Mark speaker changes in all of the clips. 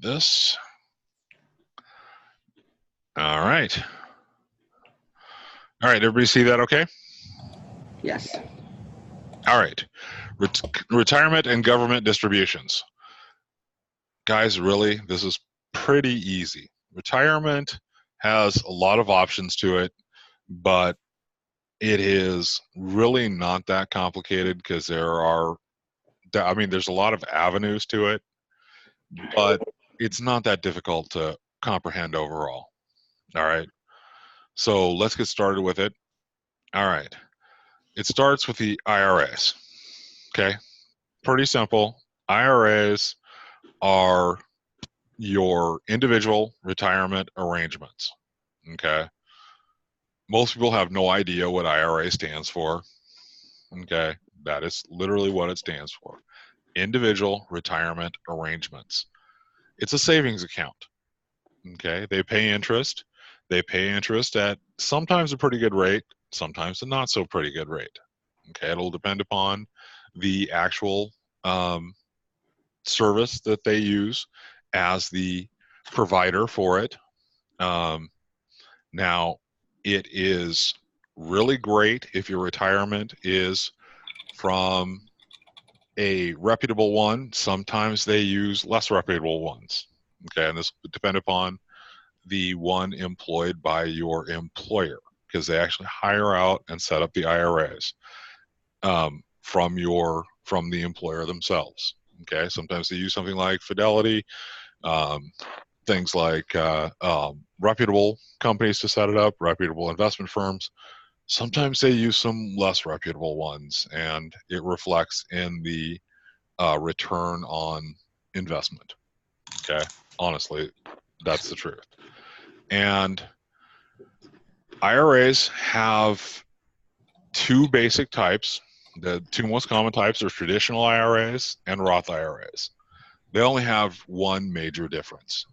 Speaker 1: this. All right. All right, everybody see that okay?
Speaker 2: Yes.
Speaker 1: All right. Retirement and government distributions. Guys, really, this is pretty easy. Retirement has a lot of options to it, but it is really not that complicated because there's a lot of avenues to it, but it's not that difficult to comprehend overall. All right. So let's get started with it. All right. It starts with the IRAs. Okay. Pretty simple. IRAs are your individual retirement arrangements. Okay. Most people have no idea what IRA stands for. Okay. That is literally what it stands for. Individual retirement arrangements. It's a savings account. Okay. They pay interest. They pay interest at sometimes a pretty good rate, sometimes a not so pretty good rate. Okay. It'll depend upon the actual service that they use as the provider for it. Now, it is really great if your retirement is from a reputable one. Sometimes they use less reputable ones. Okay, and this would depend upon the one employed by your employer because they actually hire out and set up the IRAs from the employer themselves. Okay, sometimes they use something like Fidelity, things like reputable companies to set it up, reputable investment firms. Sometimes they use some less reputable ones, and it reflects in the return on investment. Okay, honestly, that's the truth. And IRAs have two basic types. The two most common types are traditional IRAs and Roth IRAs. They only have one major difference.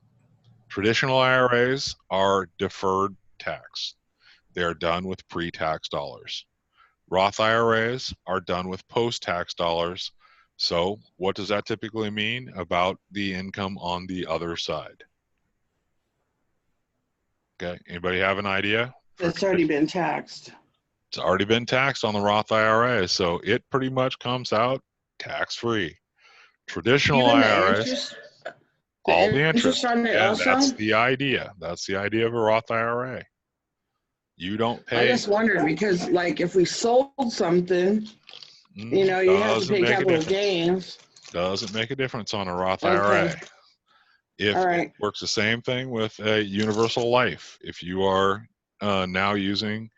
Speaker 1: Traditional IRAs are deferred tax. They are done with pre-tax dollars. Roth IRAs are done with post-tax dollars. So what does that typically mean about the income on the other side? Okay, anybody have an idea?
Speaker 2: It's already been taxed.
Speaker 1: It's already been taxed on the Roth IRA, so it pretty much comes out tax-free. Traditional
Speaker 2: Even the
Speaker 1: IRAs,
Speaker 2: interest,
Speaker 1: all the interest.
Speaker 2: on it
Speaker 1: Yeah,
Speaker 2: also?
Speaker 1: that's the idea. That's the idea of a Roth IRA. You don't pay.
Speaker 2: I just wondered because, like, if we sold something, you know, you have to pay capital gains.
Speaker 1: Doesn't make a difference on a Roth IRA. If it works the same thing with a universal life. If you are now using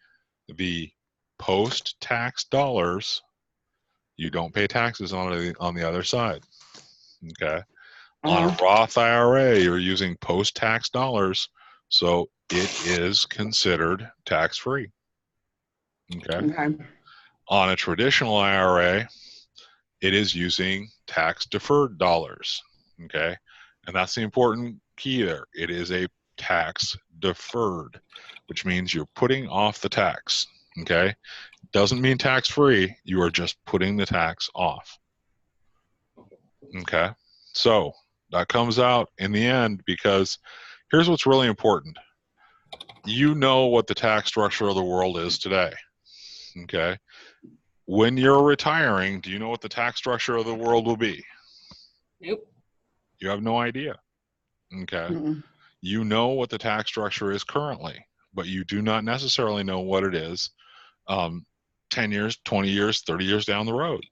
Speaker 1: the post-tax dollars, you don't pay taxes on the other side. Okay. On a Roth IRA, you're using post-tax dollars, so it is considered tax-free. Okay. On a traditional IRA, it is using tax-deferred dollars. Okay. And that's the important key there. It is a tax-deferred, which means you're putting off the tax. Okay. Doesn't mean tax-free. You are just putting the tax off. Okay. So that comes out in the end because here's what's really important. You know what the tax structure of the world is today. Okay. When you're retiring, do you know what the tax structure of the world will be?
Speaker 2: Nope.
Speaker 1: You have no idea. Okay. You know what the tax structure is currently, but you do not necessarily know what it is 10 years, 20 years, 30 years down the road.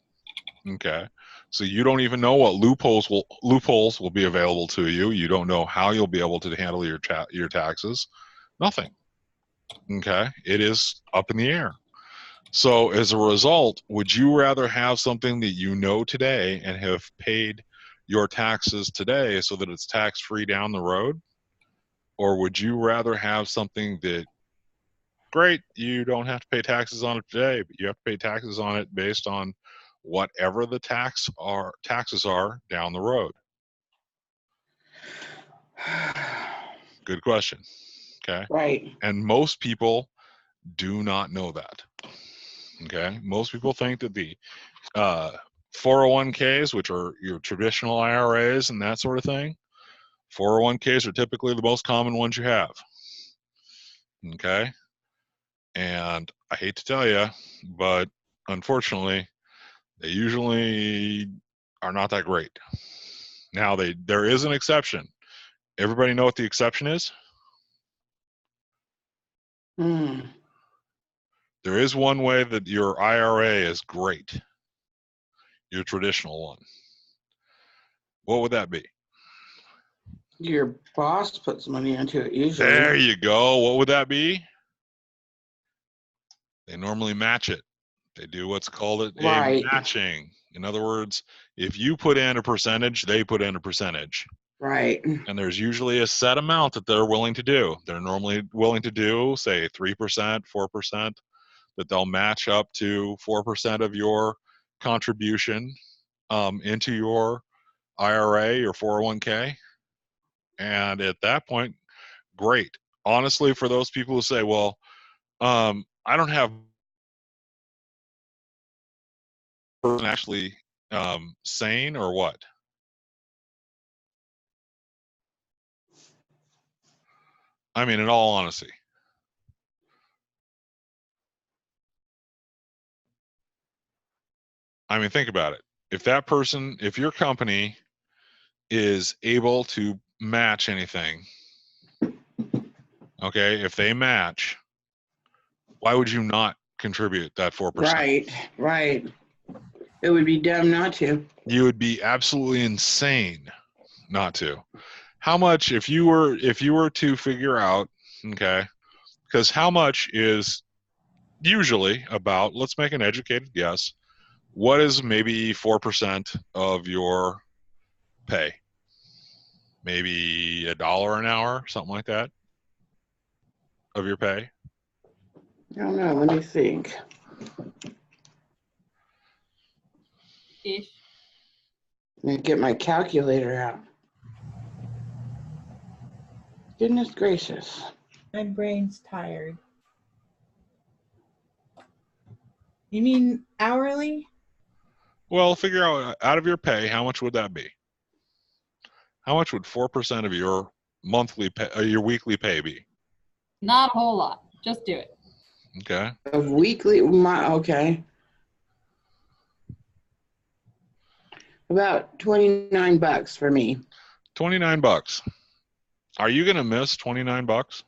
Speaker 1: Okay. So you don't even know what loopholes will be available to you. You don't know how you'll be able to handle your taxes. Nothing. Okay. It is up in the air. So as a result, would you rather have something that you know today and have paid your taxes today so that it's tax-free down the road? Or would you rather have something that, great, you don't have to pay taxes on it today, but you have to pay taxes on it based on whatever the taxes are down the road? Good question. Okay.
Speaker 2: Right.
Speaker 1: And most people do not know that. Okay. Most people think that the 401ks, which are your traditional IRAs and that sort of thing, 401ks are typically the most common ones you have. Okay. And I hate to tell you, but unfortunately, they usually are not that great. Now, there is an exception. Everybody know what the exception is?
Speaker 2: Mm.
Speaker 1: There is one way that your IRA is great, your traditional one. What would that be?
Speaker 2: Your boss puts money into it usually.
Speaker 1: There you go. What would that be? They normally match it. They do what's called a matching. In other words, if you put in a percentage, they put in a percentage.
Speaker 2: Right.
Speaker 1: And there's usually a set amount that they're willing to do. They're normally willing to do, say, 3%, 4%, that they'll match up to 4% of your contribution into your IRA or 401k. And at that point, great. Honestly, for those people who say, well, I don't have person actually sane or what? I mean, in all honesty. I mean, think about it. If your company is able to match anything, okay, if they match, why would you not contribute that 4%?
Speaker 2: Right. It would be dumb not to.
Speaker 1: You would be absolutely insane not to. How much, if you were to figure out, okay, because how much is usually about, let's make an educated guess, what is maybe 4% of your pay? Maybe $1 an hour, something like that, of your pay?
Speaker 2: I don't know. Let me think.
Speaker 3: Ish.
Speaker 2: Let me get my calculator out. Goodness gracious.
Speaker 3: My brain's tired. You mean hourly?
Speaker 1: Well, figure out of your pay, how much would that be? How much would 4% of your monthly pay, your weekly pay be?
Speaker 3: Not a whole lot. Just do it.
Speaker 1: Okay.
Speaker 2: Of weekly, okay. About $29 for me.
Speaker 1: $29. Are you going to miss $29?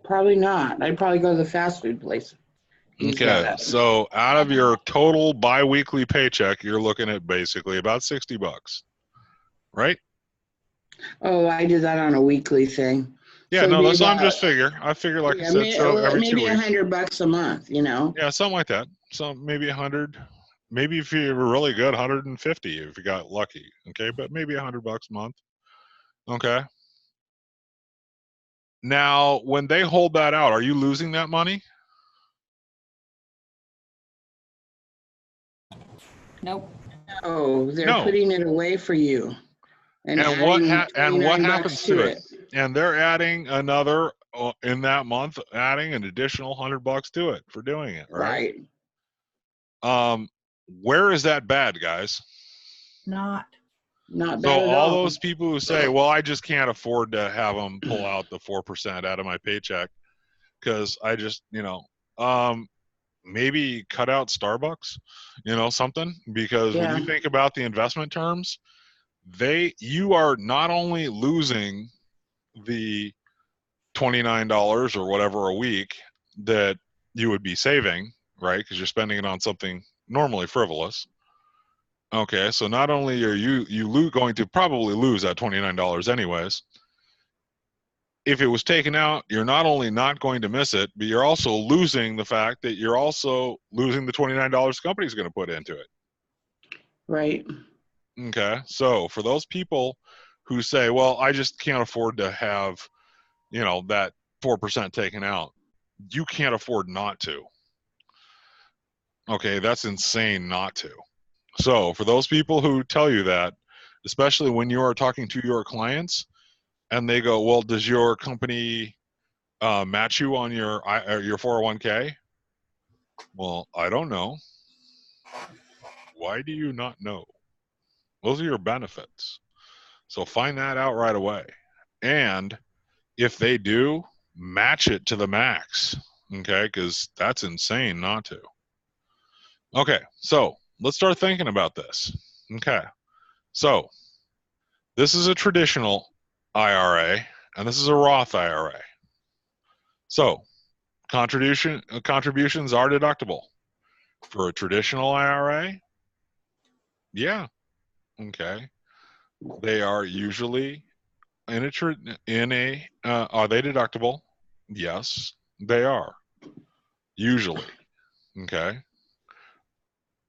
Speaker 2: Probably not. I'd probably go to the fast food place.
Speaker 1: Okay, so out of your total biweekly paycheck, you're looking at basically about $60, right?
Speaker 2: Oh, I did that on a weekly thing.
Speaker 1: Yeah,
Speaker 2: so
Speaker 1: no, that's what I'm just figure. I figure, like I said, so every 2
Speaker 2: maybe
Speaker 1: weeks.
Speaker 2: $100 a month, you know?
Speaker 1: Yeah, something like that. So maybe 100. Maybe if you were really good, 150 if you got lucky. Okay, but maybe $100 a month. Okay. Now, when they hold that out, are you losing that money?
Speaker 3: Nope.
Speaker 2: Oh, they're putting it away for you.
Speaker 1: And what happens to it? And they're adding another in that month, adding an additional $100 to it for doing it, right? Where is that bad, guys?
Speaker 3: Not
Speaker 2: bad
Speaker 1: so
Speaker 2: at
Speaker 1: all those people who say, well, I just can't afford to have them pull out the 4% out of my paycheck because I just, maybe cut out Starbucks, something, because when you think about the investment terms, you are not only losing the $29 or whatever a week that you would be saving, right? Because you're spending it on something normally frivolous. Okay, so not only are you going to probably lose that $29 anyways. If it was taken out, you're not only not going to miss it, but you're also losing the fact that you're also losing the $29 the company's going to put into it.
Speaker 2: Right.
Speaker 1: Okay, so for those people who say, well, I just can't afford to have, that 4% taken out, you can't afford not to. Okay, that's insane not to. So for those people who tell you that, especially when you are talking to your clients and they go, well, does your company match you on your 401k? Well, I don't know. Why do you not know? Those are your benefits. So find that out right away. And if they do, match it to the max, okay? Because that's insane not to. Okay, so let's start thinking about this. Okay, so this is a traditional IRA, and this is a Roth IRA. So contributions are deductible. For a traditional IRA, yeah, okay. They are usually are they deductible? Yes, they are. Usually. Okay.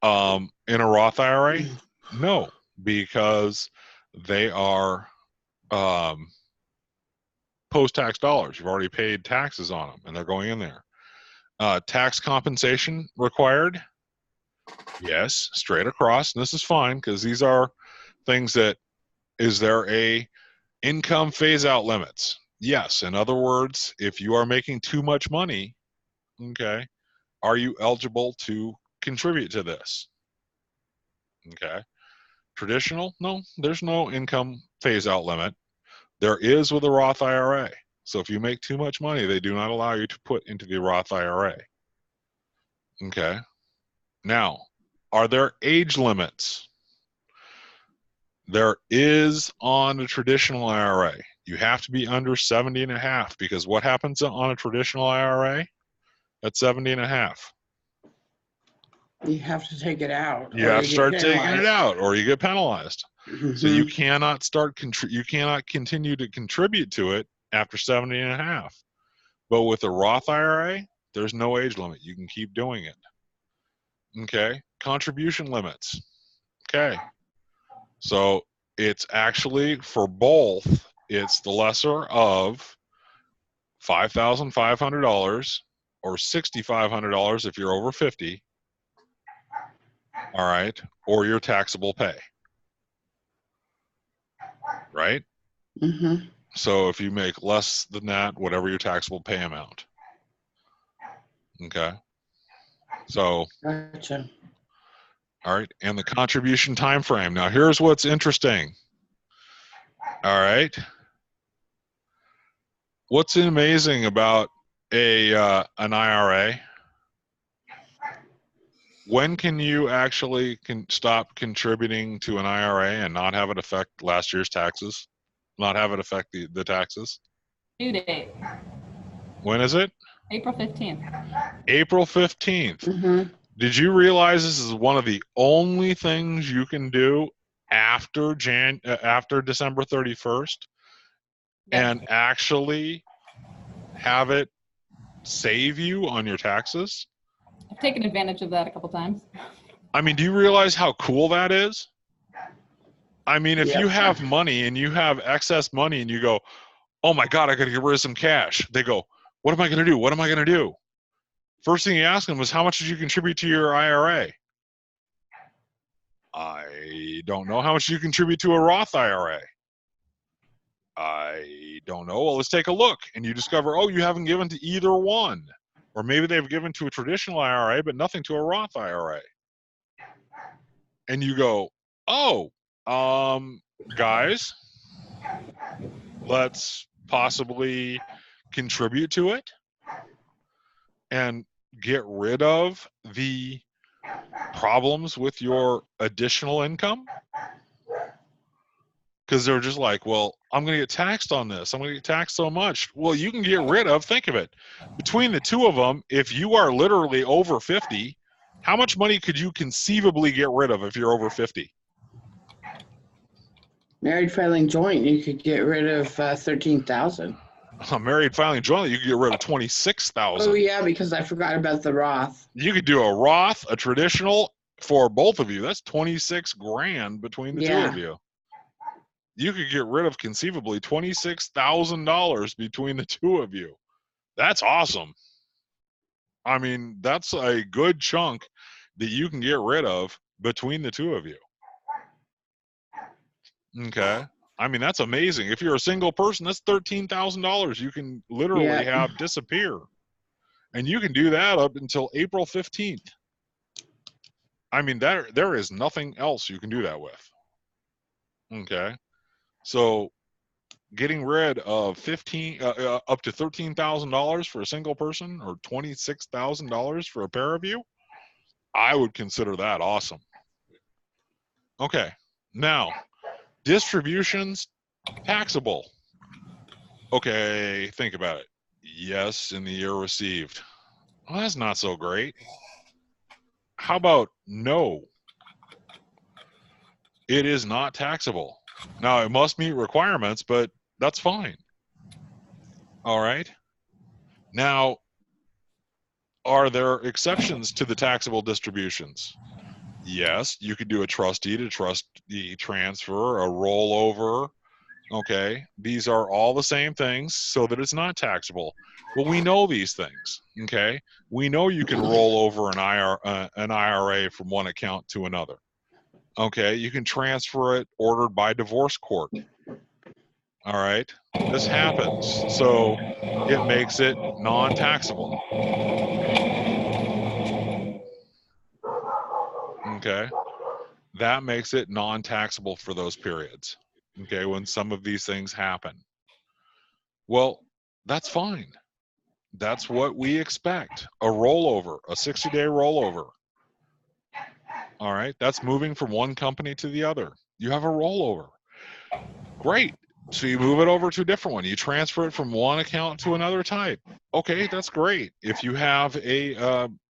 Speaker 1: In a Roth IRA, no, because they are post-tax dollars. You've already paid taxes on them, and they're going in there. Tax compensation required? Yes, straight across. And this is fine because these are things that, is there a income phase-out limits? Yes. In other words, if you are making too much money, okay, are you eligible to contribute to this? Okay. Traditional? No, there's no income phase-out limit. There is with a Roth IRA. So if you make too much money, they do not allow you to put into the Roth IRA. Okay. Now, are there age limits? There is on a traditional IRA. You have to be under 70 and a half, because what happens on a traditional IRA at 70 and a half?
Speaker 2: You have to take it out.
Speaker 1: You have to start taking it out, or you get penalized.
Speaker 2: Mm-hmm.
Speaker 1: So you cannot you cannot continue to contribute to it after 70 and a half. But with a Roth IRA, there's no age limit. You can keep doing it. Okay. Contribution limits. Okay. So it's actually for both, it's the lesser of $5,500 or $6,500 if you're over 50. All right. Or your taxable pay. Right?
Speaker 2: Mm-hmm.
Speaker 1: So if you make less than that, whatever your taxable pay amount. Okay. So,
Speaker 2: gotcha.
Speaker 1: All right. And the contribution time frame. Now, here's what's interesting. All right. What's amazing about an IRA? When can you actually stop contributing to an IRA and not have it affect last year's taxes? Not have it affect the taxes?
Speaker 3: Due date.
Speaker 1: When is it?
Speaker 3: April 15th.
Speaker 1: April 15th.
Speaker 2: Mm-hmm.
Speaker 1: Did you realize this is one of the only things you can do after December 31st?
Speaker 3: Yep.
Speaker 1: And actually have it save you on your taxes?
Speaker 3: I've taken advantage of that a couple times.
Speaker 1: I mean, do you realize how cool that is? I mean, if you have money and you have excess money and you go, oh my God, I got to get rid of some cash. They go, what am I going to do? What am I going to do? First thing you ask them is, how much did you contribute to your IRA? I don't know. How much did you contribute to a Roth IRA? I don't know. Well, let's take a look. And you discover, oh, you haven't given to either one. Or maybe they've given to a traditional IRA, but nothing to a Roth IRA. And you go, oh, guys, let's possibly contribute to it and get rid of the problems with your additional income. Because they're just like, well, I'm going to get taxed on this. I'm going to get taxed so much. Well, you can get rid of, think of it, between the two of them, if you are literally over 50, how much money could you conceivably get rid of if you're over 50?
Speaker 2: Married filing joint, you could get rid of $13,000.
Speaker 1: Married filing jointly, you could get rid of $26,000.
Speaker 2: Oh yeah, because I forgot about the Roth.
Speaker 1: You could do a Roth, a traditional for both of you. That's 26 grand between the two of you. You could get rid of conceivably $26,000 between the two of you. That's awesome. I mean, that's a good chunk that you can get rid of between the two of you. Okay. I mean, that's amazing. If you're a single person, that's $13,000 you can literally have disappear. And you can do that up until April 15th. I mean, there is nothing else you can do that with. Okay. So getting rid of up to $13,000 for a single person or $26,000 for a pair of you, I would consider that awesome. Okay, now distributions taxable. Okay, think about it. Yes, in the year received. Well, that's not so great. How about no? It is not taxable. Now, it must meet requirements, but that's fine. All right. Now, are there exceptions to the taxable distributions? Yes, you could do a trustee to trustee transfer, a rollover. Okay, these are all the same things so that it's not taxable. Well, we know these things. Okay, we know you can roll over an IRA from one account to another. Okay, you can transfer it ordered by divorce court. All right, this happens, so it makes it non-taxable. Okay, that makes it non-taxable for those periods. Okay, when some of these things happen. Well, that's fine. That's what we expect. A rollover, a 60-day rollover. All right, that's moving from one company to the other. You have a rollover. Great. So you move it over to a different one. You transfer it from one account to another type. Okay, that's great. If you have a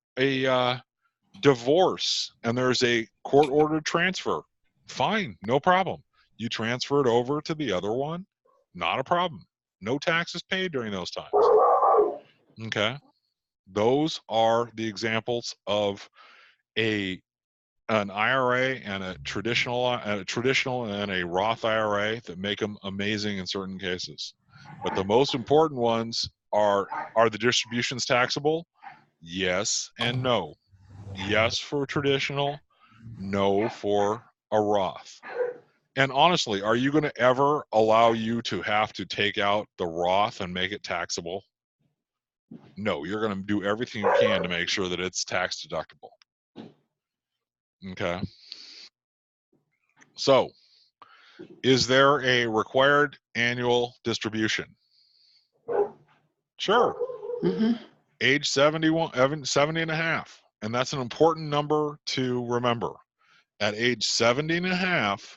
Speaker 1: divorce and there's a court-ordered transfer, fine, no problem. You transfer it over to the other one, not a problem. No taxes paid during those times. Okay, those are the examples of an IRA and a traditional and a Roth IRA that make them amazing in certain cases. But the most important ones are the distributions taxable? Yes and no. Yes for traditional, no for a Roth. And honestly, are you going to ever allow you to have to take out the Roth and make it taxable? No, you're going to do everything you can to make sure that it's tax deductible. Okay. So, is there a required annual distribution? Sure. Age 71, 70 and a half. And that's an important number to remember. At age 70 and a half,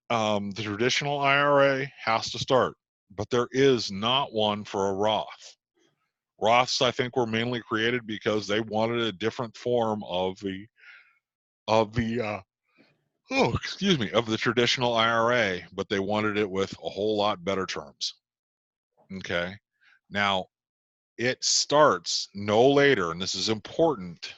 Speaker 1: the traditional IRA has to start, but there is not one for a Roth. Roths, I think, were mainly created because they wanted a different form of the of the traditional IRA, but they wanted it with a whole lot better terms. Okay. Now, it starts no later, and this is important,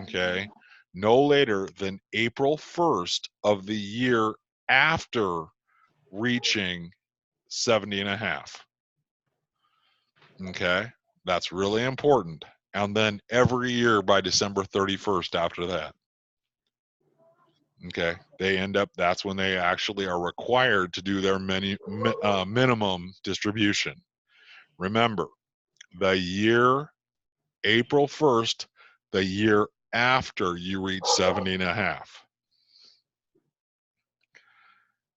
Speaker 1: okay, no later than April 1st of the year after reaching 70 and a half. Okay. That's really important. And then every year by December 31st after that. Okay, that's when they actually are required to do their minimum distribution. Remember, the year April 1st, the year after you reach 70 and a half.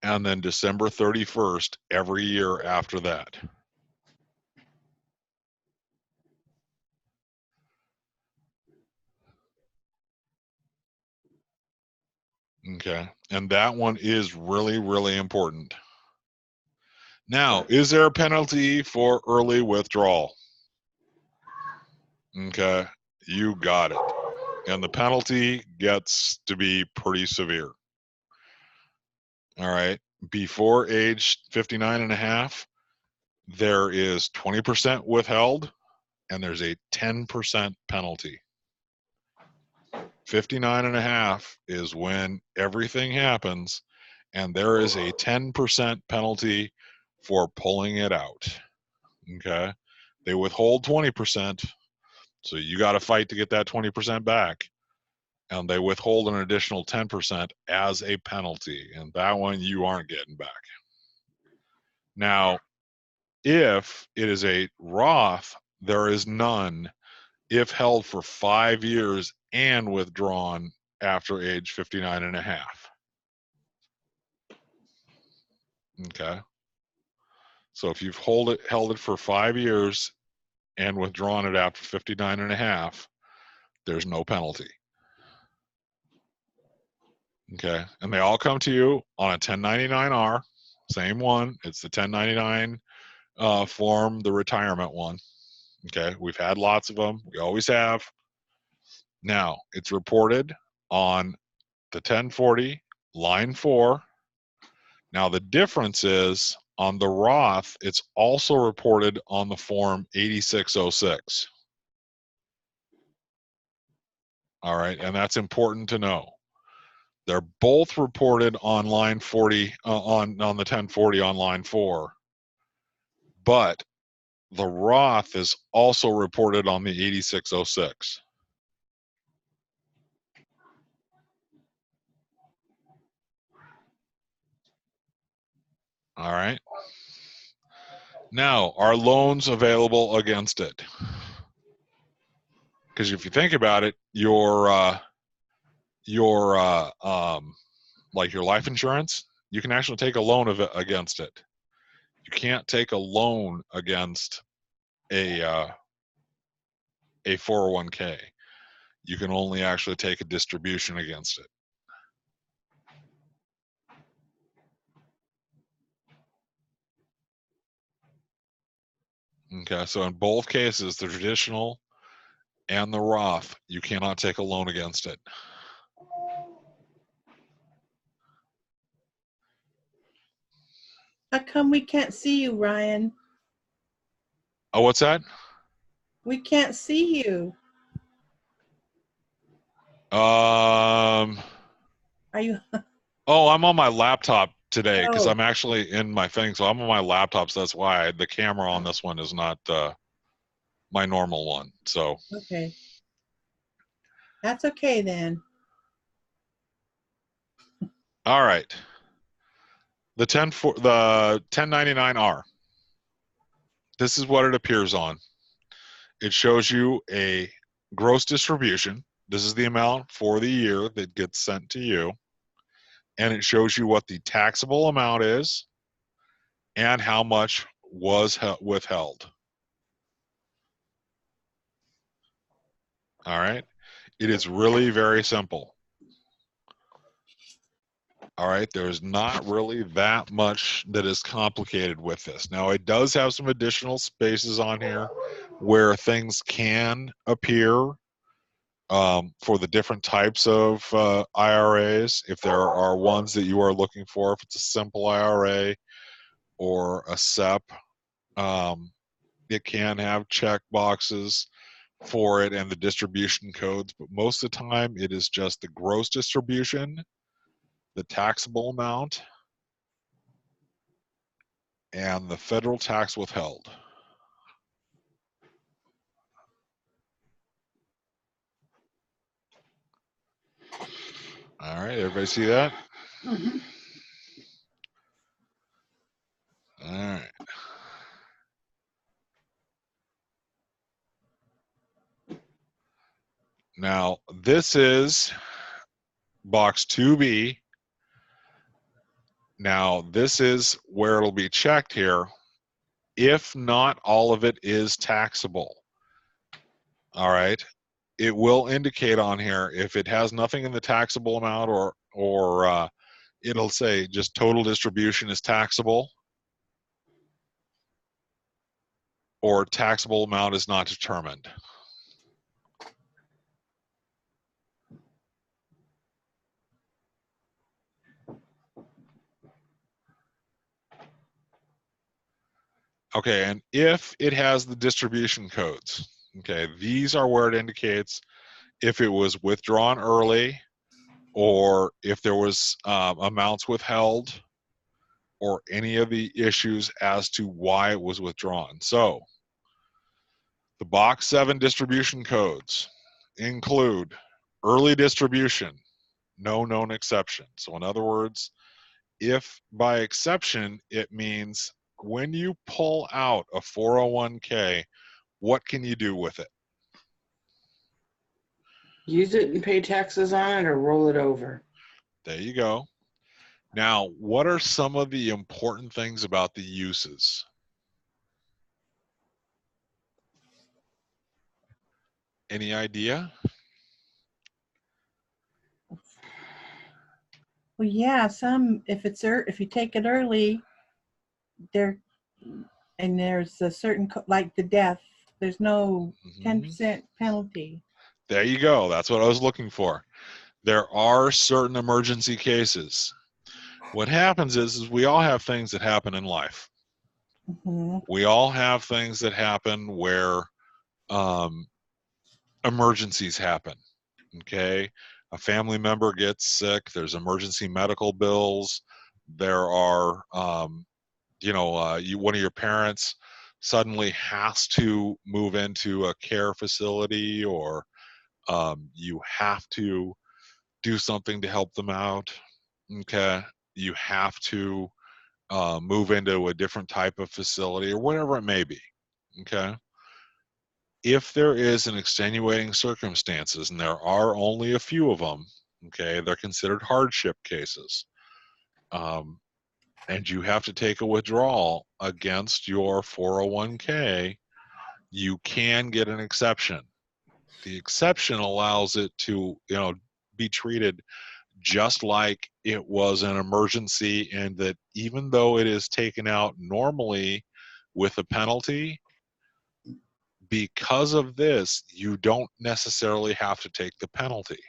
Speaker 1: And then December 31st, every year after that. Okay, and that one is really, really important. Now, is there a penalty for early withdrawal? Okay, you got it. And the penalty gets to be pretty severe. All right, before age 59 and a half, there is 20% withheld and there's a 10% penalty. 59 and a half is when everything happens, and there is a 10% penalty for pulling it out. Okay, they withhold 20%, so you got to fight to get that 20% back, and they withhold an additional 10% as a penalty, and that one you aren't getting back. Now, if it is a Roth, there is none if held for 5 years and withdrawn after age 59 and a half. Okay. So if you've held it for 5 years and withdrawn it after 59 and a half, there's no penalty. Okay, and they all come to you on a 1099-R, same one. It's the 1099 form, the retirement one. Okay, we've had lots of them. We always have. Now, it's reported on the 1040, line 4. Now, the difference is on the Roth, it's also reported on the form 8606. All right, and that's important to know. They're both reported on line 40, on the 1040 on line 4, but the Roth is also reported on the 8606. All right. Now, are loans available against it? Because if you think about it, your like your life insurance, you can actually take a loan against it. You can't take a loan against a 401k. You can only actually take a distribution against it. Okay, so in both cases, the traditional and the Roth, you cannot take a loan against it.
Speaker 4: How come we can't see you, Ryan?
Speaker 1: Oh, what's that?
Speaker 4: We can't see you.
Speaker 1: Are
Speaker 4: you?
Speaker 1: Oh, I'm on my laptop today because
Speaker 4: Oh.
Speaker 1: I'm actually in my thing, so I'm on my laptop, so that's why the camera on this one is not my normal one. So
Speaker 4: okay, that's okay then.
Speaker 1: All right, the 1099-R. This is what it appears on. It shows you a gross distribution. This is the amount for the year that gets sent to you, and it shows you what the taxable amount is and how much was withheld. All right, it is really very simple. All right, there's not really that much that is complicated with this. Now, it does have some additional spaces on here where things can appear for the different types of IRAs. If there are ones that you are looking for, if it's a simple IRA or a SEP, it can have check boxes for it and the distribution codes, but most of the time it is just the gross distribution, the taxable amount, and the federal tax withheld. All right, everybody see that?
Speaker 2: Mm-hmm.
Speaker 1: All right. Now, this is box 2B. Now, this is where it'll be checked here if not all of it is taxable. All right. It will indicate on here if it has nothing in the taxable amount or it'll say just total distribution is taxable or taxable amount is not determined. Okay, and if it has the distribution codes, okay, these are where it indicates if it was withdrawn early or if there was amounts withheld or any of the issues as to why it was withdrawn. So the box 7 distribution codes include early distribution, no known exception. So in other words, if by exception, it means when you pull out a 401k, what can you do with it?
Speaker 2: Use it and pay taxes on it or roll it over.
Speaker 1: There you go. Now, what are some of the important things about the uses? Any idea?
Speaker 4: Well, yeah, if you take it early, there's a certain, like the death, there's no 10% penalty.
Speaker 1: There you go. That's what I was looking for. There are certain emergency cases. What happens is we all have things that happen in life.
Speaker 4: Mm-hmm.
Speaker 1: We all have things that happen where emergencies happen. Okay, a family member gets sick. There's emergency medical bills. There are, one of your parents suddenly has to move into a care facility, or you have to do something to help them out. Okay, you have to move into a different type of facility or whatever it may be. Okay, if there is an extenuating circumstances, and there are only a few of them, okay, they're considered hardship cases, and you have to take a withdrawal against your 401k, you can get an exception. The exception allows it to, be treated just like it was an emergency, and that even though it is taken out normally with a penalty, because of this, you don't necessarily have to take the penalty.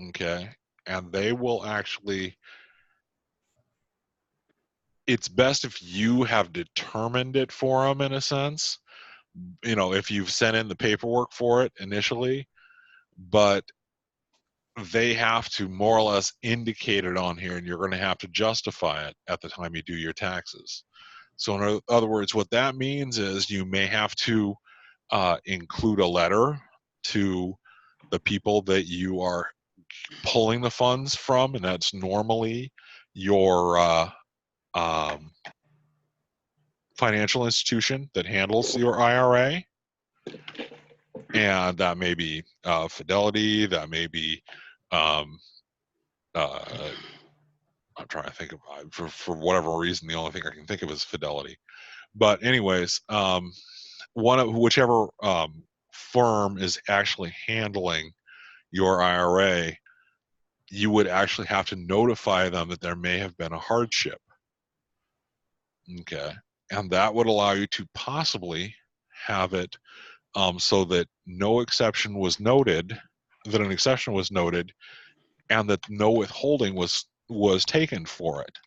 Speaker 1: Okay? And they will actually, it's best if you have determined it for them in a sense, if you've sent in the paperwork for it initially, but they have to more or less indicate it on here, and you're going to have to justify it at the time you do your taxes. So in other words, what that means is you may have to include a letter to the people that you are pulling the funds from, and that's normally your financial institution that handles your IRA. And that may be Fidelity, that may be I'm trying to think of, for whatever reason, the only thing I can think of is Fidelity. But anyways, whichever firm is actually handling your IRA, you would actually have to notify them that there may have been a hardship. Okay, and that would allow you to possibly have it so that no exception was noted, that an exception was noted, and that no withholding was taken for it.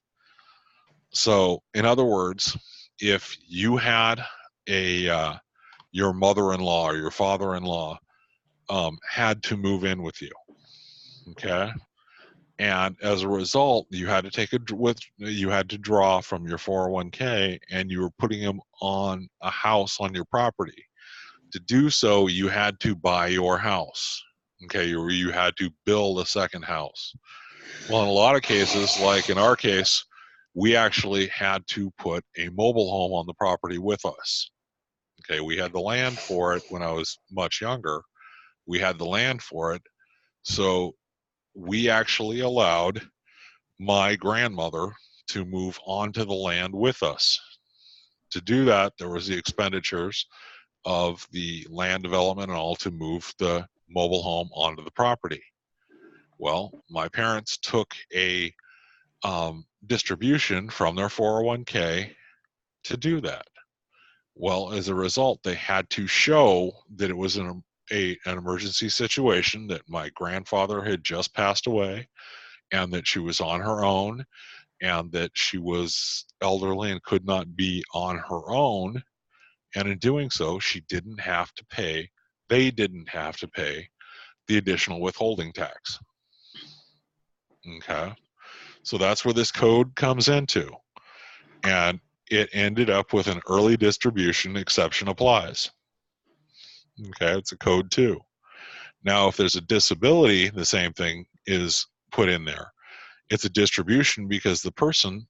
Speaker 1: So, in other words, if you had your mother-in-law or your father-in-law had to move in with you, okay, and as a result, you had to draw from your 401k, and you were putting them on a house on your property. To do so, you had to buy your house, okay, or you had to build a second house. Well, in a lot of cases, like in our case, we actually had to put a mobile home on the property with us. Okay, we had the land for it when I was much younger. We had the land for it. So we actually allowed my grandmother to move onto the land with us. To do that, there was the expenditures of the land development and all to move the mobile home onto the property. Well, my parents took a distribution from their 401k to do that. Well, as a result, they had to show that it was an emergency situation, that my grandfather had just passed away, and that she was on her own, and that she was elderly and could not be on her own. And in doing so, they didn't have to pay the additional withholding tax. Okay. So that's where this code comes into. And it ended up with an early distribution exception applies. Okay, it's a code 2. Now, if there's a disability, the same thing is put in there. It's a distribution because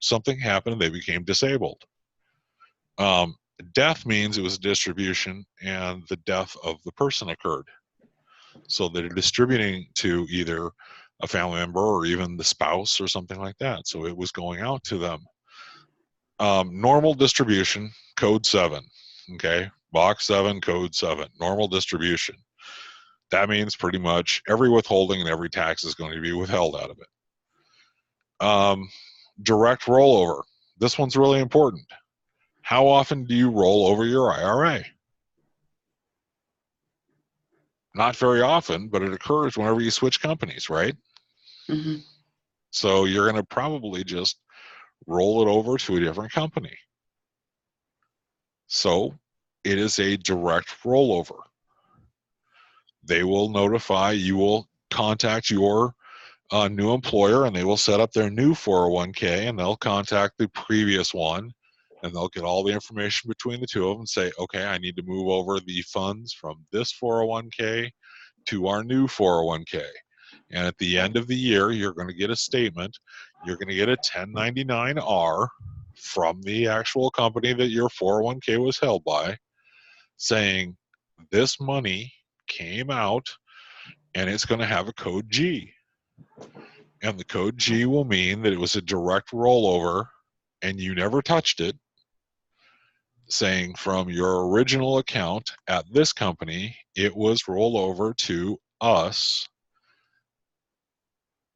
Speaker 1: something happened and they became disabled. Death means it was a distribution and the death of the person occurred. So they're distributing to either a family member or even the spouse or something like that. So it was going out to them. Normal distribution, code 7. Okay, Box 7, Code 7, normal distribution. That means pretty much every withholding and every tax is going to be withheld out of it. Direct rollover. This one's really important. How often do you roll over your IRA? Not very often, but it occurs whenever you switch companies, right?
Speaker 2: Mm-hmm.
Speaker 1: So you're going to probably just roll it over to a different company. So it is a direct rollover. They will notify, you will contact your new employer, and they will set up their new 401k, and they'll contact the previous one, and they'll get all the information between the two of them and say, okay, I need to move over the funds from this 401k to our new 401k. And at the end of the year, you're going to get a statement. You're going to get a 1099-R from the actual company that your 401k was held by, saying this money came out, and it's going to have a code G. And the code G will mean that it was a direct rollover and you never touched it, saying from your original account at this company, it was rolled over to us,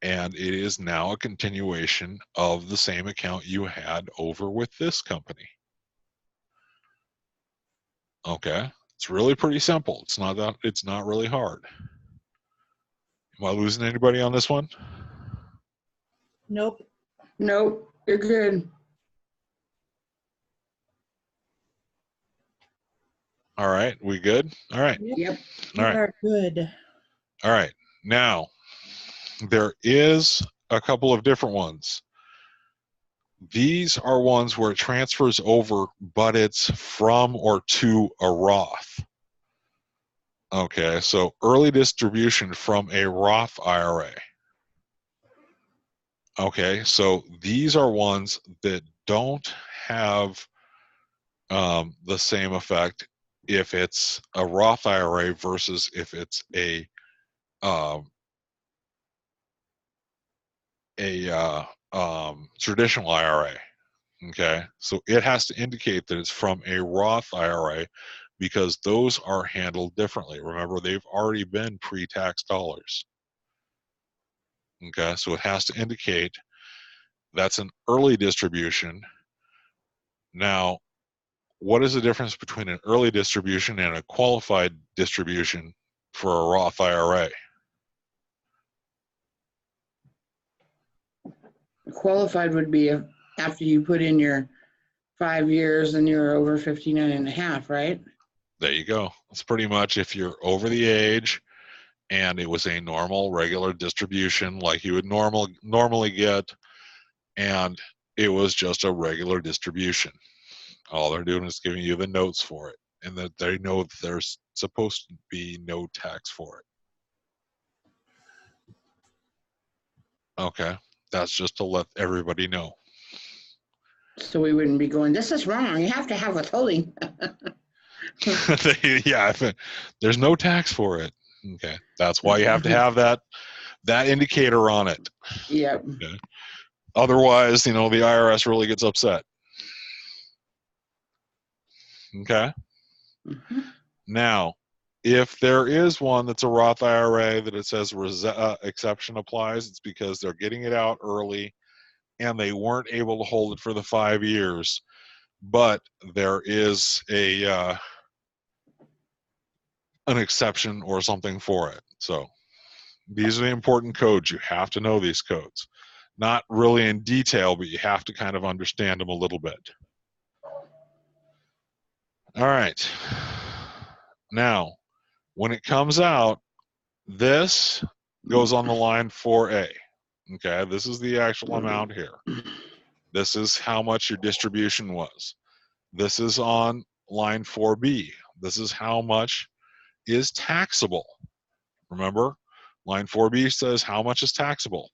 Speaker 1: and it is now a continuation of the same account you had over with this company. Okay, it's really pretty simple. It's not really hard. Am I losing anybody on this one?
Speaker 4: Nope.
Speaker 2: Nope, you're good.
Speaker 1: All right, we good? All right.
Speaker 2: Yep.
Speaker 4: You
Speaker 1: All right.
Speaker 4: are good.
Speaker 1: All right. Now, there is a couple of different ones. These are ones where it transfers over, but it's from or to a Roth. Okay, so early distribution from a Roth IRA. Okay, so these are ones that don't have the same effect if it's a Roth IRA versus if it's a traditional IRA. Okay, so it has to indicate that it's from a Roth IRA because those are handled differently. Remember, they've already been pre-tax dollars. Okay, so it has to indicate that's an early distribution. Now, what is the difference between an early distribution and a qualified distribution for a Roth IRA?
Speaker 2: Qualified would be after you put in your 5 years and you're over 59 and a half, right?
Speaker 1: There you go. It's pretty much if you're over the age and it was a normal, regular distribution like you would normally get, and it was just a regular distribution. All they're doing is giving you the notes for it, and that they know that there's supposed to be no tax for it. Okay, that's just to let everybody know.
Speaker 2: So we wouldn't be going, this is wrong, you have to have withholding.
Speaker 1: Yeah, there's no tax for it. Okay, that's why you have to have that indicator on it.
Speaker 2: Yep.
Speaker 1: Okay. Otherwise, the IRS really gets upset. Okay.
Speaker 2: Mm-hmm.
Speaker 1: Now, if there is one that's a Roth IRA that it says exception applies, it's because they're getting it out early and they weren't able to hold it for the 5 years, but there is an exception or something for it. So these are the important codes. You have to know these codes. Not really in detail, but you have to kind of understand them a little bit. All right. Now, when it comes out, this goes on the line 4A. Okay, this is the actual amount here. This is how much your distribution was. This is on line 4B. This is how much is taxable. Remember, line 4B says how much is taxable,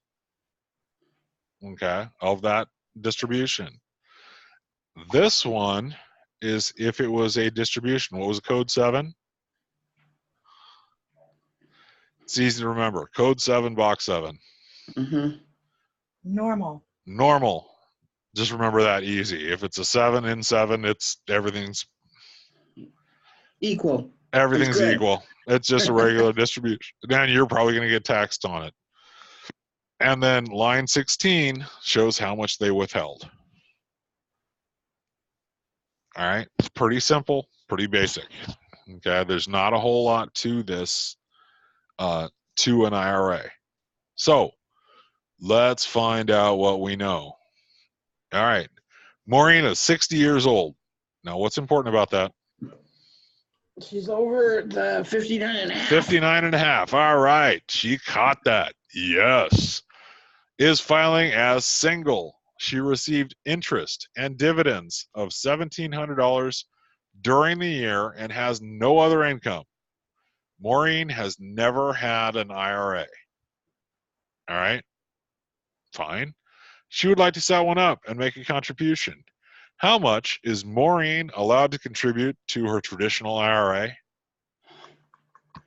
Speaker 1: okay, of that distribution. This one is if it was a distribution. What was code 7? It's easy to remember. Code 7, box 7.
Speaker 2: Mm-hmm.
Speaker 4: Normal.
Speaker 1: Normal. Just remember that easy. If it's a 7 in 7, it's everything's
Speaker 2: Equal.
Speaker 1: Everything's
Speaker 2: good.
Speaker 1: equal. It's just a regular distribution. Then you're probably going to get taxed on it. And then line 16 shows how much they withheld. All right, it's pretty simple, pretty basic. Okay, there's not a whole lot to this, to an IRA. So let's find out what we know. All right, Maureen is 60 years old. Now, what's important about that?
Speaker 2: She's over the 59 and a half.
Speaker 1: 59 and a half. All right, she caught that. Yes. Is filing as single. She received interest and dividends of $1,700 during the year and has no other income. Maureen has never had an IRA. All right, fine. She would like to set one up and make a contribution. How much is Maureen allowed to contribute to her traditional IRA?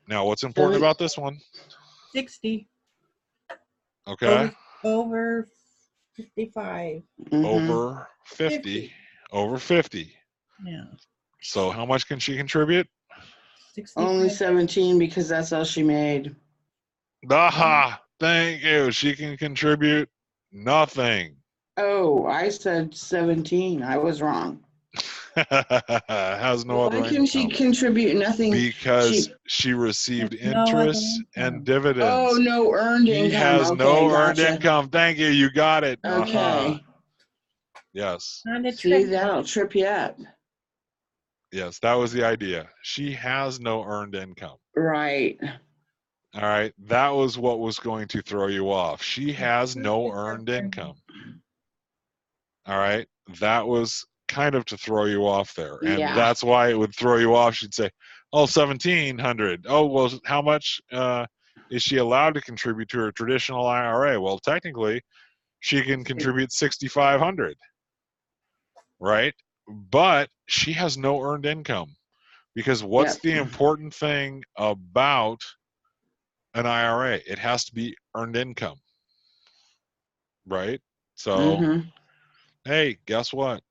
Speaker 1: Now, what's important about this one?
Speaker 4: 60.
Speaker 1: Okay.
Speaker 4: Over 55.
Speaker 2: Mhm.
Speaker 1: Over 50. Over 50.
Speaker 4: Yeah.
Speaker 1: So how much can she contribute?
Speaker 4: 65.
Speaker 2: Only 17 because that's all she made.
Speaker 1: Aha! Thank you. She can contribute nothing.
Speaker 2: Oh, I said 17. I was wrong.
Speaker 1: Has no other
Speaker 2: Why can she
Speaker 1: income.
Speaker 2: contribute nothing?
Speaker 1: Because she received
Speaker 4: There's no other
Speaker 1: interest and
Speaker 4: income.
Speaker 1: dividends.
Speaker 2: Oh, no earned
Speaker 1: She
Speaker 2: income.
Speaker 1: has
Speaker 2: Okay,
Speaker 1: no earned
Speaker 2: gotcha.
Speaker 1: income. Thank you. You got it.
Speaker 2: Okay.
Speaker 1: Yes.
Speaker 4: Kinda
Speaker 2: See,
Speaker 4: tricky.
Speaker 2: that'll trip you up.
Speaker 1: Yes, that was the idea. She has no earned income.
Speaker 2: Right.
Speaker 1: All right. That was what was going to throw you off. She has no earned income. All right. That was kind of to throw you off there. And
Speaker 2: Yeah.
Speaker 1: that's why it would throw you off. She'd say, oh, 1,700. Oh, well, how much is she allowed to contribute to her traditional IRA? Well, technically, she can contribute 6,500. Right? But she has no earned income. Because what's
Speaker 2: Yep.
Speaker 1: the important thing about an IRA? It has to be earned income. Right? So, hey, guess what?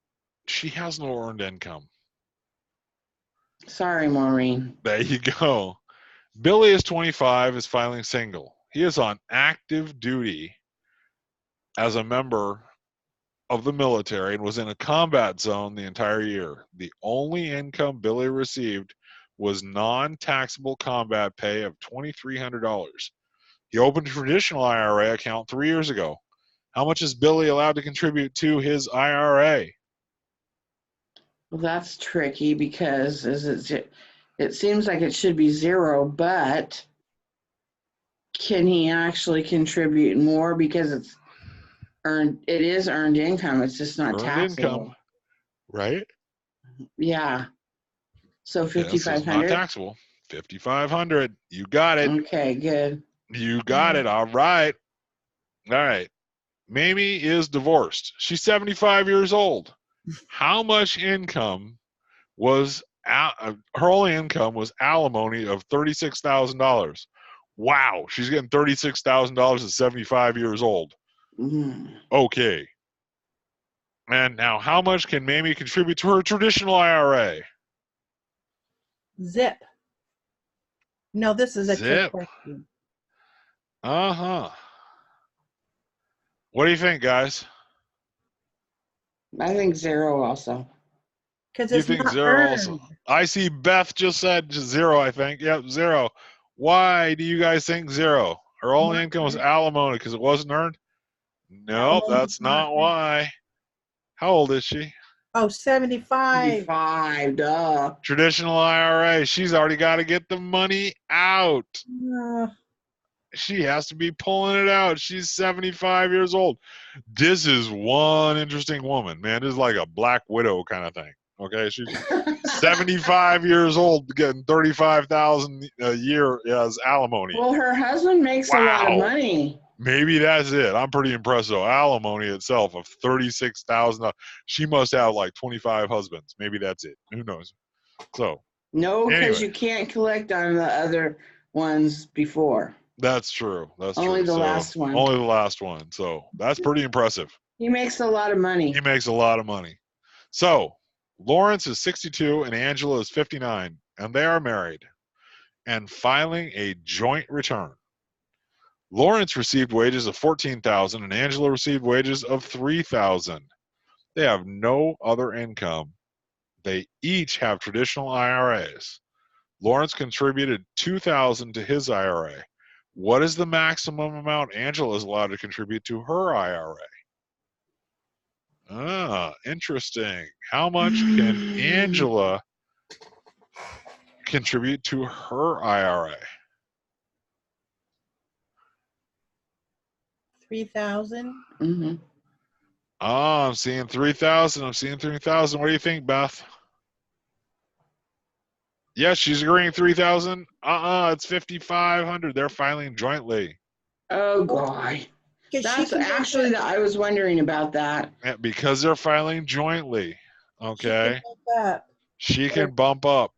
Speaker 1: She has no earned income.
Speaker 2: Sorry, Maureen.
Speaker 1: There you go. Billy is 25, is filing single. He is on active duty as a member of the military and was in a combat zone the entire year. The only income Billy received was non-taxable combat pay of $2,300. He opened a traditional IRA account 3 years ago. How much is Billy allowed to contribute to his IRA?
Speaker 2: Well, that's tricky because it seems like it should be 0, but can he actually contribute more because it is earned income. It's just not
Speaker 1: Earned
Speaker 2: taxable.
Speaker 1: income, right?
Speaker 2: Yeah. So
Speaker 1: Yes, it's
Speaker 2: 5,500.
Speaker 1: not taxable. 5,500. You got it.
Speaker 2: Okay, good.
Speaker 1: You got it. All right. All right. Mamie is divorced. She's 75 years old. How much income was her only income was alimony of $36,000. Wow, she's getting $36,000 at 75 years old. Okay. And now, how much can Mamie contribute to her traditional IRA?
Speaker 4: Zip. No, this is a trick
Speaker 1: Zip.
Speaker 4: question.
Speaker 1: Uh-huh. What do you think, guys?
Speaker 2: I think 0 also.
Speaker 4: Because
Speaker 1: You
Speaker 4: it's
Speaker 1: think
Speaker 4: not
Speaker 1: 0
Speaker 4: earned.
Speaker 1: also? I see Beth just said 0, I think. Yep, 0. Why do you guys think 0? Her only income was alimony because it wasn't earned? No, that's not why. How old is she?
Speaker 4: Oh, 75.
Speaker 2: 75, duh.
Speaker 1: Traditional IRA. She's already got to get the money out.
Speaker 4: Uh,
Speaker 1: She has to be pulling it out. She's 75 years old. This is one interesting woman, man. This is like a Black Widow kind of thing. Okay, she's 75 years old, getting $35,000 a year as alimony.
Speaker 2: Well, her husband makes a lot of money.
Speaker 1: Maybe that's it. I'm pretty impressed though. Alimony itself of $36,000. She must have like 25 husbands. Maybe that's it. Who knows? So
Speaker 2: No, because
Speaker 1: anyway.
Speaker 2: you can't collect on the other ones before.
Speaker 1: That's true. That's
Speaker 2: only
Speaker 1: true.
Speaker 2: the last one.
Speaker 1: Only the last one. So that's pretty impressive.
Speaker 2: He makes a lot of money.
Speaker 1: He makes a lot of money. So Lawrence is 62 and Angela is 59. and they are married, and filing a joint return. Lawrence received wages of $14,000 and Angela received wages of $3,000. They have no other income. They each have traditional IRAs. Lawrence contributed $2,000 to his IRA. What is the maximum amount Angela is allowed to contribute to her IRA? Ah, interesting. How much can Angela contribute to her IRA?
Speaker 4: 3,000.
Speaker 2: Mm-hmm.
Speaker 1: Oh, I'm seeing 3,000. I'm seeing 3,000. What do you think, Beth? Yes, she's agreeing 3,000. It's 5,500. They're filing jointly.
Speaker 2: Oh, God.
Speaker 4: 'Cause she
Speaker 2: That's
Speaker 4: can bump
Speaker 2: actually,
Speaker 4: up.
Speaker 2: I was wondering about that.
Speaker 1: Because they're filing jointly.
Speaker 4: She can
Speaker 1: Okay.
Speaker 4: bump up.
Speaker 1: She can bump up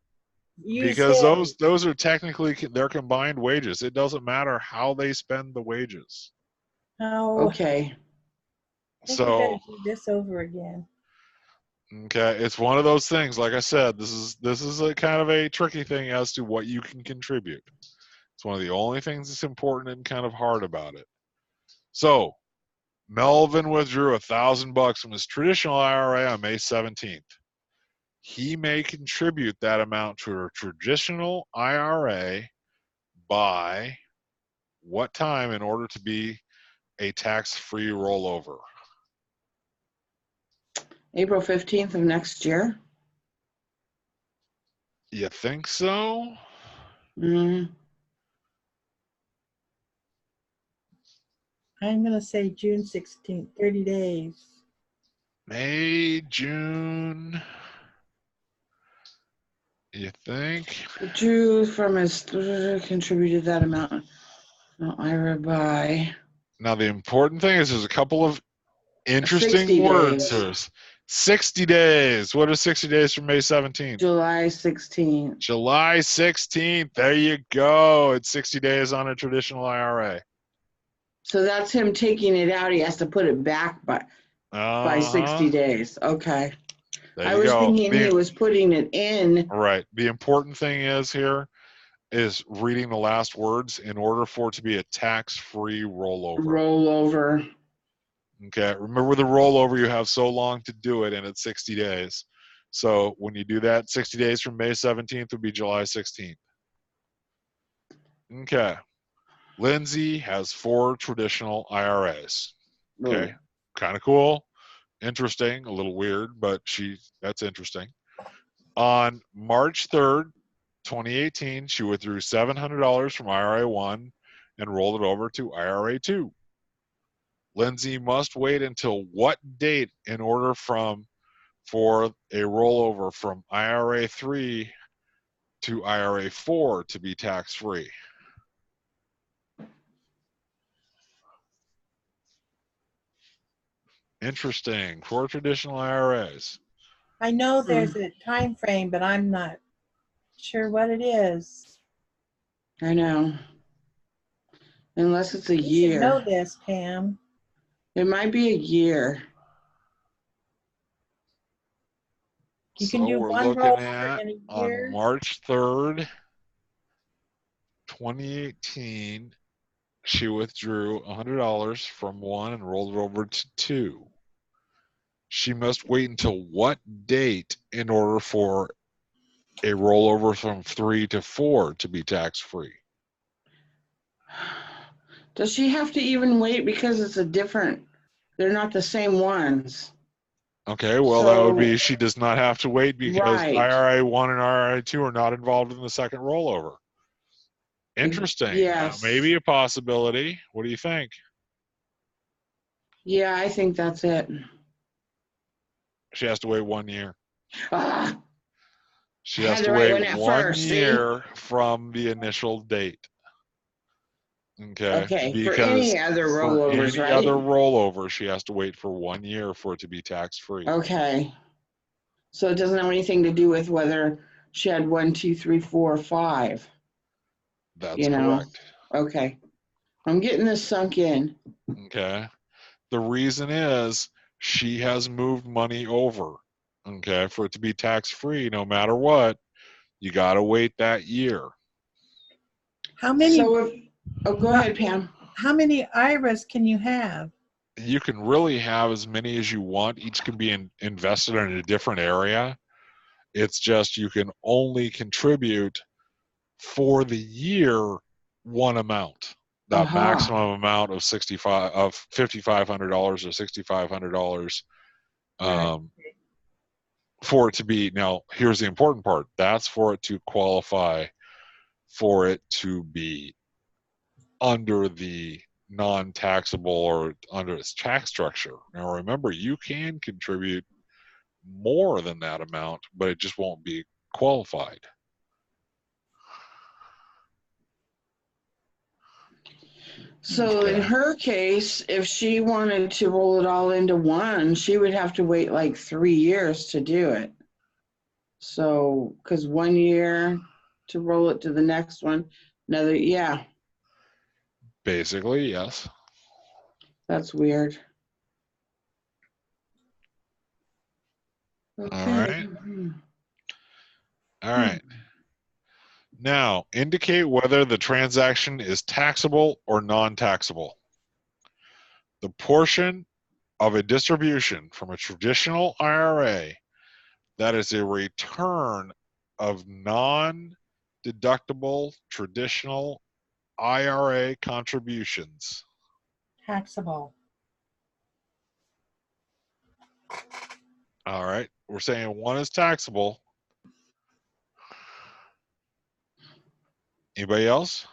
Speaker 4: Use
Speaker 1: because
Speaker 4: his.
Speaker 1: those are technically their combined wages. It doesn't matter how they spend the wages.
Speaker 4: Oh,
Speaker 2: Okay.
Speaker 4: I think we better
Speaker 1: So,
Speaker 4: do this over again.
Speaker 1: okay, it's one of those things. Like I said, this is a kind of a tricky thing as to what you can contribute. It's one of the only things that's important and kind of hard about it. So, Melvin withdrew $1,000 from his traditional IRA on May 17th. He may contribute that amount to a traditional IRA by what time in order to be a tax-free rollover?
Speaker 2: April 15th of next year?
Speaker 1: You think so?
Speaker 2: Mm.
Speaker 4: I'm going to say June 16th, 30 days.
Speaker 1: May, June. You think?
Speaker 2: Drew from his contributed that amount. No, Ira by
Speaker 1: Now the important thing is there's a couple of
Speaker 2: 60
Speaker 1: interesting words
Speaker 2: days.
Speaker 1: here. 60 days. What is 60 days from May 17th?
Speaker 2: July 16th.
Speaker 1: July 16th. There you go. It's 60 days on a traditional IRA.
Speaker 2: So that's him taking it out. He has to put it back by 60 days. Okay.
Speaker 1: There
Speaker 2: I
Speaker 1: you
Speaker 2: was
Speaker 1: go.
Speaker 2: thinking he was putting it in.
Speaker 1: Right. The important thing is here is reading the last words in order for it to be a tax-free rollover. Okay. Remember the rollover, you have so long to do it, and it's 60 days. So when you do that, 60 days from May 17th would be July 16th. Okay. Lindsay has 4 traditional IRAs. Okay. Kind of cool. Interesting. A little weird, but that's interesting. On March 3rd, 2018, she withdrew $700 from IRA 1 and rolled it over to IRA 2. Lindsay must wait until what date in order for a rollover from IRA 3 to IRA 4 to be tax-free? Interesting. 4 traditional IRAs.
Speaker 4: I know there's a time frame, but I'm not sure what it is.
Speaker 2: I know. Unless it's a
Speaker 4: You
Speaker 2: year.
Speaker 4: should know this, Pam.
Speaker 2: It might be a year.
Speaker 4: You
Speaker 1: So
Speaker 4: can do
Speaker 1: we're
Speaker 4: one
Speaker 1: looking
Speaker 4: rollover
Speaker 1: at
Speaker 4: in a
Speaker 1: on
Speaker 4: year.
Speaker 1: March 3rd, 2018, she withdrew $100 from 1 and rolled it over to 2. She must wait until what date in order for a rollover from 3 to 4 to be tax-free?
Speaker 2: Does she have to even wait because it's they're not the same ones?
Speaker 1: Okay, well, that would be she does not have to wait because
Speaker 2: Right.
Speaker 1: IRA 1 and IRA 2 are not involved in the second rollover. Interesting.
Speaker 2: Yes.
Speaker 1: Maybe a possibility. What do you think?
Speaker 2: Yeah, I think that's it.
Speaker 1: She has to wait 1 year.
Speaker 2: Ah,
Speaker 1: She
Speaker 2: I
Speaker 1: has
Speaker 2: had
Speaker 1: to
Speaker 2: the right
Speaker 1: wait
Speaker 2: one at
Speaker 1: 1
Speaker 2: first,
Speaker 1: year from the initial date. Okay.
Speaker 2: Okay, for
Speaker 1: Because
Speaker 2: any other
Speaker 1: for
Speaker 2: rollovers,
Speaker 1: any
Speaker 2: right?
Speaker 1: other rollover, she has to wait for 1 year for it to be tax-free.
Speaker 2: Okay. So it doesn't have anything to do with whether she had 1, 2, 3, 4, 5.
Speaker 1: That's correct.
Speaker 2: Okay. I'm getting this sunk in.
Speaker 1: Okay. The reason is she has moved money over. Okay. For it to be tax-free, no matter what, You got to wait that year.
Speaker 4: How many?
Speaker 2: So if, oh, go ahead, Pam.
Speaker 4: How many Iras can you have?
Speaker 1: You can really have as many as you want. Each can be invested in a different area. It's just you can only contribute for the year one amount. That maximum amount of $5,500 or $6,500 for it to be. Now, here's the important part. That's for it to qualify for it to be under the non-taxable or under its tax structure. Now, remember, you can contribute more than that amount, but it just won't be qualified.
Speaker 2: So in her case, if she wanted to roll it all into one, she would have to wait like 3 years to do it. So, because 1 year to roll it to the next one, another, yeah.
Speaker 1: Basically, yes.
Speaker 2: That's weird. Okay.
Speaker 1: All right. All right. Now, indicate whether the transaction is taxable or non-taxable. The portion of a distribution from a traditional IRA that is a return of non-deductible traditional IRA contributions.
Speaker 4: Taxable.
Speaker 1: All right. We're saying one is taxable. Anybody else?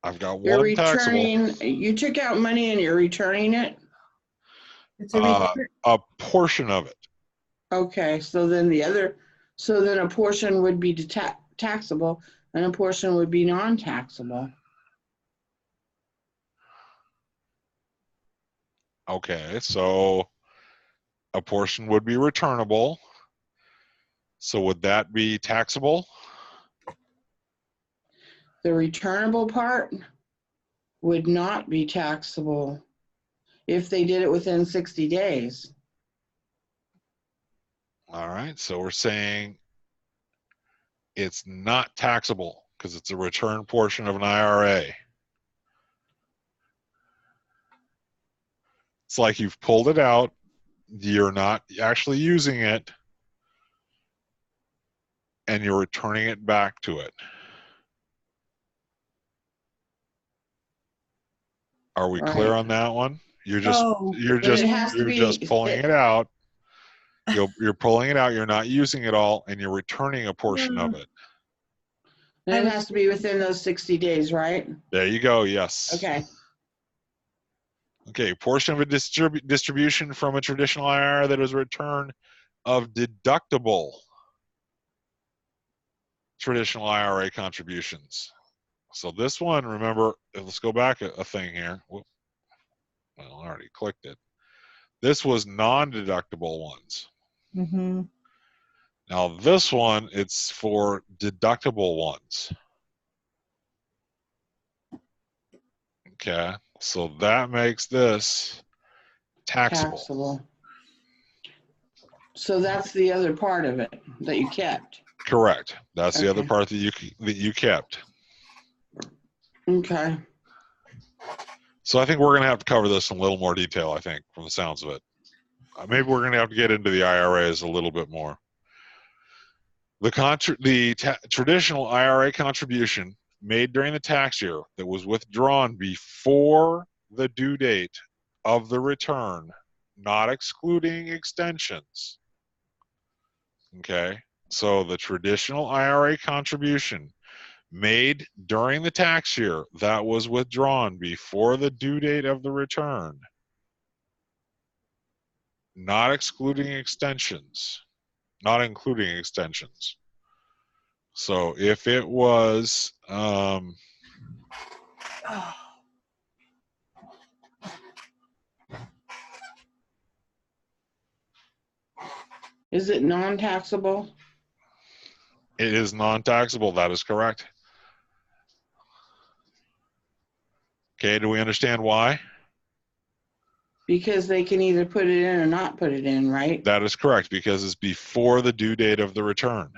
Speaker 1: I've got
Speaker 2: You're
Speaker 1: one taxable.
Speaker 2: You took out money and you're returning it?
Speaker 4: It's a return.
Speaker 1: A portion of it.
Speaker 2: Okay, so then a portion would be taxable and a portion would be non-taxable.
Speaker 1: Okay, so a portion would be returnable. So would that be taxable?
Speaker 2: The returnable part would not be taxable if they did it within 60 days.
Speaker 1: All right, so we're saying it's not taxable because it's a return portion of an IRA. It's like you've pulled it out, you're not actually using it, and you're returning it back to it. Are we clear on that one? You're just pulling it out. You're pulling it out. You're not using it all, and you're returning a portion of it.
Speaker 2: And it has to be within those 60 days, right?
Speaker 1: There you go. Yes.
Speaker 2: Okay.
Speaker 1: Okay. Portion of a distribution from a traditional IRA that is a return of deductible traditional IRA contributions. So this one, remember, let's go back a thing here. Well, I already clicked it. This was non-deductible ones.
Speaker 4: Mm-hmm.
Speaker 1: Now this one, it's for deductible ones. Okay, so that makes this taxable.
Speaker 2: So that's the other part of it that you kept.
Speaker 1: Correct. That's the other part that you kept.
Speaker 2: Okay.
Speaker 1: So I think we're going to have to cover this in a little more detail, I think, from the sounds of it. Maybe we're going to have to get into the IRAs a little bit more. The traditional IRA contribution made during the tax year that was withdrawn before the due date of the return, not excluding extensions. Okay, so the traditional IRA contribution made during the tax year that was withdrawn before the due date of the return, not excluding extensions, not including extensions. So if it was
Speaker 2: Is it non-taxable?
Speaker 1: it is non-taxable, that is correct. Okay, do we understand why?
Speaker 2: Because they can either put it in or not put it in, right?
Speaker 1: That is correct, because it's before the due date of the return.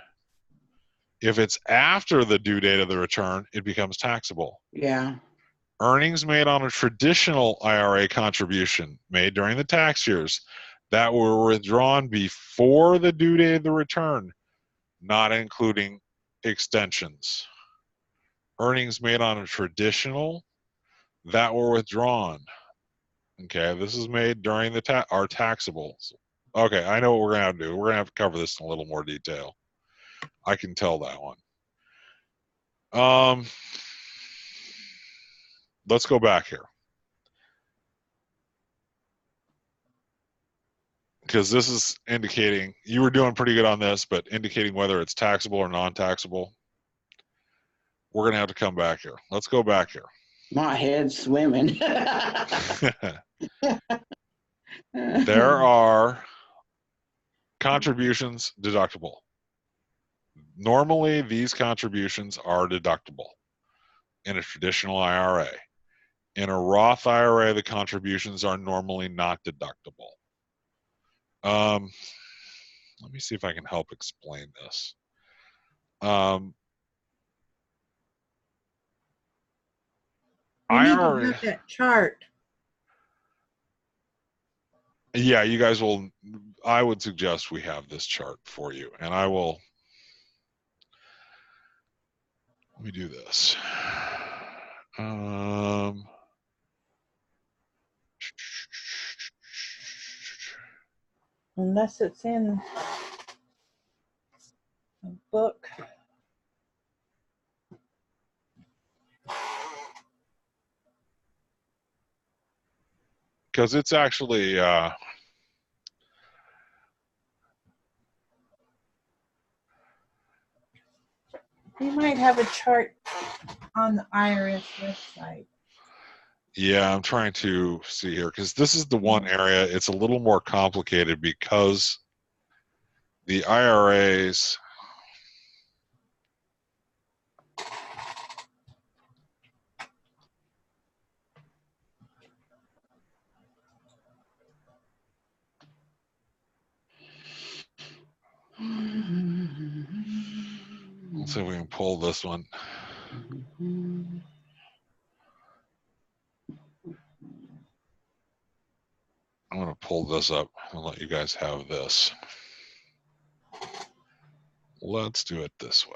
Speaker 1: If it's after the due date of the return, it becomes taxable.
Speaker 2: Yeah.
Speaker 1: Earnings made on a traditional IRA contribution made during the tax years that were withdrawn before the due date of the return, not including extensions. Earnings made on a traditional that were withdrawn. Okay, this is made during the are taxable. Okay, I know what we're gonna have to do. We're gonna have to cover this in a little more detail. I can tell that one. Let's go back here, because this is indicating you were doing pretty good on this, but indicating whether it's taxable or non-taxable. We're gonna have to come back here. Let's go back here.
Speaker 2: My head's swimming.
Speaker 1: There are contributions deductible. Normally, these contributions are deductible in a traditional IRA. In a Roth IRA, the contributions are normally not deductible. Let me see if I can help explain this.
Speaker 4: We need to
Speaker 1: IRA,
Speaker 4: have that chart.
Speaker 1: yeah, you guys will, I would suggest we have this chart for you, and I will, let me do this.
Speaker 4: Unless it's in a book.
Speaker 1: Because it's actually,
Speaker 4: We might have a chart on the IRS website.
Speaker 1: yeah, I'm trying to see here, because this is the one area, it's a little more complicated because the IRAs, let's see if we can pull this one. I'm going to pull this up and let you guys have this. Let's do it this way.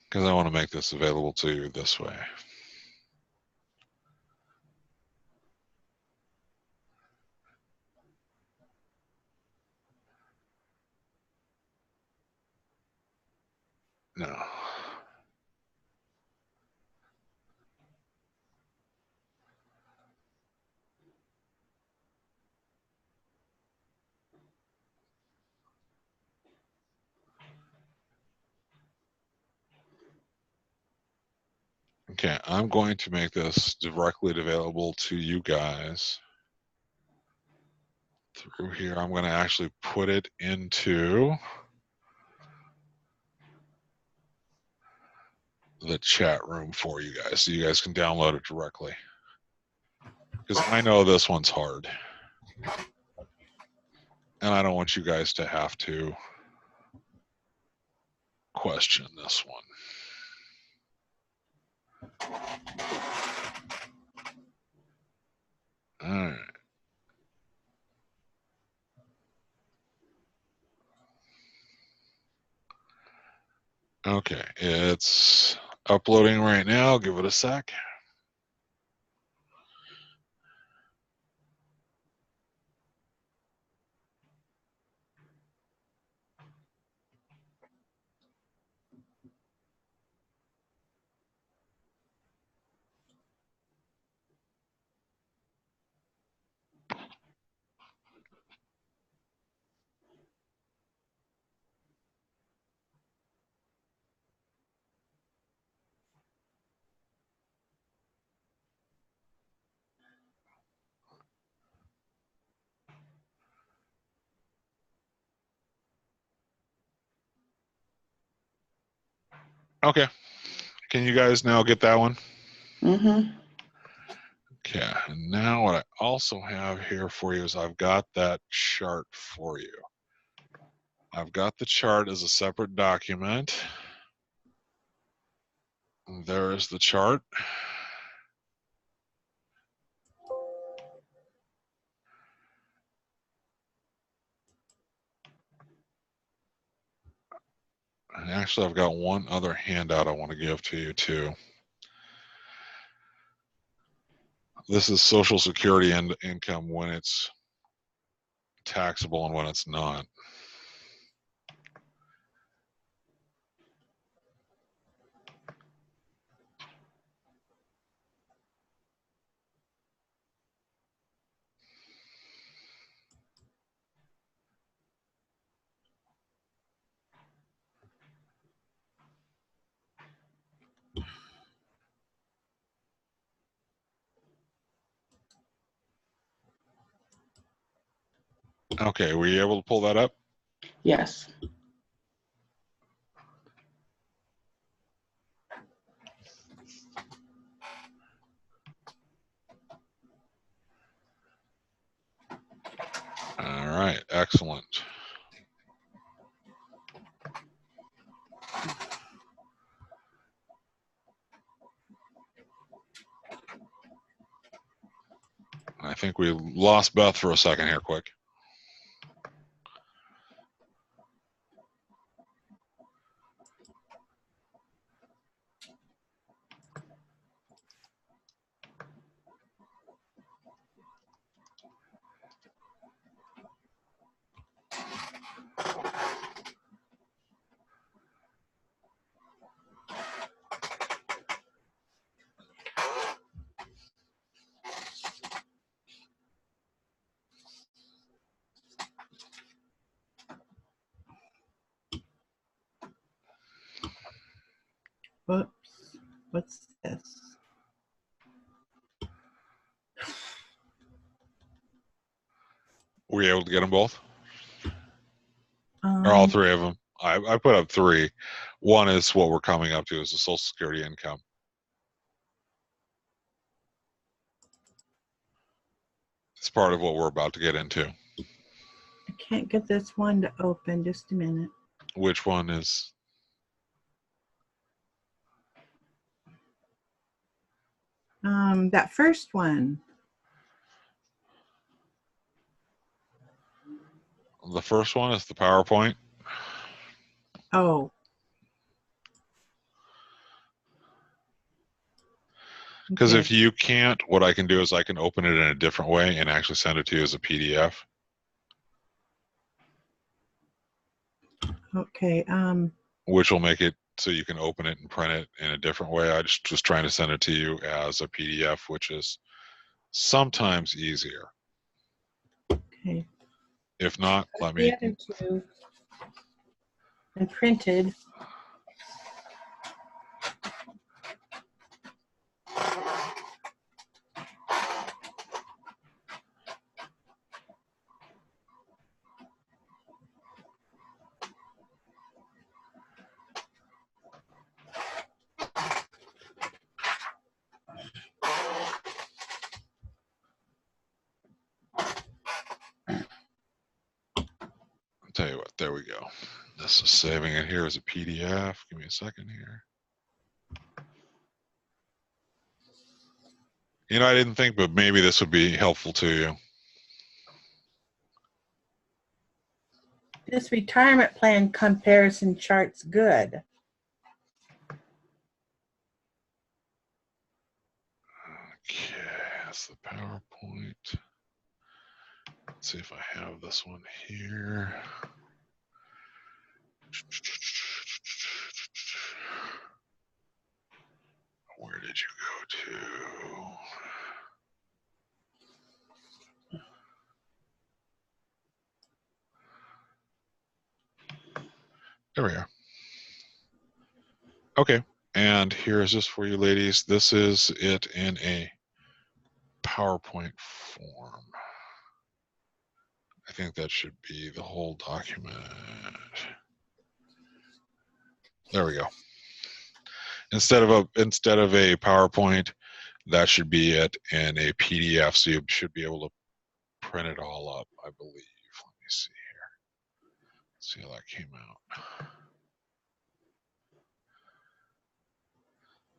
Speaker 1: Because I want to make this available to you this way. No. Okay, I'm going to make this directly available to you guys through here. I'm going to actually put it into the chat room for you guys, so you guys can download it directly. Because I know this one's hard. And I don't want you guys to have to question this one. All right. Okay, it's uploading right now. Give it a sec. Okay. Can you guys now get that one?
Speaker 2: Mm-hmm.
Speaker 1: Okay. And now what I also have here for you is I've got that chart for you. I've got the chart as a separate document. There is the chart. And actually, I've got one other handout I want to give to you too. This is Social Security and income when it's taxable and when it's not. Okay, were you able to pull that up?
Speaker 2: Yes.
Speaker 1: All right, excellent. I think we lost Beth for a second here, quick.
Speaker 4: Whoops. What's this?
Speaker 1: Were you able to get them both? Or all three of them? I put up three. One is what we're coming up to is the Social Security income. It's part of what we're about to get into.
Speaker 4: I can't get this one to open. Just a minute.
Speaker 1: Which one is?
Speaker 4: That first one.
Speaker 1: The first one is the PowerPoint.
Speaker 4: Oh.
Speaker 1: Because
Speaker 4: Okay.
Speaker 1: if you can't, what I can do is I can open it in a different way and actually send it to you as a PDF.
Speaker 4: Okay.
Speaker 1: Which will make it so you can open it and print it in a different way. I just was trying to send it to you as a PDF, which is sometimes easier.
Speaker 4: Okay.
Speaker 1: If not, let me.
Speaker 4: The other two and printed.
Speaker 1: I'll tell you what, there we go. This is saving it here as a PDF. Give me a second here. You know, I didn't think, but maybe this would be helpful to you.
Speaker 4: This retirement plan comparison chart's good.
Speaker 1: Okay, that's the PowerPoint. Let's see if I have this one here. Where did you go to? There we are. Okay, and here is this for you ladies. This is it in a PowerPoint form. I think that should be the whole document. There we go. Instead of a PowerPoint, that should be it in a PDF, so you should be able to print it all up, I believe. Let me see here. See how that came out.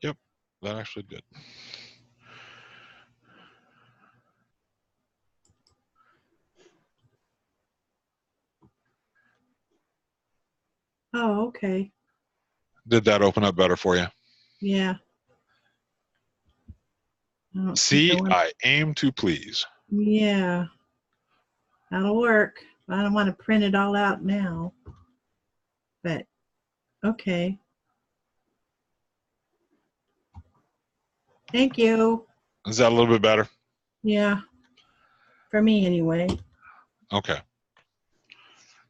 Speaker 1: Yep, that actually did.
Speaker 4: Oh, okay.
Speaker 1: Did that open up better for you?
Speaker 4: Yeah. I don't think
Speaker 1: See,
Speaker 4: want-
Speaker 1: I aim to please.
Speaker 4: Yeah. That'll work. I don't want to print it all out now. But, okay. Thank you.
Speaker 1: Is that a little bit better?
Speaker 4: Yeah. For me, anyway.
Speaker 1: Okay.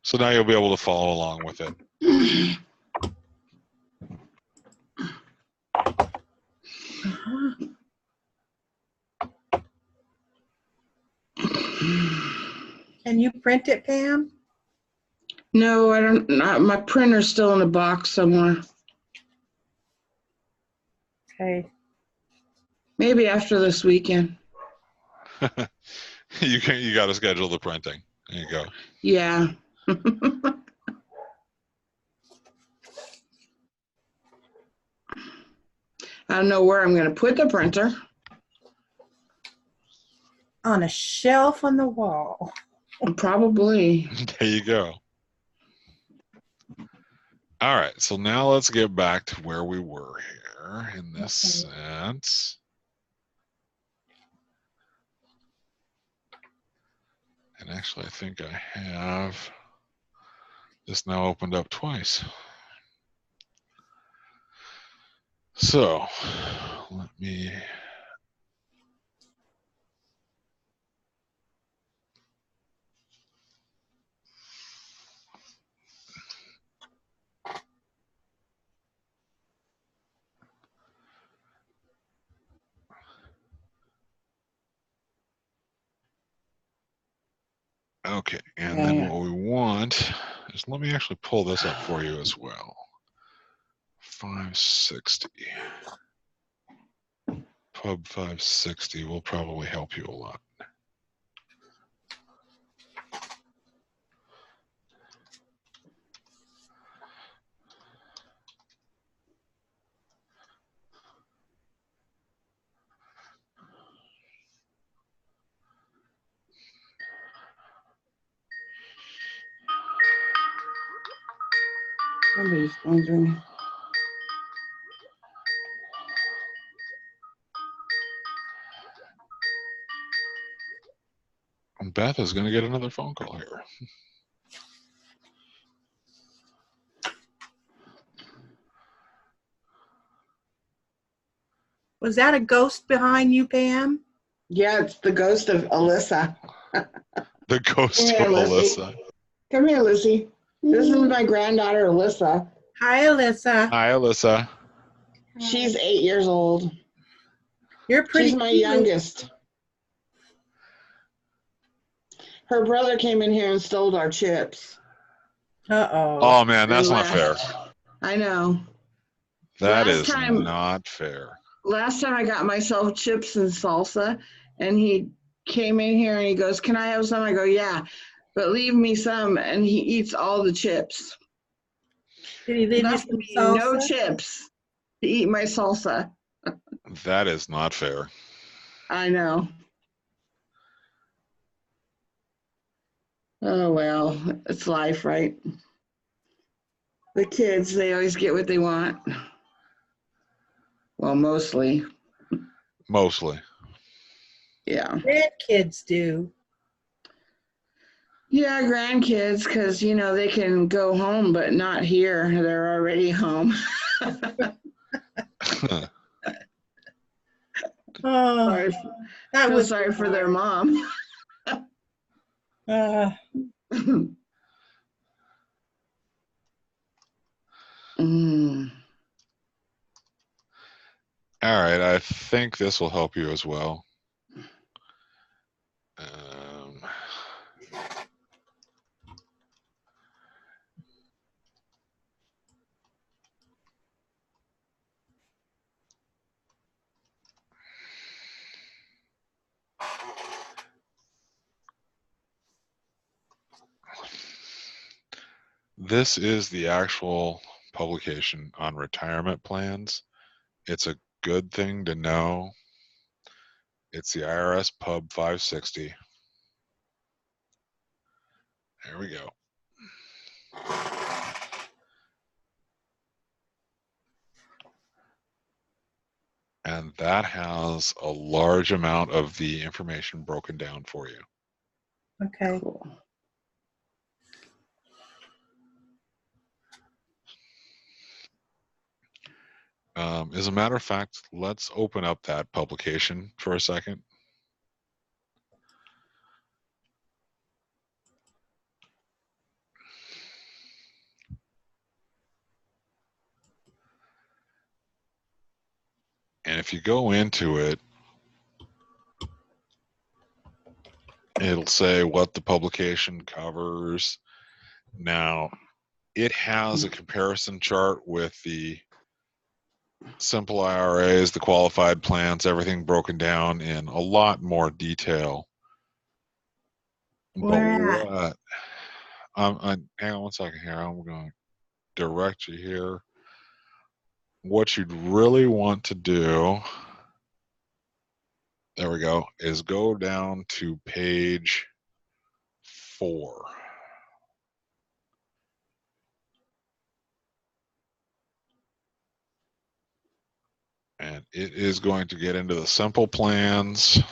Speaker 1: So now you'll be able to follow along with it.
Speaker 4: Uh-huh. Can you print it, Pam?
Speaker 2: No, I don't. My printer's still in a box somewhere.
Speaker 4: Okay.
Speaker 2: Maybe after this weekend.
Speaker 1: You got to schedule the printing. There you go.
Speaker 2: Yeah. I don't know where I'm going to put the printer.
Speaker 4: On a shelf on the wall.
Speaker 2: Probably.
Speaker 1: There you go. All right, so now let's get back to where we were here in this sense. And actually, I think I have this now opened up twice. So let me okay, and then what we want is, let me actually pull this up for you as well. 560. Pub 560 will probably help you a lot.
Speaker 2: Somebody's wondering.
Speaker 1: And Beth is going to get another phone call here.
Speaker 4: Was that a ghost behind you, Pam?
Speaker 2: Yeah, it's the ghost of Alyssa.
Speaker 1: The ghost
Speaker 2: Come here,
Speaker 1: of
Speaker 2: Lizzie.
Speaker 1: Alyssa.
Speaker 2: Come here, Lizzie. This is my granddaughter, Alyssa.
Speaker 4: Hi, Alyssa.
Speaker 1: Hi, Alyssa.
Speaker 2: She's 8 years old.
Speaker 4: You're pretty
Speaker 2: She's my
Speaker 4: cute.
Speaker 2: youngest. Her brother came in here and stole our chips.
Speaker 4: Uh-oh.
Speaker 1: Oh, man, that's
Speaker 2: And
Speaker 1: not fair.
Speaker 2: I know.
Speaker 1: That
Speaker 2: Last
Speaker 1: is
Speaker 2: time-
Speaker 1: not fair.
Speaker 2: Last time I got myself chips and salsa, and he came in here and he goes, "Can I have some?" I go, "Yeah, but leave me some." And he eats all the chips.
Speaker 4: Did he leave you
Speaker 2: Left
Speaker 4: some
Speaker 2: me
Speaker 4: salsa?
Speaker 2: no chips to eat my salsa.
Speaker 1: That is not fair.
Speaker 2: I know. Oh, well, it's life, right? The kids, they always get what they want. Well, mostly,
Speaker 1: Mostly.
Speaker 2: yeah.
Speaker 4: Grandkids do.
Speaker 2: Yeah, grandkids, because, you know, they can go home, but not here. They're already home.
Speaker 4: Oh,
Speaker 2: Sorry,
Speaker 4: that
Speaker 2: feel
Speaker 4: was
Speaker 2: sorry for their mom. Mm.
Speaker 1: All right, I think this will help you as well. Um, This is the actual publication on retirement plans. It's a good thing to know. It's the IRS Pub 560. There we go. And that has a large amount of the information broken down for you.
Speaker 4: Okay.
Speaker 2: Cool.
Speaker 1: As a matter of fact, let's open up that publication for a second. And if you go into it, it'll say what the publication covers. Now, it has a comparison chart with the simple IRAs, the qualified plans, everything broken down in a lot more detail.
Speaker 4: Where
Speaker 1: But
Speaker 4: at?
Speaker 1: what? Hang on one second here. I'm going to direct you here. What you'd really want to do, there we go, is go down to page 4. And it is going to get into the simple plans.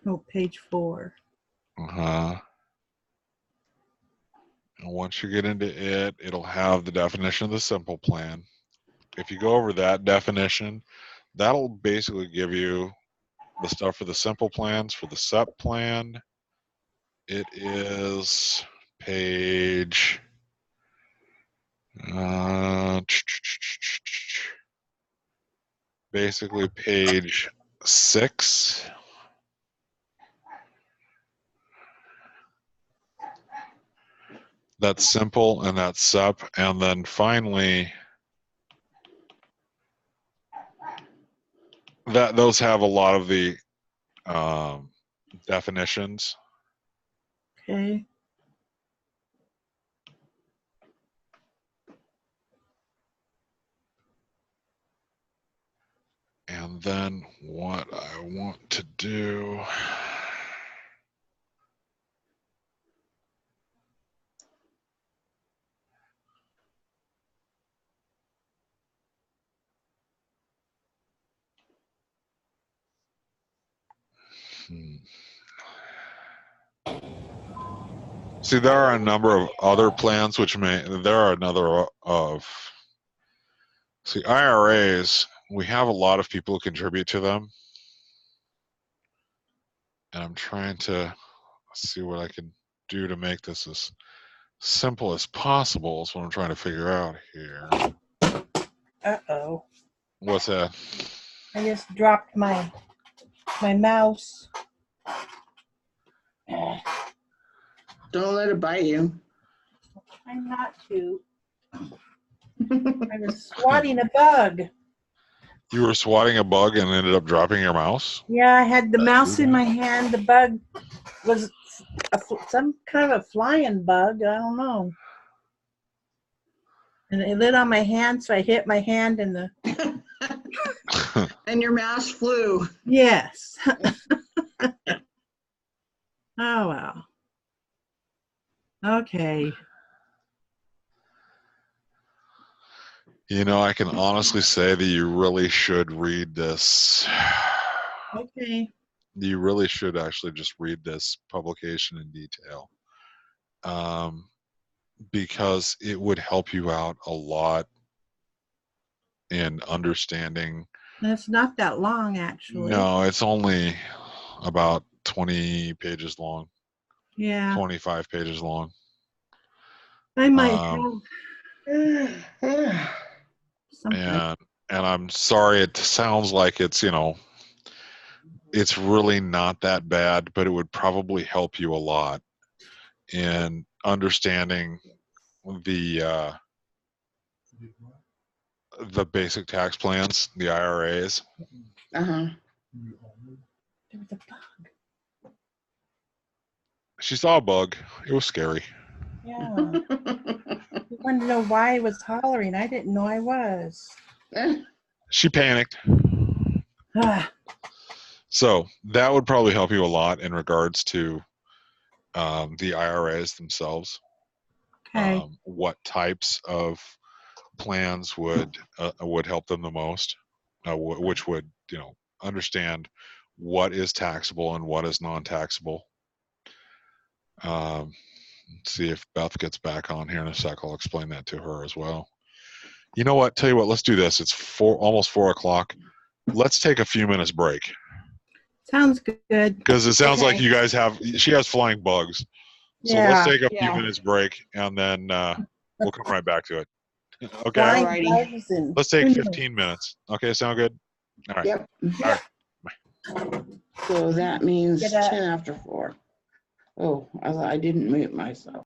Speaker 4: Oh, page 4.
Speaker 1: And once you get into it, it'll have the definition of the simple plan. If you go over that definition, that'll basically give you the stuff for the simple plans. For the SEP plan, it is page basically page 6. That's simple and that's SEP. And then finally, those have a lot of the definitions.
Speaker 4: Okay.
Speaker 1: And then what I want to do, see, there are a number of other plans which there are another of, see, IRAs, we have a lot of people who contribute to them. And I'm trying to see what I can do to make this as simple as possible is what I'm trying to figure out here.
Speaker 4: Uh-oh.
Speaker 1: What's that?
Speaker 4: I just dropped my mouse.
Speaker 2: Don't let it bite you.
Speaker 4: I'm not to. I was swatting a bug.
Speaker 1: You were swatting a bug and ended up dropping your mouse?
Speaker 4: Yeah, I had the mouse in my hand. The bug was some kind of a flying bug. I don't know. And it lit on my hand, so I hit my hand in the...
Speaker 2: And your mouse flew.
Speaker 4: Yes. Oh, wow. Okay.
Speaker 1: You know, I can honestly say that you really should read this.
Speaker 4: Okay.
Speaker 1: You really should actually just read this publication in detail. Because it would help you out a lot in understanding.
Speaker 4: And it's not that long, actually.
Speaker 1: No, it's only about 20 pages long.
Speaker 4: Yeah.
Speaker 1: 25 pages long.
Speaker 4: I might have something.
Speaker 1: And I'm sorry, it sounds like it's, you know, it's really not that bad, but it would probably help you a lot in understanding the basic tax plans, the IRAs.
Speaker 2: Uh-huh.
Speaker 4: There was a bug.
Speaker 1: She saw a bug. It was scary.
Speaker 4: Yeah. You wanted to know why I was hollering. I didn't know I was.
Speaker 1: She panicked.
Speaker 4: Ah,
Speaker 1: So that would probably help you a lot in regards to the IRAs themselves.
Speaker 4: okay.
Speaker 1: What types of plans would help them the most, which would understand what is taxable and what is non-taxable. Let's see if Beth gets back on here in a sec. I'll explain that to her as well. You know what? Tell you what. Let's do this. It's almost 4 o'clock. Let's take a few minutes break
Speaker 4: Sounds good.
Speaker 1: because it sounds like
Speaker 2: Okay.
Speaker 1: you guys have. She has flying bugs. So let's
Speaker 4: Yeah.
Speaker 1: take a few
Speaker 2: Yeah.
Speaker 1: minutes break and then we'll come right back to it. Okay.
Speaker 4: Flying
Speaker 2: Alrighty.
Speaker 4: bugs and
Speaker 1: Let's take
Speaker 4: who knows?
Speaker 1: 15 minutes. Okay. Sound good? All right.
Speaker 2: Yep.
Speaker 1: All right.
Speaker 2: So that means
Speaker 4: Get up.
Speaker 2: 10 after 4. Oh, I didn't mute myself.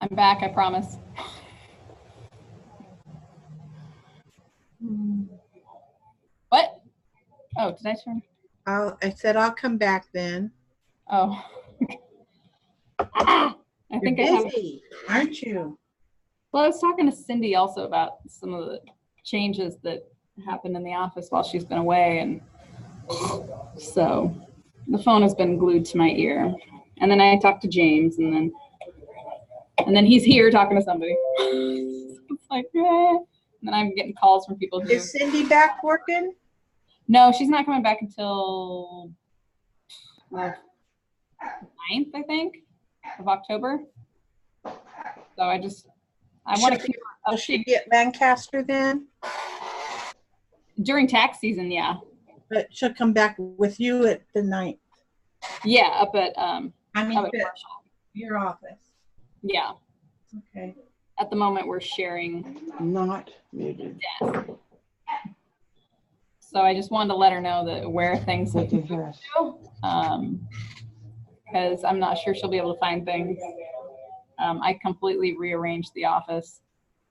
Speaker 3: I'm back, I promise. What? Oh, did I turn?
Speaker 4: I said I'll come back then.
Speaker 3: Oh. I
Speaker 4: You're
Speaker 3: think I have.
Speaker 4: busy, aren't you?
Speaker 3: Well, I was talking to Cindy also about some of the changes that happened in the office while she's been away, and so the phone has been glued to my ear. And then I talked to James, and then he's here talking to somebody. It's like, eh. And then I'm getting calls from people who.
Speaker 4: Is Cindy back working?
Speaker 3: No, she's not coming back until 9th, I think, of October. So I want to keep her
Speaker 4: Will she
Speaker 3: updated.
Speaker 4: be at Lancaster then?
Speaker 3: During tax season, yeah.
Speaker 4: But she'll come back with you at the 9th.
Speaker 3: Yeah, up at
Speaker 4: I mean,
Speaker 3: up at
Speaker 4: at
Speaker 3: commercial.
Speaker 4: your office.
Speaker 3: Yeah.
Speaker 4: Okay.
Speaker 3: At the moment, we're sharing
Speaker 2: Not muted.
Speaker 3: desk. So I just wanted to let her know that where things
Speaker 2: They
Speaker 3: look
Speaker 2: can hear us.
Speaker 3: because I'm not sure she'll be able to find things. I completely rearranged the office.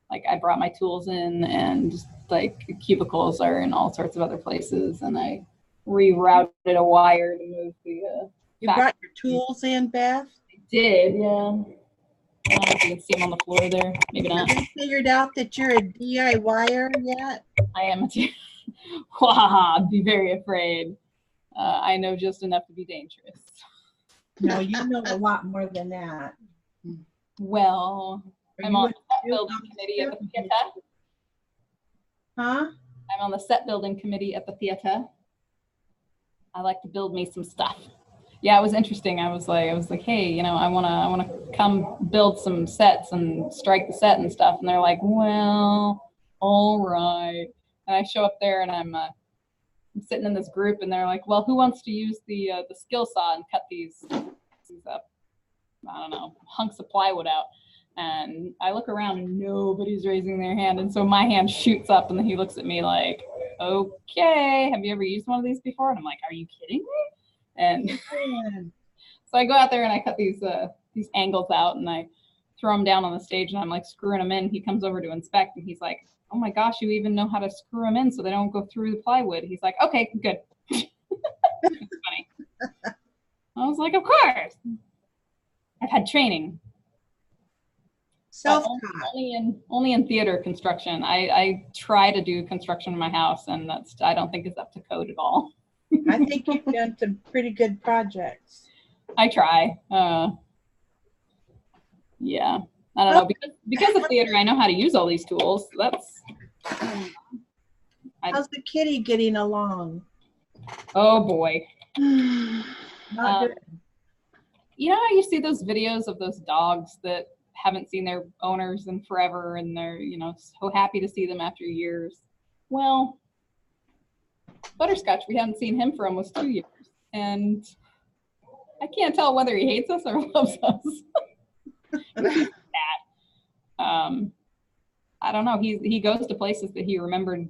Speaker 3: Like I brought my tools in, and like cubicles are in all sorts of other places, and I rerouted a wire to move the.
Speaker 4: You brought your tools in, Beth?
Speaker 3: I did, yeah. I don't know if you can see them on the floor there. Maybe not.
Speaker 4: Have you figured out that you're a DIYer yet?
Speaker 3: I am too. Wow, be very afraid. I know just enough to be dangerous.
Speaker 4: No, you know a lot more than that.
Speaker 3: Well,
Speaker 4: Are
Speaker 3: I'm
Speaker 4: you
Speaker 3: on
Speaker 4: a-
Speaker 3: the set building committee at the theater.
Speaker 4: Huh?
Speaker 3: I'm on the set building committee at the theater. I like to build me some stuff. Yeah, it was interesting. I was like, hey, you know, I wanna come build some sets and strike the set and stuff. And they're like, well, all right. And I show up there, and I'm sitting in this group, and they're like, well, who wants to use the skill saw and cut these up, I don't know, hunks of plywood out? And I look around, and nobody's raising their hand. And so my hand shoots up, and then he looks at me like, okay, have you ever used one of these before? And I'm like, are you kidding me? And so I go out there, and I cut these angles out, and I throw them down on the stage, and I'm like screwing them in. He comes over to inspect, and he's like, oh my gosh, you even know how to screw them in so they don't go through the plywood. He's like, okay, good. It's funny. I was like, of course. I've had training.
Speaker 4: Self-taught.
Speaker 3: Only in theater construction. I try to do construction in my house, and I don't think it's up to code at all.
Speaker 4: I think you've done some pretty good projects.
Speaker 3: I try. Yeah. I don't know, because of theater, I know how to use all these tools.
Speaker 4: How's the kitty getting along?
Speaker 3: Oh boy.
Speaker 4: Not good.
Speaker 3: You know how you see those videos of those dogs that haven't seen their owners in forever, and they're, you know, so happy to see them after years? Well, Butterscotch, we hadn't seen him for almost 2 years, and I can't tell whether he hates us or loves us. I don't know. He goes to places that he remembered,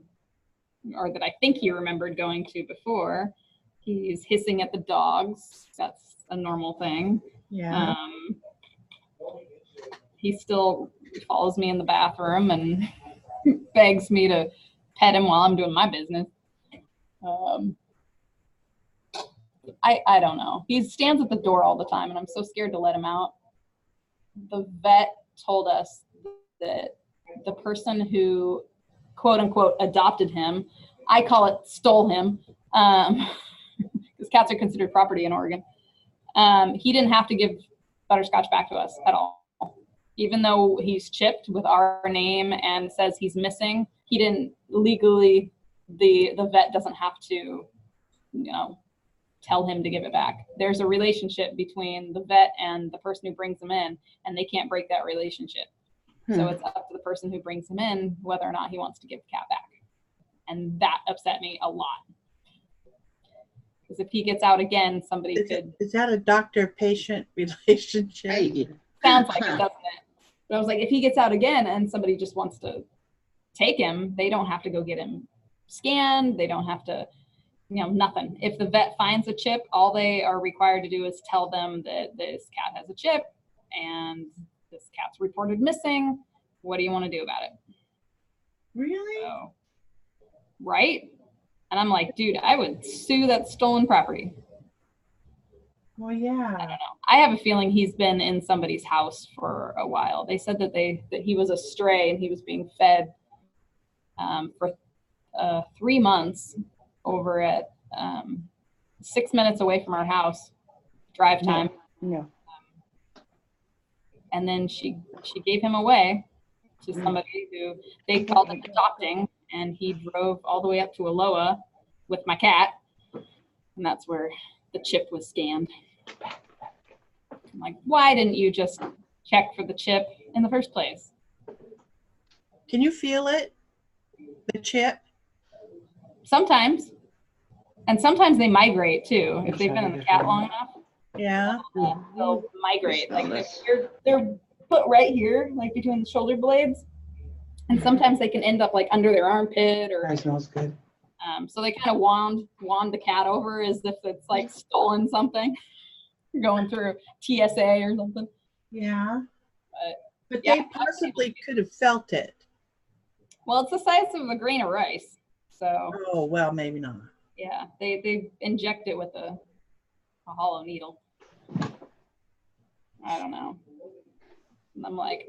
Speaker 3: or that I think he remembered going to before. He's hissing at the dogs. That's a normal thing.
Speaker 4: Yeah.
Speaker 3: He still follows me in the bathroom and begs me to pet him while I'm doing my business. I don't know. He stands at the door all the time, and I'm so scared to let him out. The vet told us that the person who, quote unquote, adopted him, I call it stole him, because cats are considered property in Oregon. He didn't have to give Butterscotch back to us at all. Even though he's chipped with our name and says he's missing, he didn't legally, the vet doesn't have to, you know, tell him to give it back. There's a relationship between the vet and the person who brings him in, and they can't break that relationship. So it's up to the person who brings him in whether or not he wants to give the cat back. And that upset me a lot. Because if he gets out again, somebody could.
Speaker 4: Is that a doctor-patient relationship?
Speaker 2: Hey.
Speaker 3: Sounds like it, doesn't it? But I was like, if he gets out again and somebody just wants to take him, they don't have to go get him scanned. They don't have to, you know, nothing. If the vet finds a chip, all they are required to do is tell them that this cat has a chip, and this cat's reported missing. What do you want to do about it?
Speaker 4: Really?
Speaker 3: So, right? And I'm like, dude, I would sue that stolen property.
Speaker 4: Well, yeah.
Speaker 3: I don't know. I have a feeling he's been in somebody's house for a while. They said that he was a stray and he was being fed for 3 months over at 6 minutes away from our house, drive time.
Speaker 2: No.
Speaker 3: And then she gave him away to somebody who they called it adopting, and he drove all the way up to Aloha with my cat, and that's where the chip was scanned. I'm like, why didn't you just check for the chip in the first place?
Speaker 4: Can you feel it? The chip?
Speaker 3: Sometimes. And sometimes they migrate too. If they've been in the cat long enough,
Speaker 4: Yeah.
Speaker 3: they'll migrate. Like they're put right here, like between the shoulder blades. And sometimes they can end up like under their armpit or.
Speaker 2: That smells good.
Speaker 3: So they kind of wand the cat over as if it's like stolen something, going through TSA or something.
Speaker 4: Yeah. But
Speaker 3: yeah,
Speaker 4: they possibly could have felt it.
Speaker 3: Well, it's the size of a grain of rice. So.
Speaker 4: Oh, well, maybe not.
Speaker 3: Yeah, they inject it with a hollow needle. I don't know. And I'm like,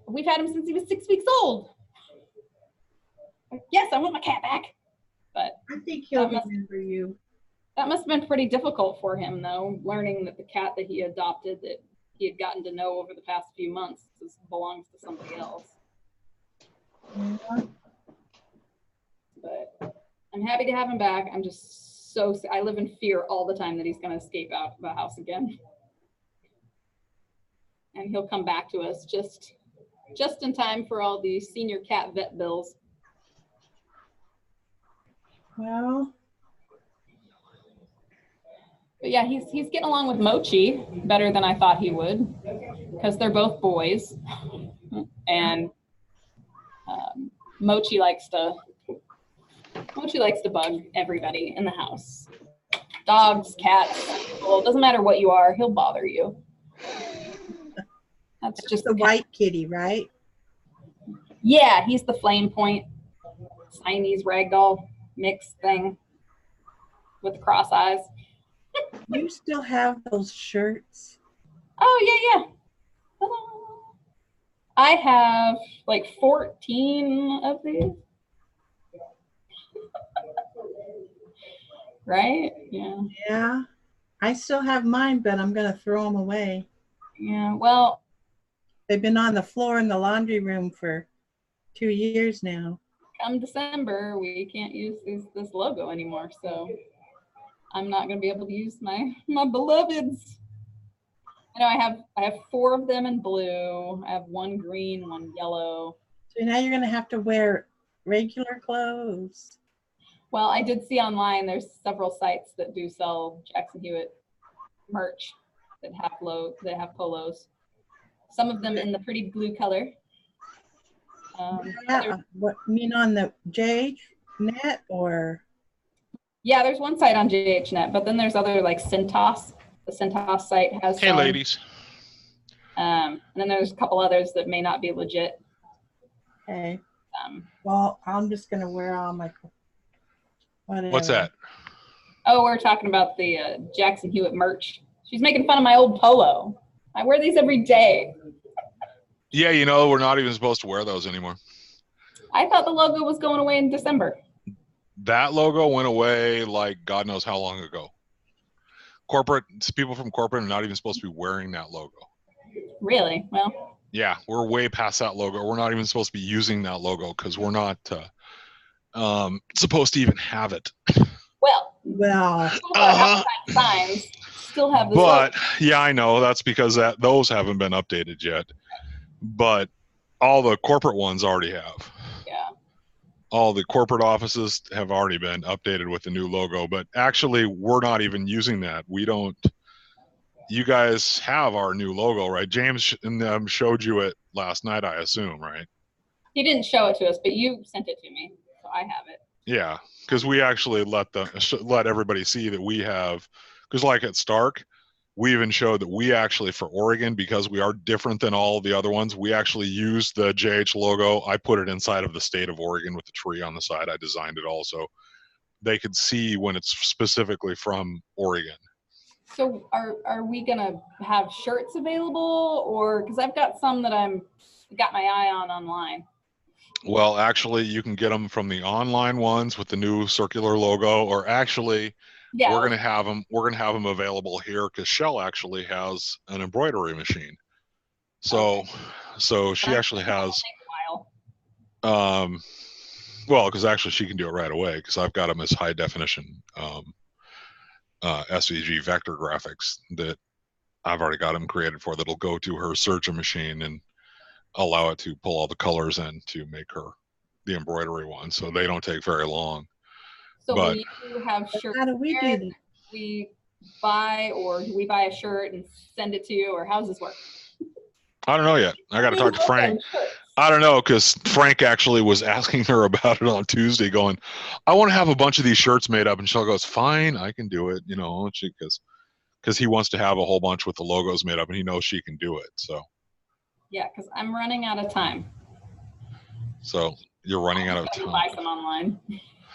Speaker 3: we've had him since he was 6 weeks old. Like, yes, I want my cat back. But
Speaker 4: I think he'll remember you.
Speaker 3: That must have been pretty difficult for him, though, learning that the cat that he adopted, that he had gotten to know over the past few months, belongs to somebody else.
Speaker 4: Yeah.
Speaker 3: But I'm happy to have him back. I'm just I live in fear all the time that he's going to escape out of the house again. And he'll come back to us just in time for all the senior cat vet bills.
Speaker 4: Well.
Speaker 3: But yeah, he's getting along with Mochi better than I thought he would, because they're both boys. And Mochi likes to bug everybody in the house. Dogs, cats, well, it doesn't matter what you are, he'll bother you. That's just
Speaker 4: the white kitty, right?
Speaker 3: Yeah, he's the flame point Siamese ragdoll mix thing with the cross eyes.
Speaker 4: You still have those shirts?
Speaker 3: Oh, yeah. I have like 14 of these. Right? Yeah.
Speaker 4: Yeah. I still have mine, but I'm going to throw them away.
Speaker 3: Yeah, well.
Speaker 4: They've been on the floor in the laundry room for 2 years now.
Speaker 3: Come December, we can't use this logo anymore, so I'm not going to be able to use my beloveds. I know I have 4 of them in blue. I have 1 green, 1 yellow.
Speaker 4: So now you're going to have to wear regular clothes.
Speaker 3: Well, I did see online there's several sites that do sell Jackson Hewitt merch that have polos. Some of them in the pretty blue color.
Speaker 4: Yeah. What you mean on the JHNet or?
Speaker 3: Yeah, there's one site on JHNet, but then there's other like Cintas. The Cintas site has.
Speaker 1: Hey, ladies.
Speaker 3: And then there's a couple others that may not be legit.
Speaker 4: Okay. Well, I'm just gonna wear all my. Whatever.
Speaker 1: What's that?
Speaker 3: Oh, we're talking about the Jackson Hewitt merch. She's making fun of my old polo. I wear these every day.
Speaker 1: Yeah, we're not even supposed to wear those anymore.
Speaker 3: I thought the logo was going away in December.
Speaker 1: That logo went away like God knows how long ago. People from corporate are not even supposed to be wearing that logo. Really? Well. Yeah, we're way past that logo. We're not even supposed to be using that logo because we're not supposed to even have it.
Speaker 3: Well. Signs still have this.
Speaker 1: But yeah, I know that's because those haven't been updated yet. But all the corporate ones already have. Yeah. All the corporate offices have already been updated with the new logo. But actually, we're not even using that. We don't. You guys have our new logo, right? James and them showed you it last night, I assume, right? He didn't show it to us, but you sent it to me, so I have it. Yeah, because we actually let everybody see that we have. Because like at Stark, we even showed that we actually, for Oregon, because we are different than all the other ones, we actually used the JH logo. I put it inside of the state of Oregon with the tree on the side. I designed it also. They could see when it's specifically from Oregon.
Speaker 3: So are we gonna have shirts available, or because I've got some that I'm got my eye on online?
Speaker 1: Well, actually, you can get them from the online ones with the new circular logo, or actually,
Speaker 3: Yeah,
Speaker 1: we're gonna have them. We're gonna have them available here because Shell actually has an embroidery machine. So,
Speaker 3: Okay.
Speaker 1: so she actually has. Well, because actually she can do it right away because I've got them as high definition SVG vector graphics that I've already got them created for. That'll go to her search machine and allow it to pull all the colors in to make her the embroidery one. So they don't take very long.
Speaker 3: So
Speaker 1: but
Speaker 3: will you have shirts?
Speaker 4: How do we do that?
Speaker 3: We buy, or do we buy a shirt and send it to you, or how does this work?
Speaker 1: I don't know yet. I got to talk to Frank. I don't know, because Frank actually was asking her about it on Tuesday, going, I want to have a bunch of these shirts made up. And she goes, fine, I can do it, because he wants to have a whole bunch with the logos made up, and he knows she can do it. So
Speaker 3: yeah, because I'm running out of time.
Speaker 1: So you're running out of time.
Speaker 3: Buy some online.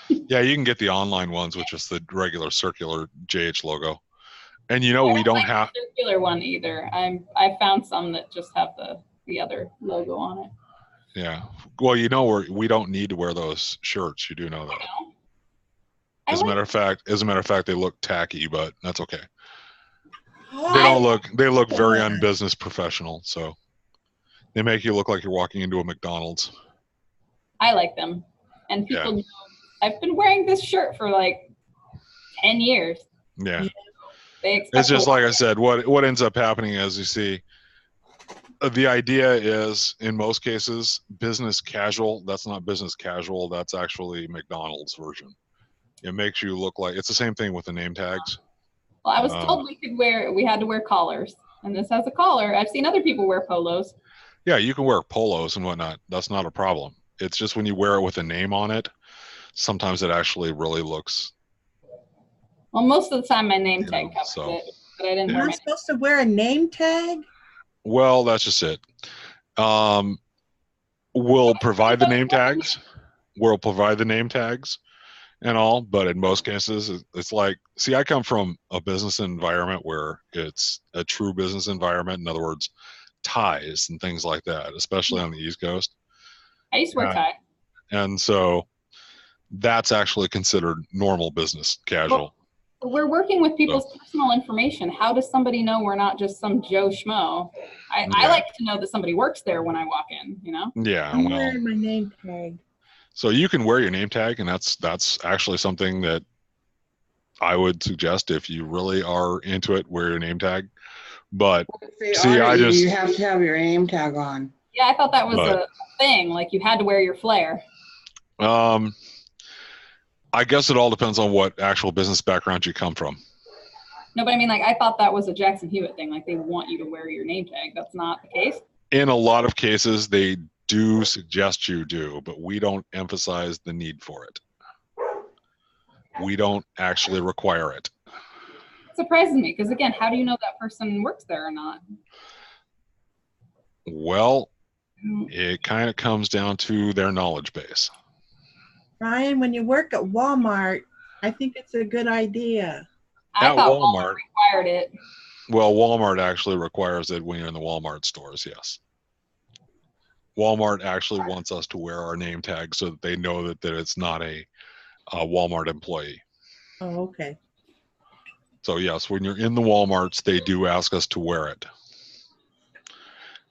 Speaker 1: Yeah, you can get the online ones, which is the regular circular JH logo. And we don't
Speaker 3: like
Speaker 1: have
Speaker 3: the circular one either. I found some that just have the other logo on it.
Speaker 1: Yeah. Well, we don't need to wear those shirts. You do know that. As a matter of fact, they look tacky, but that's okay. They look very unbusiness professional, so they make you look like you're walking into a McDonald's.
Speaker 3: I like them. And people know I've been wearing this shirt for like 10 years.
Speaker 1: Yeah. It's just like I said, what ends up happening is, you see, the idea is, in most cases, business casual. That's not business casual. That's actually McDonald's version. It makes you look like it's the same thing with the name tags.
Speaker 3: Well, I was told we had to wear collars, and this has a collar. I've seen other people wear polos.
Speaker 1: Yeah, you can wear polos and whatnot. That's not a problem. It's just when you wear it with a name on it, sometimes it actually really looks.
Speaker 3: Well, most of the time my name tag covers it, but I didn't wear.
Speaker 4: Am I supposed to wear a name tag?
Speaker 1: Well, that's just it. We'll provide the name tags. We'll provide the name tags and all, but in most cases, it's like, see, I come from a business environment where it's a true business environment. In other words, ties and things like that, especially on the East Coast.
Speaker 3: I used to wear tie.
Speaker 1: And so that's actually considered normal business casual.
Speaker 3: Well, we're working with people's personal information. How does somebody know we're not just some Joe Schmo? I like to know that somebody works there when I walk in,
Speaker 1: Yeah.
Speaker 4: I'm wearing my name tag.
Speaker 1: So you can wear your name tag, and that's actually something that I would suggest if you really are into it, wear your name tag. But
Speaker 2: see, you have to have your name tag on.
Speaker 3: Yeah, I thought that was a thing. Like you had to wear your flare.
Speaker 1: I guess it all depends on what actual business background you come from.
Speaker 3: No, but I mean, like, I thought that was a Jackson Hewitt thing. Like, they want you to wear your name tag. That's not the case.
Speaker 1: In a lot of cases, they do suggest you do, but we don't emphasize the need for it. We don't actually require it.
Speaker 3: It surprises me because, again, how do you know that person works there or not?
Speaker 1: Well, it kind of comes down to their knowledge base.
Speaker 4: Ryan, when you work at Walmart, I think it's a good idea.
Speaker 3: I thought Walmart required it.
Speaker 1: Well, Walmart actually requires it when you're in the Walmart stores, yes. Walmart actually wants us to wear our name tag so that they know that it's not a Walmart employee.
Speaker 4: Oh, okay.
Speaker 1: So yes, when you're in the Walmarts, they do ask us to wear it.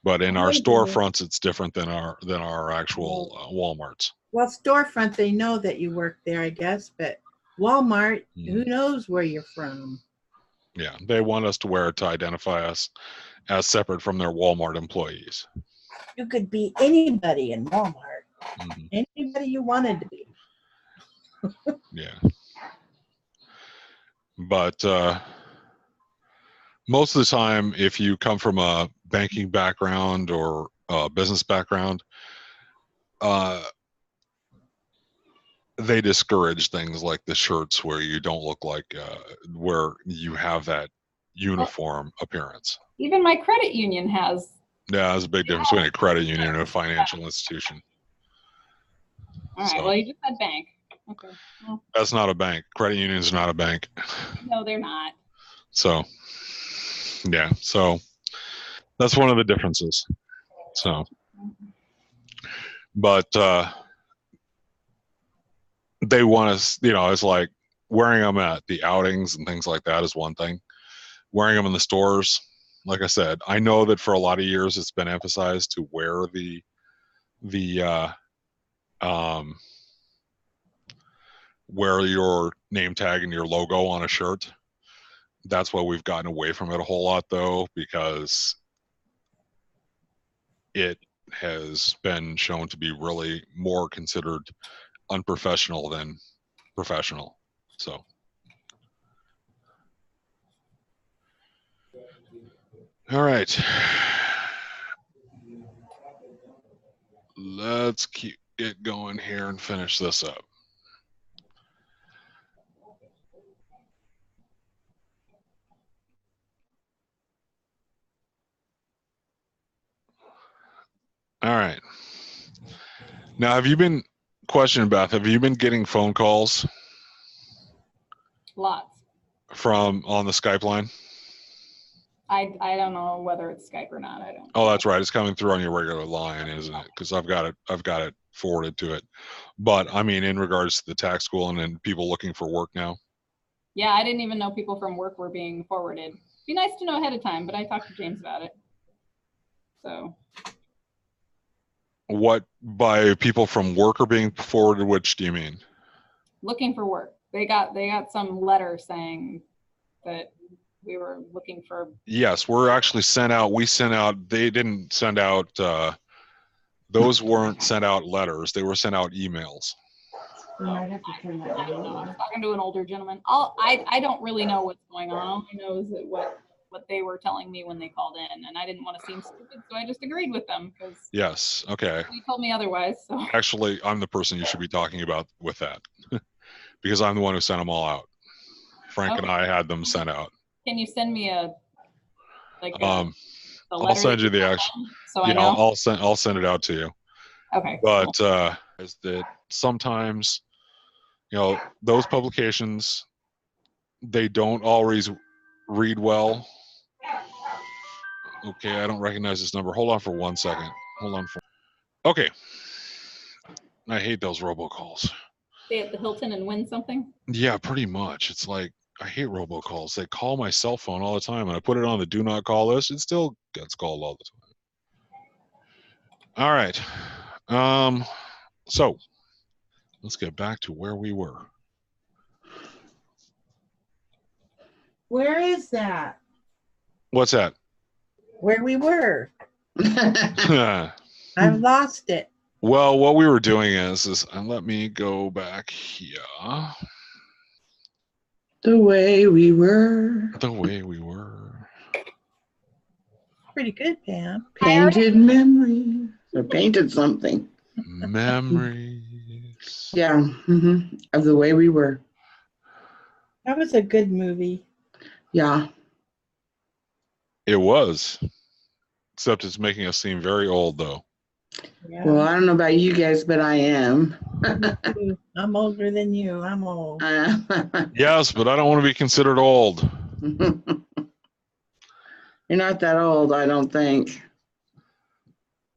Speaker 1: But in our storefronts, it's different than our actual Walmarts.
Speaker 4: Well, storefront, they know that you work there, I guess, but Walmart, who knows where you're from?
Speaker 1: Yeah, they want us to wear it to identify us as separate from their Walmart employees.
Speaker 4: You could be anybody in Walmart. Anybody you wanted to be.
Speaker 1: Yeah. But most of the time, if you come from a banking background or a business background, they discourage things like the shirts where you don't look like, where you have that uniform appearance.
Speaker 3: Even my credit union has.
Speaker 1: Yeah, there's a big difference between a credit union and a financial institution.
Speaker 3: All right.
Speaker 1: So,
Speaker 3: Well, you just said bank. Okay. Well,
Speaker 1: that's not a bank. Credit union is not a bank.
Speaker 3: no, they're not.
Speaker 1: So, yeah. So that's one of the differences. So, but they want us, it's like wearing them at the outings and things like that is one thing. Wearing them in the stores, like I said, I know that for a lot of years it's been emphasized to wear wear your name tag and your logo on a shirt. That's why we've gotten away from it a whole lot, though, because it has been shown to be really more considered unprofessional than professional. So, all right. Let's keep it going here and finish this up. All right. Now, have you been getting phone calls?
Speaker 3: Lots.
Speaker 1: From on the Skype line?
Speaker 3: I don't know whether it's Skype or not. I don't.
Speaker 1: Oh, that's right. It's coming through on your regular line, isn't it? Because I've got it forwarded to it. But I mean, in regards to the tax school and then people looking for work now.
Speaker 3: Yeah, I didn't even know people from work were being forwarded. Be nice to know ahead of time, but I talked to James about it. So.
Speaker 1: What by people from work are being forwarded? Which do you mean?
Speaker 3: Looking for work. They got some letter saying that we were looking for.
Speaker 1: Yes, we're actually sent out. We sent out. They didn't send out. Those weren't sent out letters. They were sent out emails.
Speaker 3: I don't know. I was talking to an older gentleman. I don't really know what's going on. All I know is that what they were telling me when they called in, and I didn't want to seem stupid, so I just agreed with them because.
Speaker 1: Yes. Okay.
Speaker 3: He told me otherwise. So.
Speaker 1: Actually, I'm the person you should be talking about with that, because I'm the one who sent them all out. Frank and I had them sent out.
Speaker 3: Can you send me a
Speaker 1: I'll send you the actual.
Speaker 3: So yeah, I know.
Speaker 1: I'll send it out to you.
Speaker 3: Okay.
Speaker 1: But is that sometimes, those publications, they don't always read well. Okay, I don't recognize this number. Hold on for 1 second. Hold on for. Okay. I hate those robocalls.
Speaker 3: Stay at the Hilton and win something? Yeah,
Speaker 1: pretty much. It's like, I hate robocalls. They call my cell phone all the time, and I put it on the do not call list. It still gets called all the time. All right. So let's get back to where we were.
Speaker 4: Where is that?
Speaker 1: What's that?
Speaker 4: Where we were. I've lost it.
Speaker 1: Well, what we were doing is let me go back here.
Speaker 2: The way we were.
Speaker 1: The way we were.
Speaker 4: Pretty good, Pam.
Speaker 2: Painted memories. Or painted something.
Speaker 1: Memories.
Speaker 2: Yeah. Of the way we were.
Speaker 4: That was a good movie.
Speaker 2: Yeah.
Speaker 1: It was. Except it's making us seem very old, though.
Speaker 2: Yeah. Well, I don't know about you guys, but I am.
Speaker 4: I'm older than you. I'm old.
Speaker 1: Yes, but I don't want to be considered old.
Speaker 2: You're not that old, I don't think.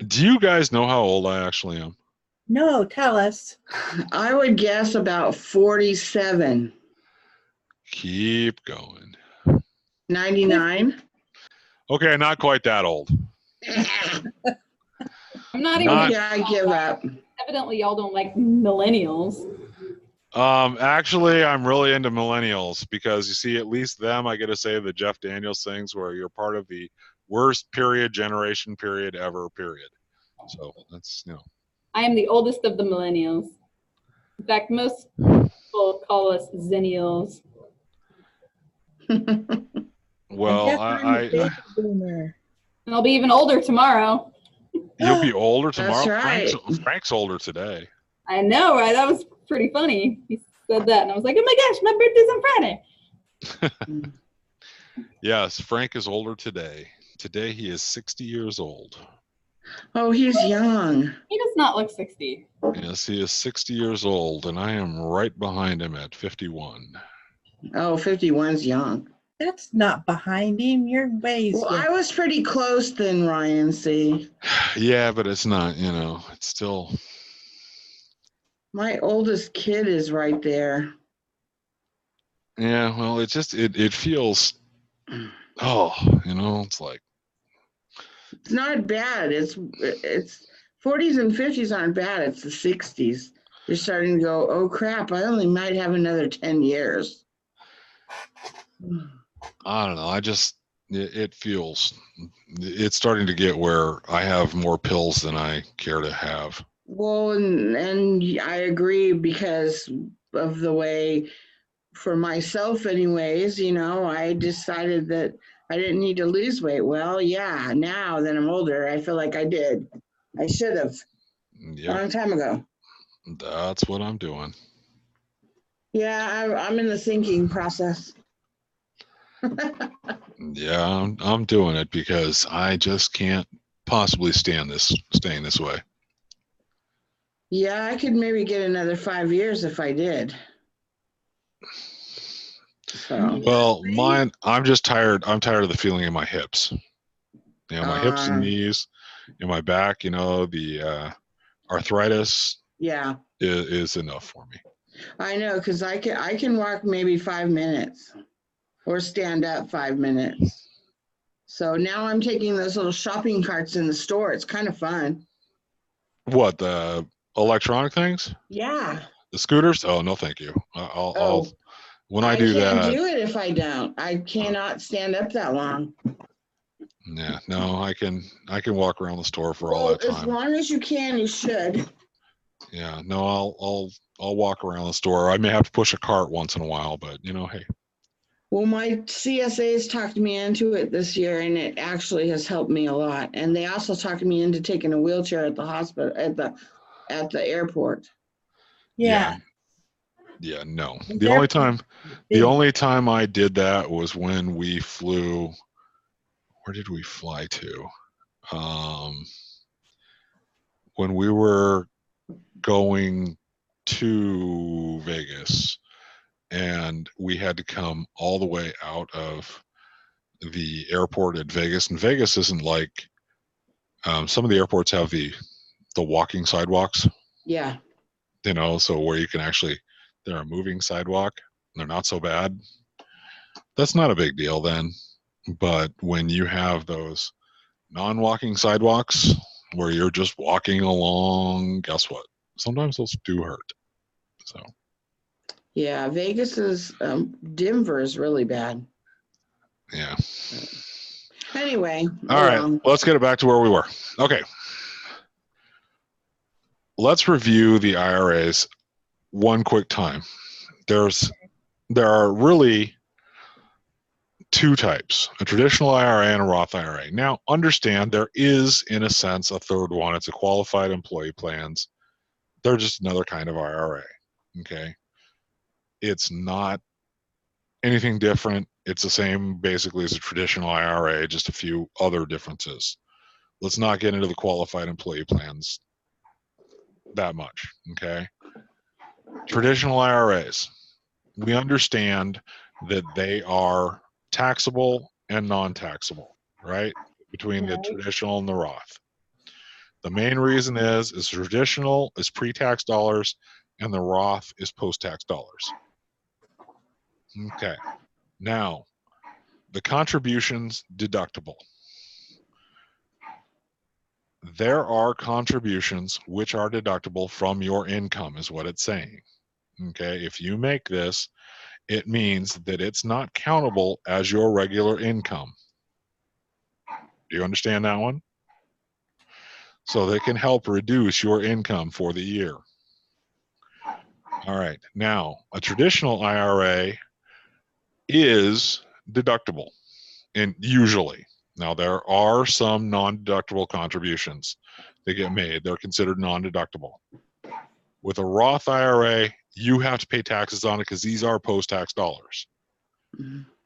Speaker 1: Do you guys know how old I actually am?
Speaker 4: No, tell us.
Speaker 2: I would guess about 47.
Speaker 1: Keep going.
Speaker 2: 99?
Speaker 1: Okay, not quite that old.
Speaker 3: I'm not even.
Speaker 2: Yeah, I give up.
Speaker 3: Evidently, y'all don't like millennials.
Speaker 1: Actually, I'm really into millennials because you see, at least them, I get to say the Jeff Daniels things where you're part of the worst generation ever, period. So that's,
Speaker 3: I am the oldest of the millennials. In fact, most people call us zennials.
Speaker 1: Well,
Speaker 4: I'm a boomer.
Speaker 3: And I'll be even older tomorrow.
Speaker 1: You'll be older tomorrow?
Speaker 2: That's right.
Speaker 1: Frank's older today.
Speaker 3: I know, right? That was pretty funny. He said that, and I was like, oh my gosh, my birthday's on Friday.
Speaker 1: Yes, Frank is older today. Today he is 60 years old.
Speaker 2: Oh, he's young.
Speaker 3: He does not look 60.
Speaker 1: Yes, he is 60 years old, and I am right behind him at 51.
Speaker 2: Oh, 51's young.
Speaker 4: That's not behind him. You're ways.
Speaker 2: Well, I was pretty close then, Ryan, see.
Speaker 1: Yeah, but it's not, it's still.
Speaker 2: My oldest kid is right there.
Speaker 1: Yeah, well, it feels, it's like.
Speaker 2: It's not bad. It's 40s and 50s aren't bad. It's the 60s. You're starting to go, oh crap, I only might have another 10 years.
Speaker 1: I don't know. It feels, it's starting to get where I have more pills than I care to have.
Speaker 2: Well, and I agree because of the way, for myself anyways, I decided that I didn't need to lose weight. Well, yeah, now that I'm older, I feel like I did. I should have.
Speaker 1: Yep.
Speaker 2: A long time ago.
Speaker 1: That's what I'm doing.
Speaker 2: Yeah, I'm in the thinking process.
Speaker 1: Yeah, I'm doing it because I just can't possibly staying this way.
Speaker 2: Yeah, I could maybe get another 5 years if I did. So.
Speaker 1: Well, I'm just tired. I'm tired of the feeling in my hips. My hips and knees, in my back. The arthritis.
Speaker 2: Yeah.
Speaker 1: Is enough for me.
Speaker 2: I know, because I can walk maybe 5 minutes, or stand up 5 minutes. So now I'm taking those little shopping carts in the store. It's kind of fun.
Speaker 1: What, the electronic things?
Speaker 2: Yeah.
Speaker 1: The scooters? Oh, no, thank you. I'll when I do that.
Speaker 2: I can't do it if I don't. I cannot stand up that long.
Speaker 1: Yeah, no, I can walk around the store for all that time.
Speaker 2: As long as you can, you should.
Speaker 1: Yeah, no, I'll walk around the store. I may have to push a cart once in a while, but hey.
Speaker 2: Well, my CSAs talked me into it this year, and it actually has helped me a lot. And they also talked me into taking a wheelchair at the hospital, at the airport.
Speaker 4: Yeah.
Speaker 1: Yeah, no. The only time I did that was when we flew. Where did we fly to? When we were going to Vegas, and we had to come all the way out of the airport at Vegas. And Vegas isn't like some of the airports have the walking sidewalks.
Speaker 2: Yeah.
Speaker 1: So where you can actually, they're a moving sidewalk. They're not so bad. That's not a big deal then. But when you have those non-walking sidewalks where you're just walking along, guess what? Sometimes those do hurt. So.
Speaker 2: Yeah, Denver is really bad.
Speaker 1: Yeah.
Speaker 2: Anyway.
Speaker 1: All right. Let's get it back to where we were. Okay. Let's review the IRAs one quick time. There are really two types, a traditional IRA and a Roth IRA. Now, understand there is, in a sense, a third one. It's a qualified employee plans. They're just another kind of IRA, okay? It's not anything different. It's the same, basically, as a traditional IRA, just a few other differences. Let's not get into the qualified employee plans that much, okay? Traditional IRAs, we understand that they are taxable and non-taxable, right? Between the traditional and the Roth. The main reason is traditional is pre-tax dollars and the Roth is post-tax dollars. Okay. Now, the contributions deductible. There are contributions which are deductible from your income, is what it's saying. Okay, if you make this, it means that it's not countable as your regular income. Do you understand that one? So they can help reduce your income for the year. All right, now a traditional IRA is deductible, and usually. Now there are some non-deductible contributions that get made. They're considered non-deductible. With a Roth IRA, you have to pay taxes on it because these are post-tax dollars.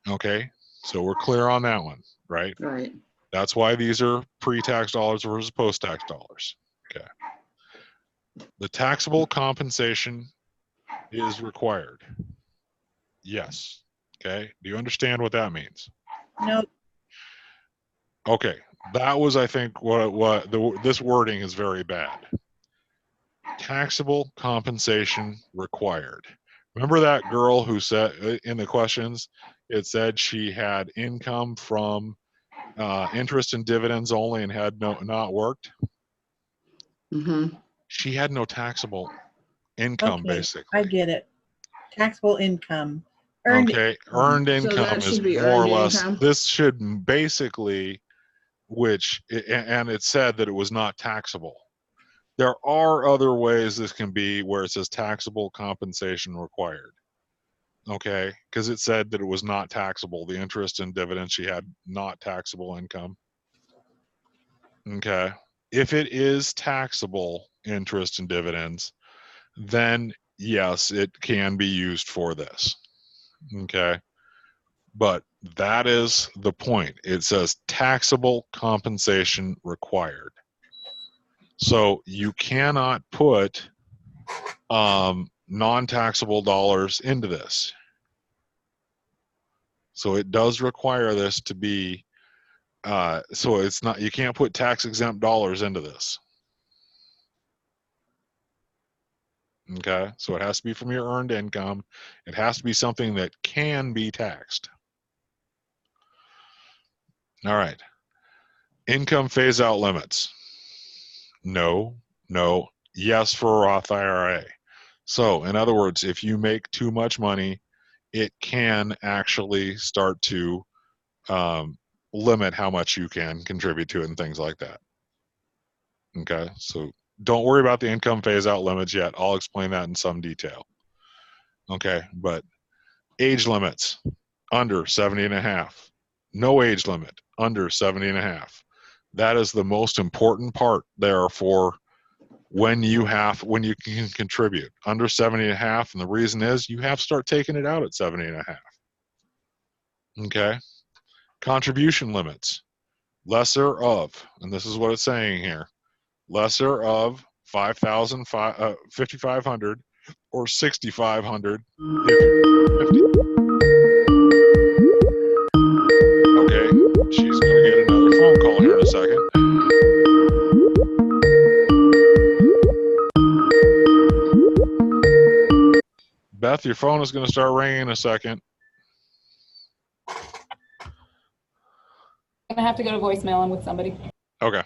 Speaker 1: Okay? So we're clear on that one, right?
Speaker 2: Right.
Speaker 1: That's why these are pre-tax dollars versus post-tax dollars. Okay. The taxable compensation is required. Yes. Okay. Do you understand what that means?
Speaker 4: Nope.
Speaker 1: Okay. That was, I think, this wording is very bad. Taxable compensation required. Remember that girl who said in the questions, it said she had income from interest and dividends only and had not worked?
Speaker 2: Mm-hmm.
Speaker 1: She had no taxable income,
Speaker 4: Okay,
Speaker 1: basically.
Speaker 4: I get it. Taxable income. Earned
Speaker 1: Okay,
Speaker 4: income.
Speaker 1: earned
Speaker 2: So
Speaker 1: income
Speaker 2: that
Speaker 1: is
Speaker 2: should be
Speaker 1: more or
Speaker 2: earned
Speaker 1: less,
Speaker 2: income.
Speaker 1: this should basically, and it said that it was not taxable. There are other ways this can be where it says taxable compensation required. Okay, because it said that it was not taxable. The interest and dividends she had, not taxable income. Okay, if it is taxable interest and dividends, then yes, it can be used for this. Okay, but that is the point. It says taxable compensation required. So you cannot put non-taxable dollars into this. So it does require this to be, so it's not, you can't put tax exempt dollars into this. Okay, so it has to be from your earned income. It has to be something that can be taxed. All right. Income phase out limits. No, no, yes for a Roth IRA. So in other words, if you make too much money, it can actually start to limit how much you can contribute to it and things like that. Okay, so don't worry about the income phase out limits yet. I'll explain that in some detail. Okay, but age limits under 70 and a half. No age limit under 70 and a half. That is the most important part there for when you can contribute under 70 and a half. And the reason is you have to start taking it out at 70 and a half. Okay. Contribution limits, lesser of, and this is what it's saying here, lesser of 5,500 or 6,500 if you're 50. Okay, she's gonna get another phone call here in a second. Beth, your phone is gonna start ringing in a second.
Speaker 3: I'm gonna have to go to voicemail. I'm with somebody.
Speaker 1: Okay.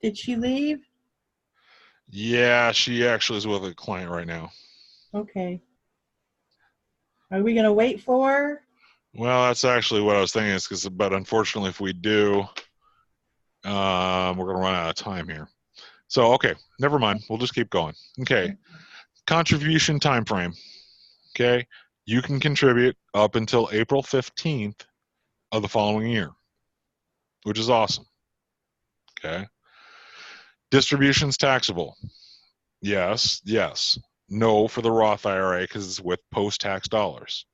Speaker 4: Did she leave?
Speaker 1: Yeah, she actually is with a client right now.
Speaker 4: Okay. Are we gonna wait for her?
Speaker 1: Well, that's actually what I was thinking. But unfortunately, if we do, we're going to run out of time here. So, okay, never mind. We'll just keep going. Okay, contribution time frame. Okay, you can contribute up until April 15th of the following year, which is awesome. Okay, distributions taxable. Yes, yes. No for the Roth IRA because it's with post-tax dollars.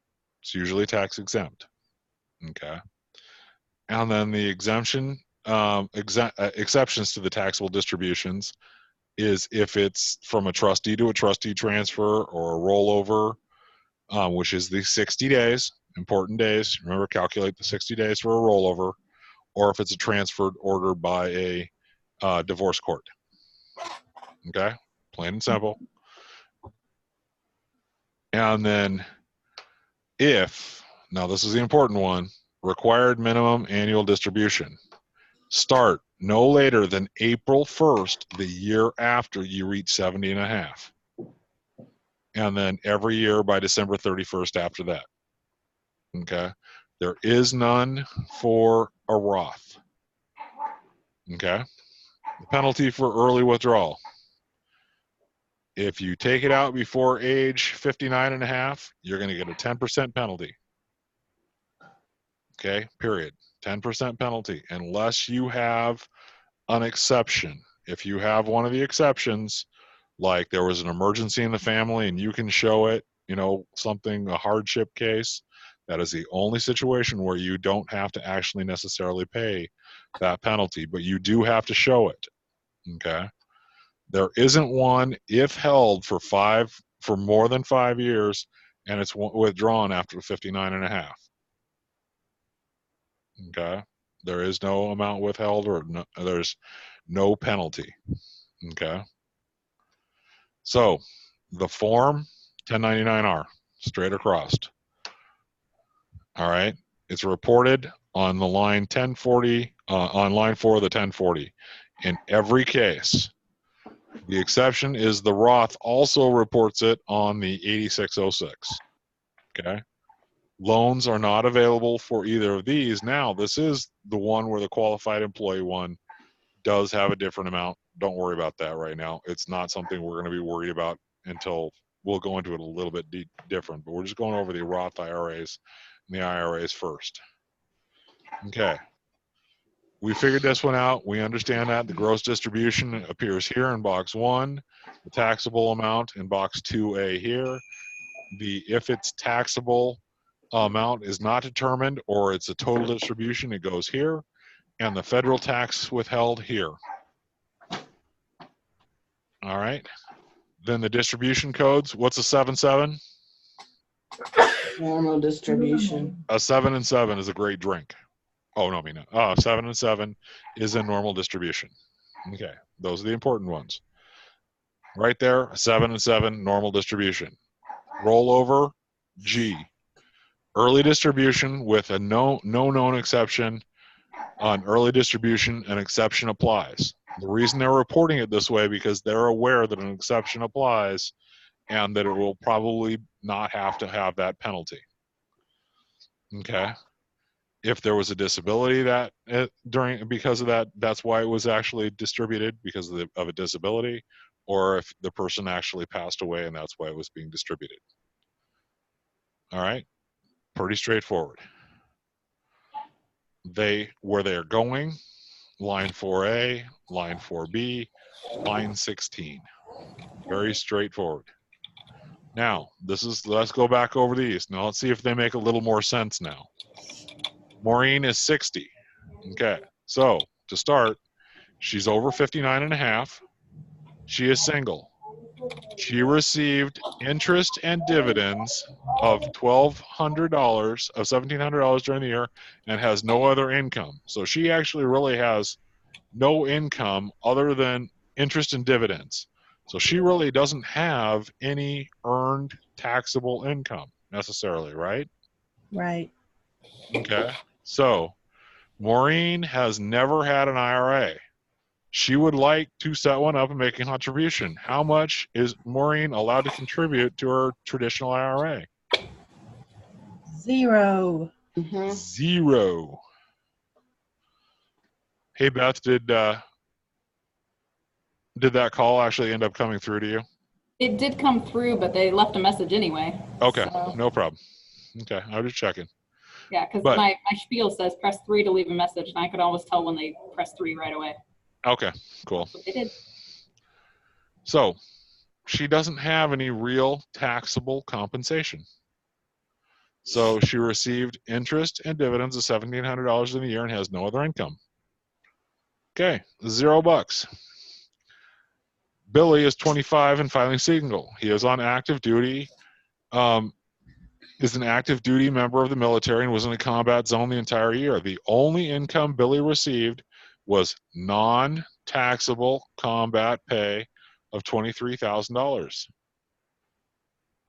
Speaker 1: It's usually tax exempt. Okay. And then the exemption, exceptions to the taxable distributions is if it's from a trustee to a trustee transfer or a rollover, which is the 60 days, important days. Remember, calculate the 60 days for a rollover, or if it's a transferred order by a divorce court. Okay, plain and simple. And then if, now this is the important one, required minimum annual distribution. Start no later than April 1st, the year after you reach 70 and a half. And then every year by December 31st after that. Okay. There is none for a Roth. Okay. The penalty for early withdrawal. If you take it out before age 59 and a half, you're going to get a 10% penalty. Okay, period. 10% penalty, unless you have an exception. If you have one of the exceptions, like there was an emergency in the family and you can show it, you know, something, a hardship case, that is the only situation where you don't have to actually necessarily pay that penalty, but you do have to show it. Okay. There isn't one if held for more than 5 years and it's withdrawn after 59 and a half. Okay. There is no amount withheld, or no, there's no penalty. Okay. So the form 1099-R, straight across. All right. It's reported on the line 1040, on line 4 of the 1040. In every case, the exception is the Roth also reports it on the 8606. Okay. Loans are not available for either of these. Now, this is the one where the qualified employee one does have a different amount. Don't worry about that right now. It's not something we're going to be worried about until we'll go into it a little bit different, but we're just going over the Roth IRAs and the IRAs first. Okay. We figured this one out. We understand that the gross distribution appears here in box 1, the taxable amount in box 2A here. If it's taxable amount is not determined or it's a total distribution, it goes here, and the federal tax withheld here. All right. Then the distribution codes. What's a 7-7?
Speaker 2: Normal distribution.
Speaker 1: A 7 and 7 is a great drink. Oh, no, I mean, 7 and 7 is a normal distribution. Okay, those are the important ones. Right there, 7 and 7, normal distribution. Rollover, G. Early distribution with a no known exception. On early distribution, an exception applies. The reason they're reporting it this way because they're aware that an exception applies and that it will probably not have to have that penalty. Okay. If there was a disability that because of that, that's why it was actually distributed, because of a disability, or if the person actually passed away and that's why it was being distributed. All right. Pretty straightforward. Where they're going, line 4A, line 4B, line 16. Very straightforward. Now, let's go back over these. Now let's see if they make a little more sense now. Maureen is 60. Okay, so to start, she's over 59 and a half. She is single. She received interest and dividends of $1,700 during the year and has no other income. So she actually really has no income other than interest and dividends. So she really doesn't have any earned taxable income necessarily, right?
Speaker 4: Right.
Speaker 1: Okay. So Maureen has never had an IRA. She would like to set one up and make a contribution. How much is Maureen allowed to contribute to her traditional IRA?
Speaker 4: 0.
Speaker 2: Mm-hmm.
Speaker 1: 0. Hey, Beth, did that call actually end up coming through to you?
Speaker 3: It did come through, but they left a message anyway.
Speaker 1: Okay,
Speaker 3: so.
Speaker 1: No problem. Okay, I was just checking.
Speaker 3: Yeah, because my spiel says press 3 to leave a message, and I could always tell when they press 3 right away.
Speaker 1: Okay, cool.
Speaker 3: That's what they did.
Speaker 1: So she doesn't have any real taxable compensation. So she received interest and dividends of $1,700 in a year and has no other income. Okay, $0. Billy is 25 and filing single. He is on active duty, is an active duty member of the military and was in a combat zone the entire year. The only income Billy received was non-taxable combat pay of $23,000.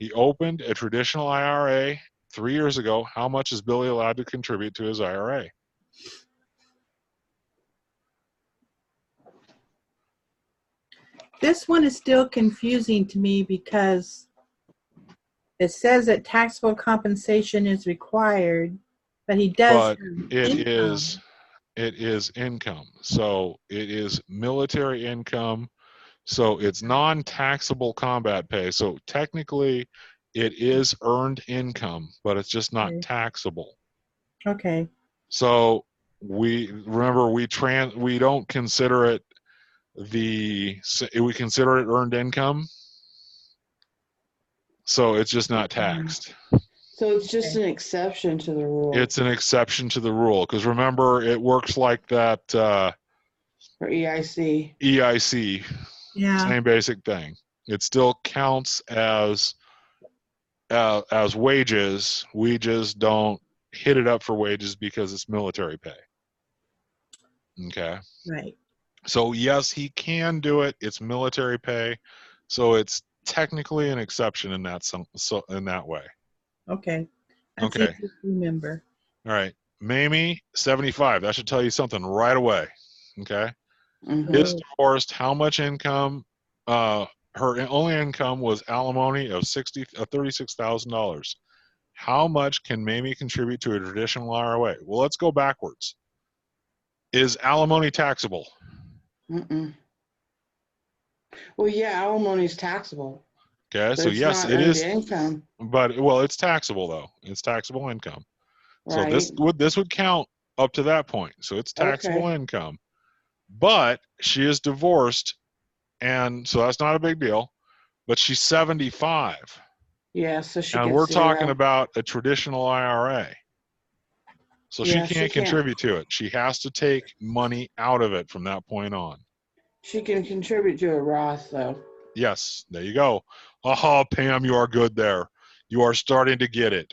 Speaker 1: He opened a traditional IRA 3 years ago. How much is Billy allowed to contribute to his IRA?
Speaker 4: This one is still confusing to me because it says that taxable compensation is required, but he does.
Speaker 1: But it is income. So it is military income. So it's non-taxable combat pay. So technically it is earned income, but it's just not
Speaker 4: Okay.
Speaker 1: taxable.
Speaker 4: Okay.
Speaker 1: So we don't consider it we consider it earned income. So it's just not taxed.
Speaker 2: So it's just
Speaker 4: Okay.
Speaker 2: an exception to the rule
Speaker 1: It's an exception to the rule because remember it works like that
Speaker 2: for EIC.
Speaker 1: EIC,
Speaker 4: Yeah.
Speaker 1: same basic thing. It still counts as wages. We just don't hit it up for wages because it's military pay. Okay.
Speaker 4: Right.
Speaker 1: So yes, he can do it. It's military pay, so it's technically an exception in that in that way.
Speaker 4: Okay. That's
Speaker 1: Okay.
Speaker 4: easy to remember.
Speaker 1: All right. Mamie, 75. That should tell you something right away. Okay.
Speaker 2: Mhm.
Speaker 1: Is divorced. How much income? Her only income was alimony of $36,000. How much can Mamie contribute to a traditional IRA? Well, let's go backwards. Is alimony taxable?
Speaker 2: Mm-mm. Well, yeah, alimony is taxable,
Speaker 1: Okay,
Speaker 2: but
Speaker 1: so
Speaker 2: it's
Speaker 1: yes,
Speaker 2: not
Speaker 1: it
Speaker 2: earned
Speaker 1: is,
Speaker 2: income,
Speaker 1: but well, it's taxable though. It's taxable income. So
Speaker 2: right?
Speaker 1: this would count up to that point. So it's taxable
Speaker 2: Okay.
Speaker 1: income. But she is divorced, and so that's not a big deal. But she's 75,
Speaker 2: Yeah, so she
Speaker 1: and
Speaker 2: gets
Speaker 1: we're talking
Speaker 2: 0.
Speaker 1: about a traditional IRA. So she
Speaker 2: Yeah, she
Speaker 1: can't
Speaker 2: can't.
Speaker 1: contribute to it. She has to take money out of it from that point on.
Speaker 2: She can contribute to a Roth though.
Speaker 1: Yes, there you go. Oh, Pam, you are good there. You are starting to get it.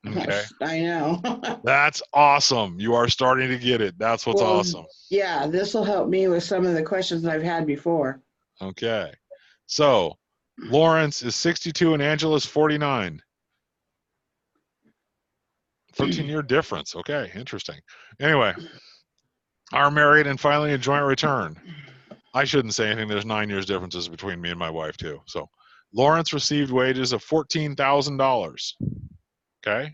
Speaker 1: Okay.
Speaker 2: I know.
Speaker 1: That's awesome. You are starting to get it. That's what's
Speaker 2: Well,
Speaker 1: awesome.
Speaker 2: yeah, this will help me with some of the questions I've had before.
Speaker 1: Okay. So Lawrence is 62 and Angela's 49. 13-year difference. Okay, interesting. Anyway, are married and filing a joint return. I shouldn't say anything. There's 9 years differences between me and my wife too. So Lawrence received wages of $14,000. Okay,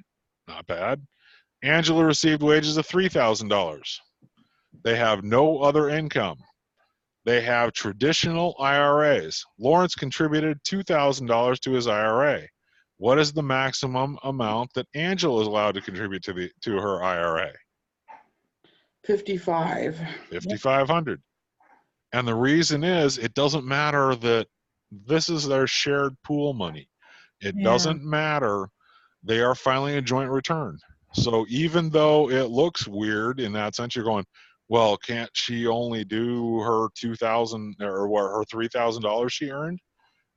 Speaker 1: not bad. Angela received wages of $3,000. They have no other income. They have traditional IRAs. Lawrence contributed $2,000 to his IRA. What is the maximum amount that Angela is allowed to contribute to her IRA?
Speaker 2: 55.
Speaker 1: $5,500. And the reason is it doesn't matter that this is their shared pool money. It
Speaker 4: Yeah.
Speaker 1: doesn't matter. They are filing a joint return. So even though it looks weird in that sense, you're going, well, can't she only do her $2,000 or what, her $3,000 she earned?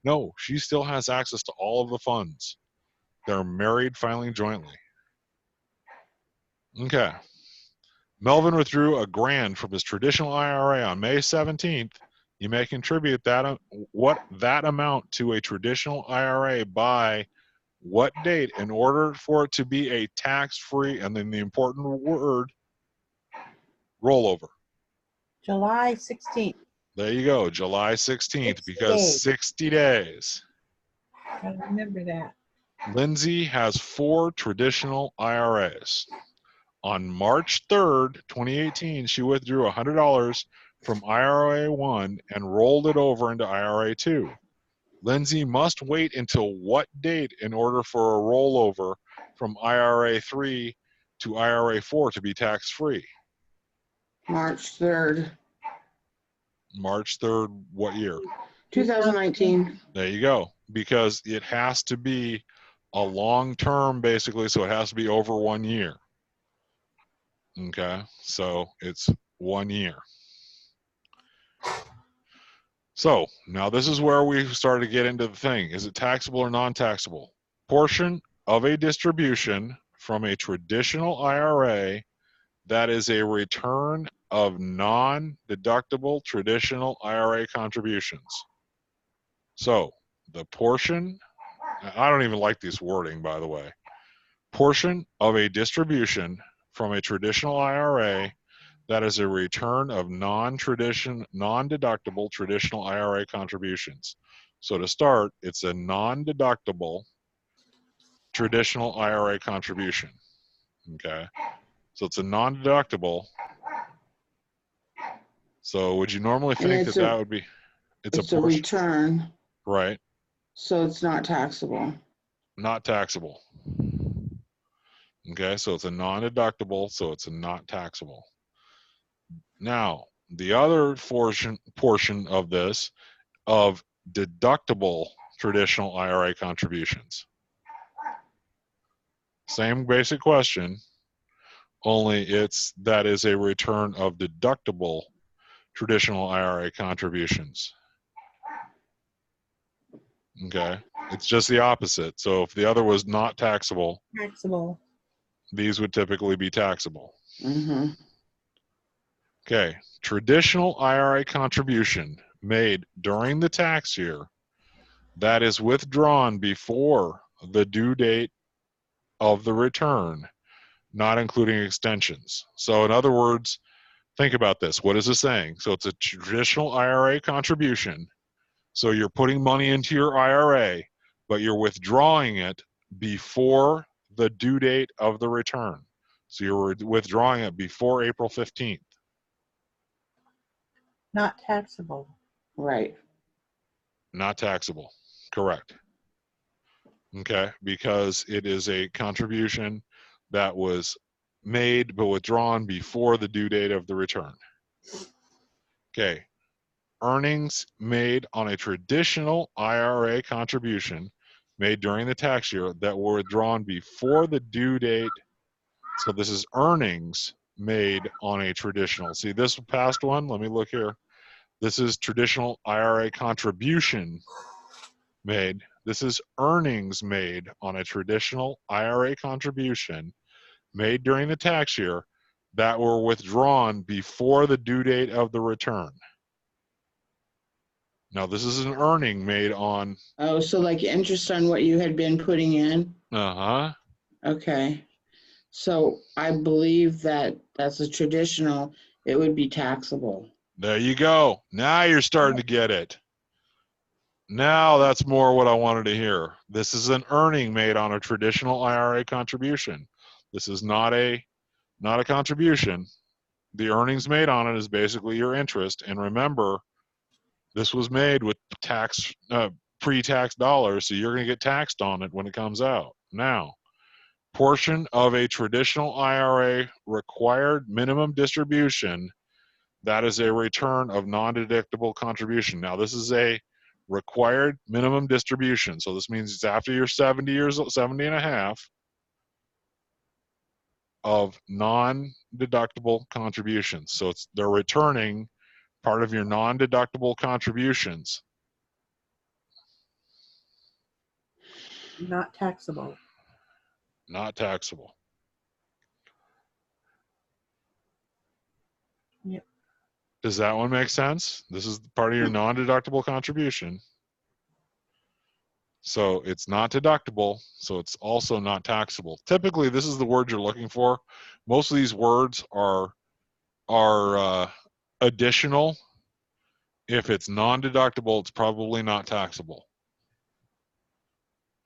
Speaker 1: No, she still has access to all of the funds. They're married filing jointly. Okay. Melvin withdrew $1,000 from his traditional IRA on May 17th. You may contribute that amount to a traditional IRA by what date in order for it to be a tax-free, and then the important word, rollover.
Speaker 4: July 16th.
Speaker 1: There you go, July 16th,
Speaker 4: 60
Speaker 1: because
Speaker 4: days.
Speaker 1: 60 days.
Speaker 4: Gotta remember that.
Speaker 1: Lindsay has 4 traditional IRAs. On March 3rd, 2018, she withdrew $100 from IRA 1 and rolled it over into IRA 2. Lindsay must wait until what date in order for a rollover from IRA 3 to IRA 4 to be tax-free?
Speaker 2: March 3rd,
Speaker 1: March 3rd, what year?
Speaker 2: 2019.
Speaker 1: There you go. Because it has to be a long term, basically, so it has to be over 1 year. Okay, so it's 1 year. So now this is where we start to get into the thing. Is it taxable or non-taxable? Portion of a distribution from a traditional IRA that is a return of non-deductible traditional IRA contributions. So the portion, I don't even like this wording, by the way. Portion of a distribution from a traditional IRA that is a return of non-deductible traditional IRA contributions. So to start, it's a non-deductible traditional IRA contribution. Okay, so it's a non-deductible. So would you normally
Speaker 2: And
Speaker 1: think
Speaker 2: it's
Speaker 1: that would be? It's
Speaker 2: It's
Speaker 1: a
Speaker 2: a
Speaker 1: portion,
Speaker 2: return,
Speaker 1: right?
Speaker 2: so it's not taxable.
Speaker 1: Not taxable. Okay, so it's a non-deductible, so it's a not taxable. Now, the other portion of this of deductible traditional IRA contributions. Same basic question, only that is a return of deductible traditional IRA contributions. Okay, it's just the opposite. So if the other was not taxable,
Speaker 4: Taxable.
Speaker 1: these would typically be taxable.
Speaker 2: Mm-hmm.
Speaker 1: Okay, traditional IRA contribution made during the tax year that is withdrawn before the due date of the return, not including extensions. So in other words, think about this. What is this saying? So it's a traditional IRA contribution. So you're putting money into your IRA, but you're withdrawing it before the due date of the return. So you're withdrawing it before April 15th.
Speaker 4: Not taxable.
Speaker 2: Right.
Speaker 1: Not taxable. Correct. Okay, because it is a contribution that was made but withdrawn before the due date of the return. Okay, earnings made on a traditional IRA contribution made during the tax year that were withdrawn before the due date. So this is earnings made on a traditional. See this past one? Let me look here. This is traditional IRA contribution made. This is earnings made on a traditional IRA contribution made during the tax year that were withdrawn before the due date of the return. Now, this is an earning made on...
Speaker 2: Oh, so like interest on what you had been putting in?
Speaker 1: Uh-huh.
Speaker 2: Okay. So I believe that that's a traditional, it would be taxable.
Speaker 1: There you go. Now you're starting to get it. Now that's more what I wanted to hear. This is an earning made on a traditional IRA contribution. This is not a contribution. The earnings made on it is basically your interest. And remember, this was made with pre-tax dollars, so you're going to get taxed on it when it comes out. Now, portion of a traditional IRA required minimum distribution, that is a return of non-deductible contribution. Now, this is a required minimum distribution, so this means it's after you're 70 and a half of non-deductible contributions. So they're returning part of your non-deductible contributions.
Speaker 4: Not taxable.
Speaker 1: Not taxable.
Speaker 4: Yep.
Speaker 1: Does that one make sense? This is part of your non-deductible contribution. So it's not deductible, so it's also not taxable. Typically, this is the word you're looking for. Most of these words are additional. If it's non-deductible, it's probably not taxable.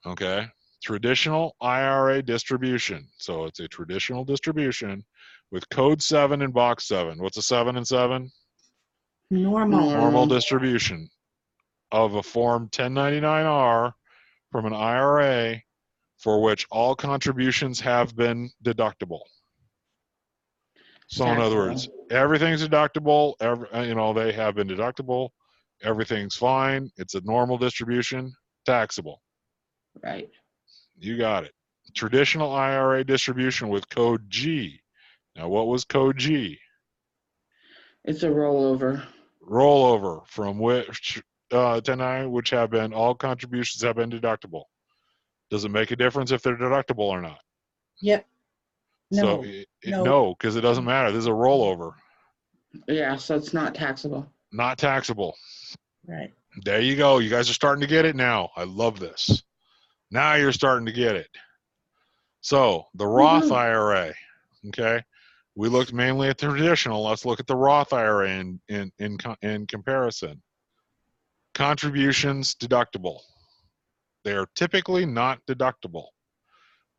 Speaker 1: Okay? Traditional IRA distribution. So it's a traditional distribution with code 7 and box 7. What's a 7 and 7?
Speaker 4: Normal.
Speaker 1: Normal distribution of a Form 1099-R from an IRA for which all contributions have been deductible. So in other words, everything's deductible. They have been deductible. Everything's fine. It's a normal distribution, taxable.
Speaker 2: Right.
Speaker 1: You got it. Traditional IRA distribution with code G. Now, what was code G?
Speaker 2: It's a rollover.
Speaker 1: Rollover from which 1099, which have been all contributions have been deductible. Does it make a difference if they're deductible or not?
Speaker 4: Yep.
Speaker 1: No. So no, because it doesn't matter. This is a rollover.
Speaker 2: Yeah, so it's not taxable.
Speaker 1: Not taxable.
Speaker 4: Right.
Speaker 1: There you go. You guys are starting to get it now. I love this. Now you're starting to get it. So the Roth IRA, okay? We looked mainly at the traditional. Let's look at the Roth IRA in comparison. Contributions deductible. They are typically not deductible.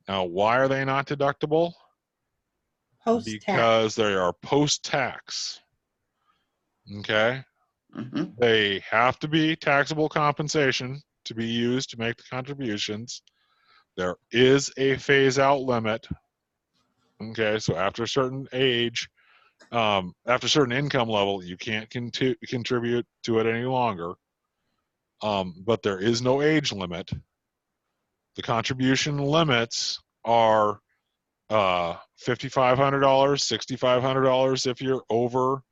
Speaker 1: Now, why are they not deductible?
Speaker 4: Post-tax.
Speaker 1: Because they are post-tax. Okay?
Speaker 2: Mhm.
Speaker 1: They have to be taxable compensation to be used to make the contributions. There is a phase out limit. Okay, so after a certain age, after a certain income level, you can't contribute to it any longer. But there is no age limit. The contribution limits are $5,500, $6,500 if you're over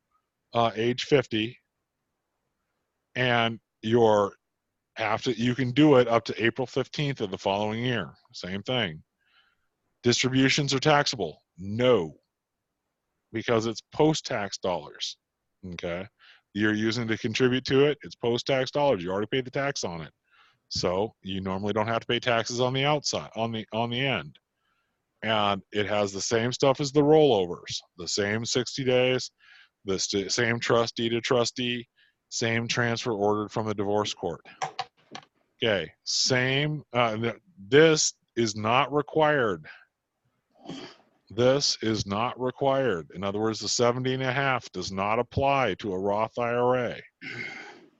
Speaker 1: age 50, and you can do it up to April 15th of the following year. Same thing. Distributions are taxable? No, because it's post-tax dollars. Okay, you're using to contribute to it. It's post-tax dollars. You already paid the tax on it, so you normally don't have to pay taxes on the outside, on the end. And it has the same stuff as the rollovers, the same 60 days, the same trustee to trustee, same transfer ordered from the divorce court. Okay, same. This is not required. This is not required. In other words, the 70.5 does not apply to a Roth IRA.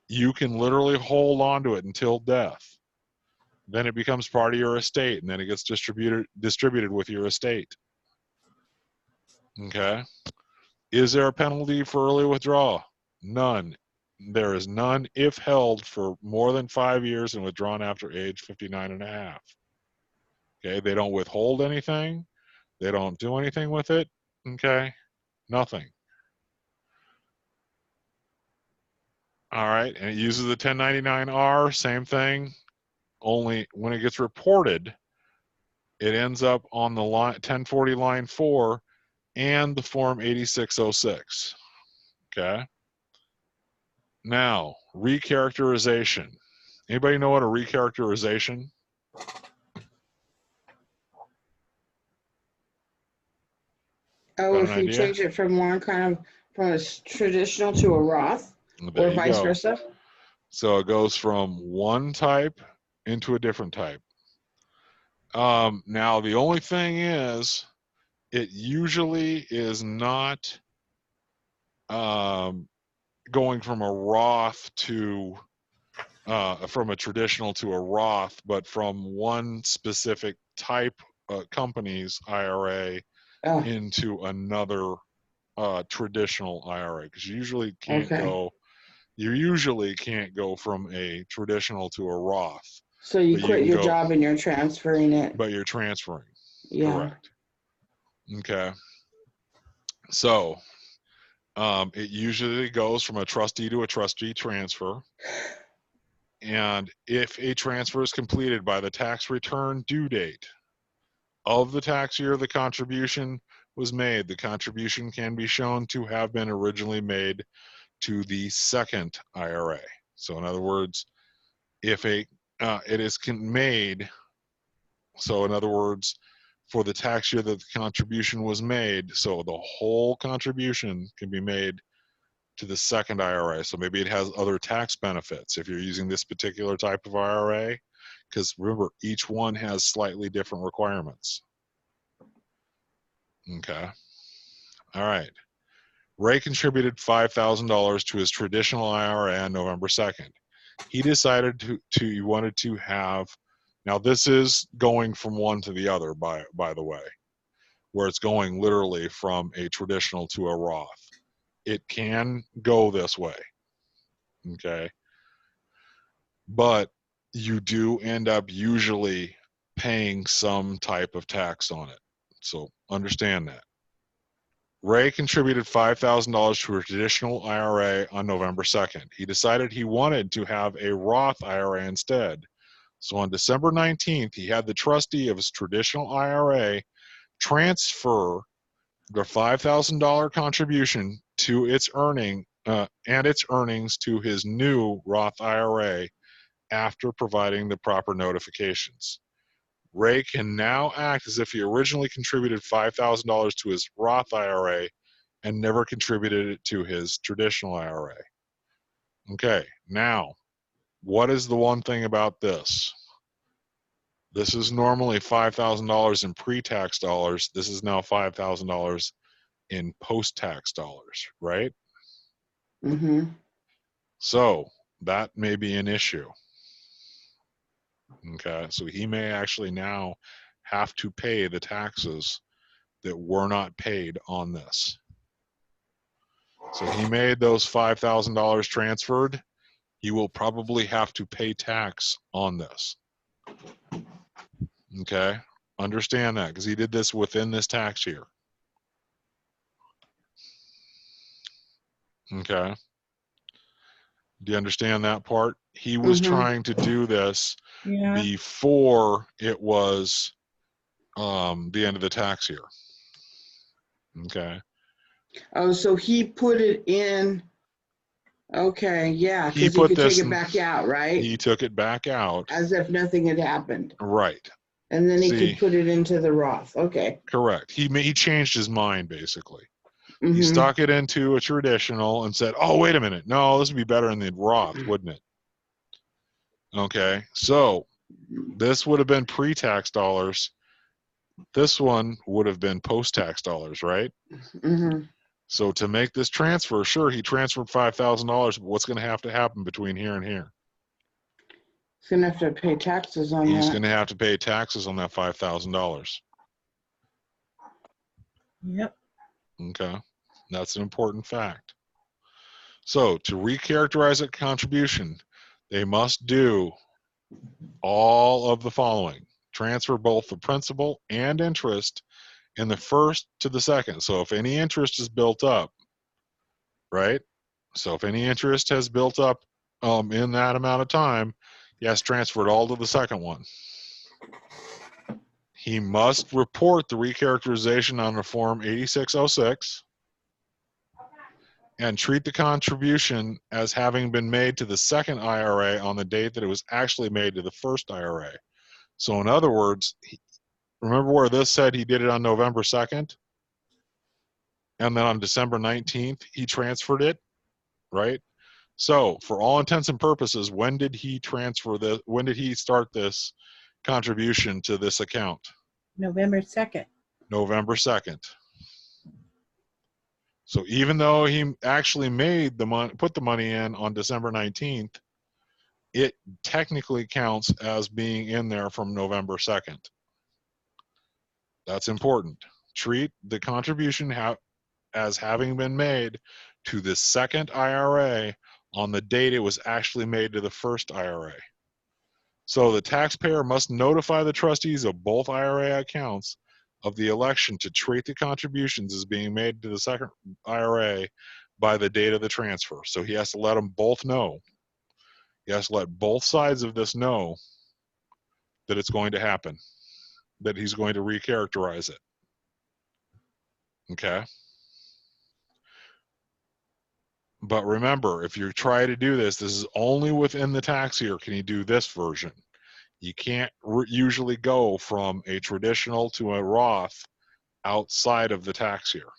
Speaker 1: You can literally hold on to it until death. Then it becomes part of your estate, and then it gets distributed with your estate. Okay. Is there a penalty for early withdrawal? None. There is none if held for more than 5 years and withdrawn after age 59.5. Okay, they don't withhold anything. They don't do anything with it. Okay, nothing. All right, and it uses the 1099-R, same thing. Only when it gets reported, it ends up on the line 1040 line 4 and the form 8606. Okay. Now, recharacterization. Anybody know what a recharacterization?
Speaker 2: Oh,
Speaker 1: Got
Speaker 2: if
Speaker 1: an
Speaker 2: you
Speaker 1: idea?
Speaker 2: change it from from a traditional to a Roth,
Speaker 1: There
Speaker 2: or
Speaker 1: you
Speaker 2: vice
Speaker 1: go.
Speaker 2: versa?
Speaker 1: So it goes from one type into a different type. Now, the only thing is, it usually is not going from a Roth to from a traditional to a Roth, but from one specific type company's IRA
Speaker 2: Oh,
Speaker 1: into another traditional IRA, because you usually can't
Speaker 2: okay.
Speaker 1: go. You usually can't go from a traditional to a Roth.
Speaker 2: So you
Speaker 1: But you
Speaker 2: quit
Speaker 1: can
Speaker 2: your
Speaker 1: go,
Speaker 2: job and you're transferring it.
Speaker 1: but you're transferring.
Speaker 2: Yeah.
Speaker 1: Correct. Okay. So it usually goes from a trustee to a trustee transfer. And if a transfer is completed by the tax return due date of the tax year the contribution was made, the contribution can be shown to have been originally made to the second IRA. So in other words, if it is made, so in other words, for the tax year that the contribution was made, so the whole contribution can be made to the second IRA. So maybe it has other tax benefits if you're using this particular type of IRA, because remember, each one has slightly different requirements. Okay. All right. Ray contributed $5,000 to his traditional IRA on November 2nd. He decided he wanted to have, now this is going from one to the other, by the way, where it's going literally from a traditional to a Roth. It can go this way, okay? But you do end up usually paying some type of tax on it. So understand that. Ray contributed $5,000 to a traditional IRA on November 2nd. He decided he wanted to have a Roth IRA instead. So on December 19th, he had the trustee of his traditional IRA transfer the $5,000 contribution to its earnings to his new Roth IRA after providing the proper notifications. Ray can now act as if he originally contributed $5,000 to his Roth IRA and never contributed it to his traditional IRA. Okay, now, what is the one thing about this? This is normally $5,000 in pre-tax dollars. This is now $5,000 in post-tax dollars, right?
Speaker 2: Mm-hmm.
Speaker 1: So that may be an issue. Okay, so he may actually now have to pay the taxes that were not paid on this. So he made those $5,000 transferred. He will probably have to pay tax on this. Okay, understand that because he did this within this tax year. Okay, do you understand that part? He was trying to do this before it was the end of the tax year. Okay.
Speaker 2: Oh, so he put it in. Okay, yeah,
Speaker 1: He
Speaker 2: because he
Speaker 1: put
Speaker 2: could take
Speaker 1: this
Speaker 2: it back out, right?
Speaker 1: He took it back out.
Speaker 2: As if nothing had happened.
Speaker 1: Right.
Speaker 2: And then he
Speaker 1: See,
Speaker 2: could put it into the Roth. Okay.
Speaker 1: correct. He changed his mind basically. He
Speaker 2: Mhm.
Speaker 1: stuck it into a traditional and said, "Oh, wait a minute. No, this would be better in the Roth, wouldn't it?" Okay. So this would have been pre-tax dollars. This one would have been post-tax dollars, right?
Speaker 2: Mhm.
Speaker 1: So to make this transfer, sure, he transferred $5,000, but what's going to happen between here and here?
Speaker 2: He's gonna have to pay taxes on
Speaker 1: He's
Speaker 2: that.
Speaker 1: going to have to pay taxes on that $5,000.
Speaker 4: Yep.
Speaker 1: Okay. That's an important fact. So to recharacterize a contribution, they must do all of the following. Transfer both the principal and interest in the first to the second. So if any interest is built up, right? So if any interest has built up in that amount of time, he has transferred all to the second one. He must report the recharacterization on the Form 8606 and treat the contribution as having been made to the second IRA on the date that it was actually made to the first IRA. So in other words, remember where this said he did it on November 2nd? And then on December 19th, he transferred it, right? So for all intents and purposes, when did he transfer this? When did he start this contribution to this account?
Speaker 4: November 2nd.
Speaker 1: November 2nd. So even though he actually made the money, put the money in on December 19th, it technically counts as being in there from November 2nd. That's important. Treat the contribution as having been made to the second IRA on the date it was actually made to the first IRA. So the taxpayer must notify the trustees of both IRA accounts of the election to treat the contributions as being made to the second IRA by the date of the transfer. So he has to let them both know. He has to let both sides of this know that it's going to happen, that he's going to recharacterize it. Okay? But remember, if you try to do this, this is only within the tax year can you do this version. You can't usually go from a traditional to a Roth outside of the tax year.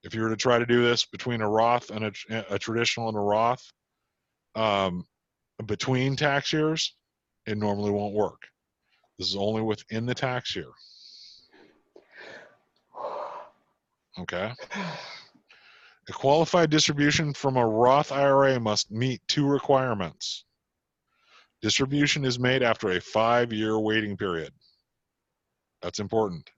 Speaker 1: If you were to try to do this between a Roth and a traditional and a Roth, between tax years, it normally won't work. This is only within the tax year. Okay? A qualified distribution from a Roth IRA must meet two requirements. Distribution is made after a 5-year waiting period. That's important.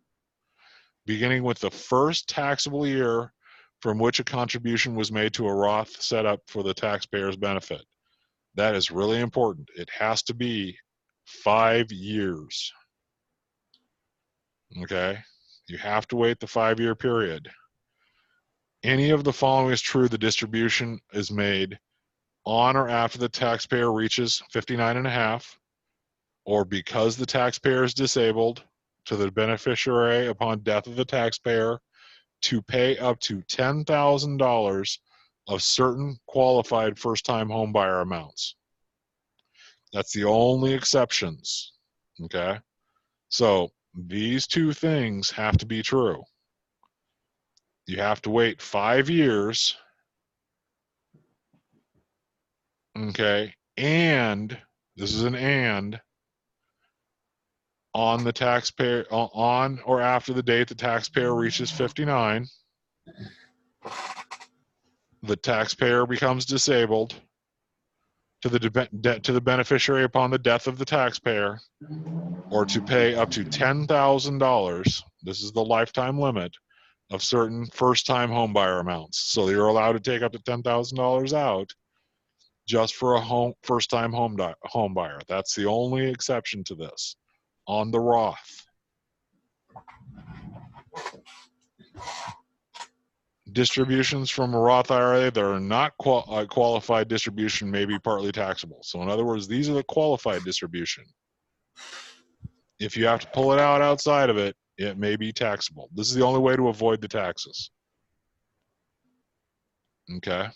Speaker 1: Beginning with the first taxable year from which a contribution was made to a Roth set up for the taxpayer's benefit. That is really important. It has to be 5 years. Okay? You have to wait the 5-year period. Any of the following is true, the distribution is made on or after the taxpayer reaches 59.5, or because the taxpayer is disabled, to the beneficiary upon death of the taxpayer to pay up to $10,000 of certain qualified first-time homebuyer amounts. That's the only exceptions. Okay? So these two things have to be true. You have to wait 5 years. Okay? And, this is an and, on the taxpayer, on or after the date the taxpayer reaches 59. the taxpayer becomes disabled to the beneficiary upon the death of the taxpayer, or to pay up to $10,000. This is the lifetime limit of certain first-time homebuyer amounts. So you're allowed to take up to $10,000 out just for a first-time home buyer. That's the only exception to this on the Roth. Distributions from a Roth IRA that are not qualified distribution may be partly taxable. So in other words, these are the qualified distribution. If you have to pull it out outside of it, it may be taxable. This is the only way to avoid the taxes. Okay?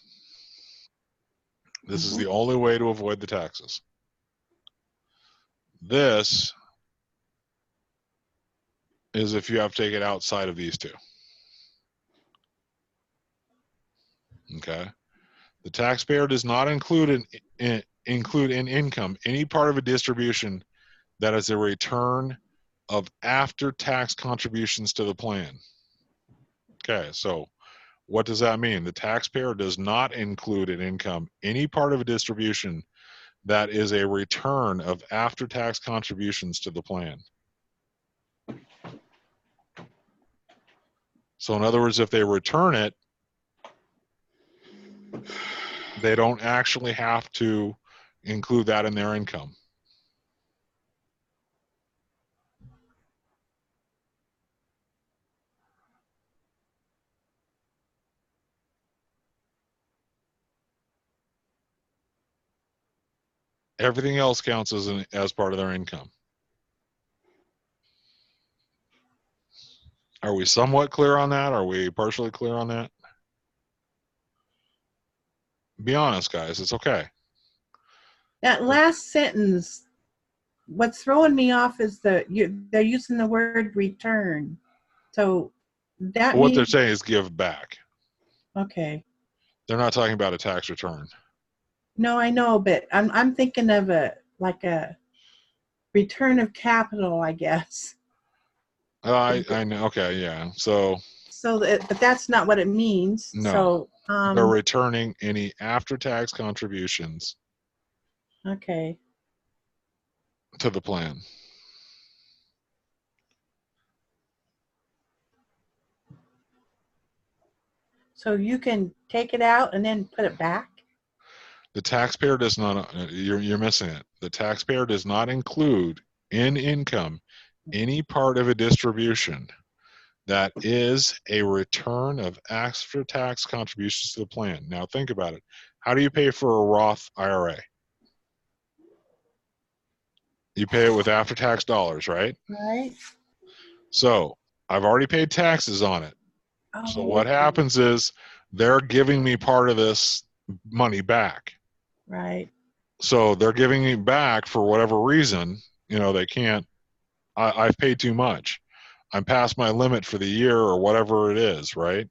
Speaker 1: This is the only way to avoid the taxes. This is if you have to take it outside of these two. Okay? The taxpayer does not include in income any part of a distribution that is a return of after-tax contributions to the plan. Okay, so what does that mean? The taxpayer does not include in income any part of a distribution that is a return of after-tax contributions to the plan. So in other words, if they return it, they don't actually have to include that in their income. Everything else counts as part of their income. Are we somewhat clear on that? Are we partially clear on that? Be honest, guys. It's okay.
Speaker 4: That last sentence, what's throwing me off is they're using the word return. So that
Speaker 1: What
Speaker 4: means,
Speaker 1: they're saying is give back.
Speaker 4: okay.
Speaker 1: They're not talking about a tax return.
Speaker 4: No, I know, but I'm thinking of a return of capital, I guess.
Speaker 1: I know. Okay, yeah. So
Speaker 4: But that's not what it means.
Speaker 1: no,
Speaker 4: So
Speaker 1: they're returning any after-tax contributions
Speaker 4: okay.
Speaker 1: to the plan.
Speaker 4: So you can take it out and then put it back?
Speaker 1: The taxpayer does not. You're missing it. The taxpayer does not include in income any part of a distribution that is a return of after-tax contributions to the plan. Now think about it. How do you pay for a Roth IRA? You pay it with after-tax dollars, right?
Speaker 4: Right.
Speaker 1: So I've already paid taxes on it.
Speaker 4: Oh,
Speaker 1: So what happens is they're giving me part of this money back.
Speaker 4: right.
Speaker 1: So they're giving me back for whatever reason. You know, they can't. I've paid too much. I'm past my limit for the year or whatever it is, right?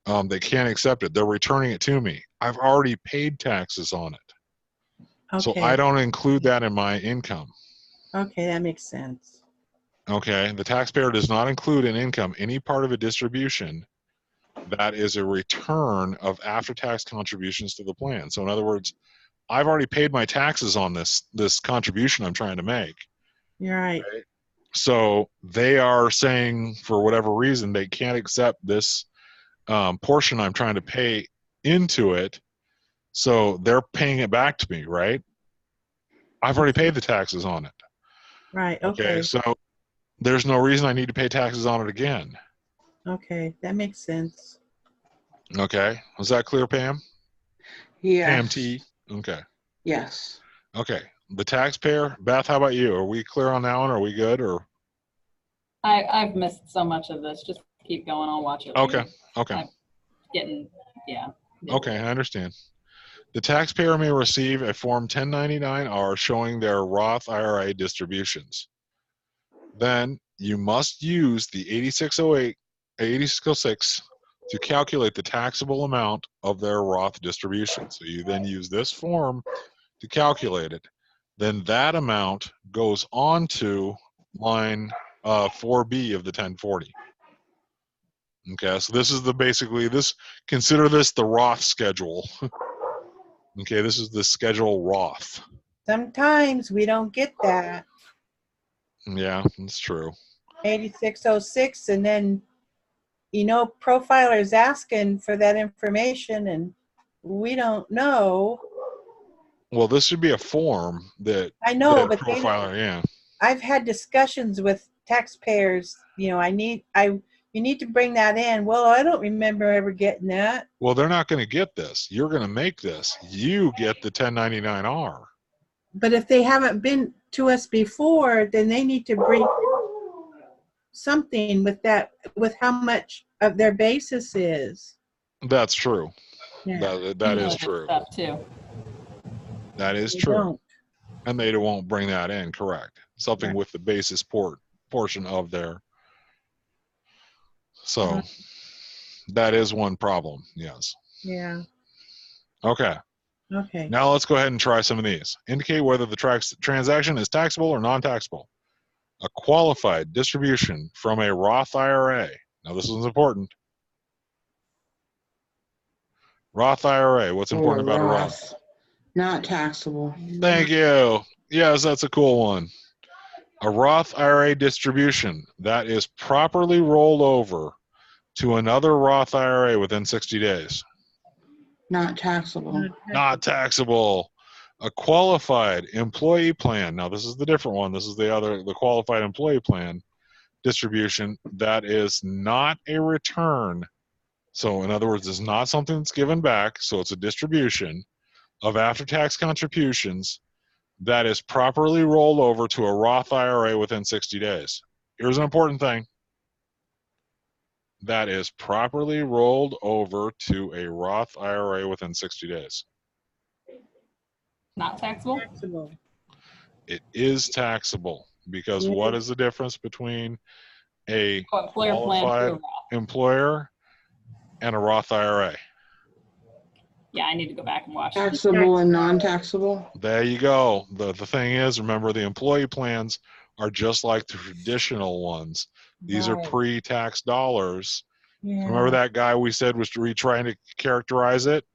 Speaker 1: They can't accept it. They're returning it to me. I've already paid taxes on it.
Speaker 4: Okay.
Speaker 1: So I don't include that in my income.
Speaker 4: Okay, that makes sense.
Speaker 1: Okay, the taxpayer does not include in income any part of a distribution that is a return of after-tax contributions to the plan. So in other words, I've already paid my taxes on this contribution I'm trying to make.
Speaker 4: You're right.
Speaker 1: Right? So they are saying for whatever reason they can't accept this portion I'm trying to pay into it. So they're paying it back to me, right? I've already paid the taxes on it.
Speaker 4: Right. Okay.
Speaker 1: So there's no reason I need to pay taxes on it again.
Speaker 4: Okay, that makes sense.
Speaker 1: Okay. Was that clear, Pam?
Speaker 2: Yes.
Speaker 1: Pam T. Okay.
Speaker 2: Yes.
Speaker 1: Okay. The taxpayer, Beth, how about you? Are we clear on that one? Are we good? Or
Speaker 3: I've missed so much of this. Just keep going. I'll watch it later.
Speaker 1: okay. Okay.
Speaker 3: I'm getting, yeah.
Speaker 1: Okay, I understand. The taxpayer may receive a Form 1099-R showing their Roth IRA distributions. Then you must use the 8606 to calculate the taxable amount of their Roth distribution. So you then use this form to calculate it. Then that amount goes on to line 4B of the 1040. Okay, so this is the basically this. Consider this the Roth schedule. Okay, this is the schedule Roth.
Speaker 4: Sometimes we don't get that.
Speaker 1: Yeah, that's true.
Speaker 4: 8606, and then, you know, profiler's asking for that information, and we don't know.
Speaker 1: Well, this should be a form that
Speaker 4: I know,
Speaker 1: that
Speaker 4: but
Speaker 1: profiler, yeah.
Speaker 4: I've had discussions with taxpayers. You know, you need to bring that in. Well, I don't remember ever getting that.
Speaker 1: Well, they're not going to get this. You're going to make this. You get the 1099-R.
Speaker 4: But if they haven't been to us before, then they need to bring something with that, with how much of their basis is.
Speaker 1: That's true.
Speaker 4: Yeah.
Speaker 1: That is true.
Speaker 3: Stuff too.
Speaker 1: That is
Speaker 4: They
Speaker 1: true.
Speaker 4: don't.
Speaker 1: And they won't bring that in, correct. Something
Speaker 4: Right.
Speaker 1: with the basis portion of their. So that is one problem, yes.
Speaker 4: Yeah.
Speaker 1: Okay.
Speaker 4: Okay.
Speaker 1: Now let's go ahead and try some of these. Indicate whether the transaction is taxable or non-taxable. A qualified distribution from a Roth IRA. Now this is important. Roth IRA. What's important about a Roth?
Speaker 2: Not taxable.
Speaker 1: Thank you. Yes, that's a cool one. A Roth IRA distribution that is properly rolled over to another Roth IRA within 60 days.
Speaker 2: Not taxable.
Speaker 1: Not taxable. A qualified employee plan. Now this is the different one. This is the qualified employee plan distribution that is not a return. So in other words, it's not something that's given back. So it's a distribution of after-tax contributions that is properly rolled over to a Roth IRA within 60 days. Here's an important thing. That is properly rolled over to a Roth IRA within 60 days.
Speaker 3: Not taxable?
Speaker 4: Taxable.
Speaker 1: It is taxable because
Speaker 2: Yeah.
Speaker 1: what is the difference between a
Speaker 3: Employer plan
Speaker 1: qualified
Speaker 3: to a Roth.
Speaker 1: employer and a Roth IRA?
Speaker 3: Yeah, I need to go back and watch it.
Speaker 2: Taxable and non-taxable.
Speaker 1: There you go. The thing is, remember, the employee plans are just like the traditional ones. These are
Speaker 4: Right.
Speaker 1: pre-tax dollars.
Speaker 4: Yeah.
Speaker 1: Remember that guy we said was trying to characterize it?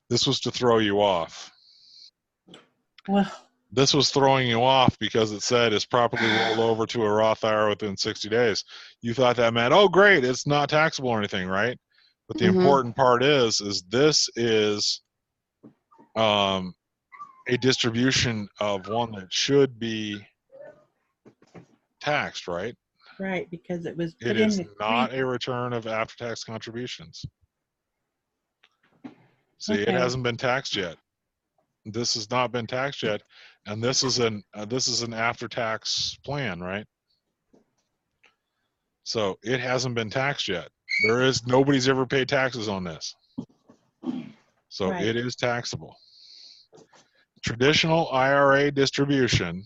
Speaker 1: This was to throw you off.
Speaker 4: Well,
Speaker 1: This was throwing you off because it said it's properly rolled over to a Roth IRA within 60 days. You thought that meant, oh, great, it's not taxable or anything, right? But the important part is this is a distribution of one that should be taxed, right?
Speaker 4: right, because it was put
Speaker 1: It
Speaker 4: in
Speaker 1: is
Speaker 4: the
Speaker 1: not a return of after-tax contributions. See, it
Speaker 4: Okay.
Speaker 1: hasn't been taxed yet. This has not been taxed yet, and this is an after-tax plan, right? So it hasn't been taxed yet. Nobody's ever paid taxes on this. So
Speaker 4: Right.
Speaker 1: it is taxable. Traditional IRA distribution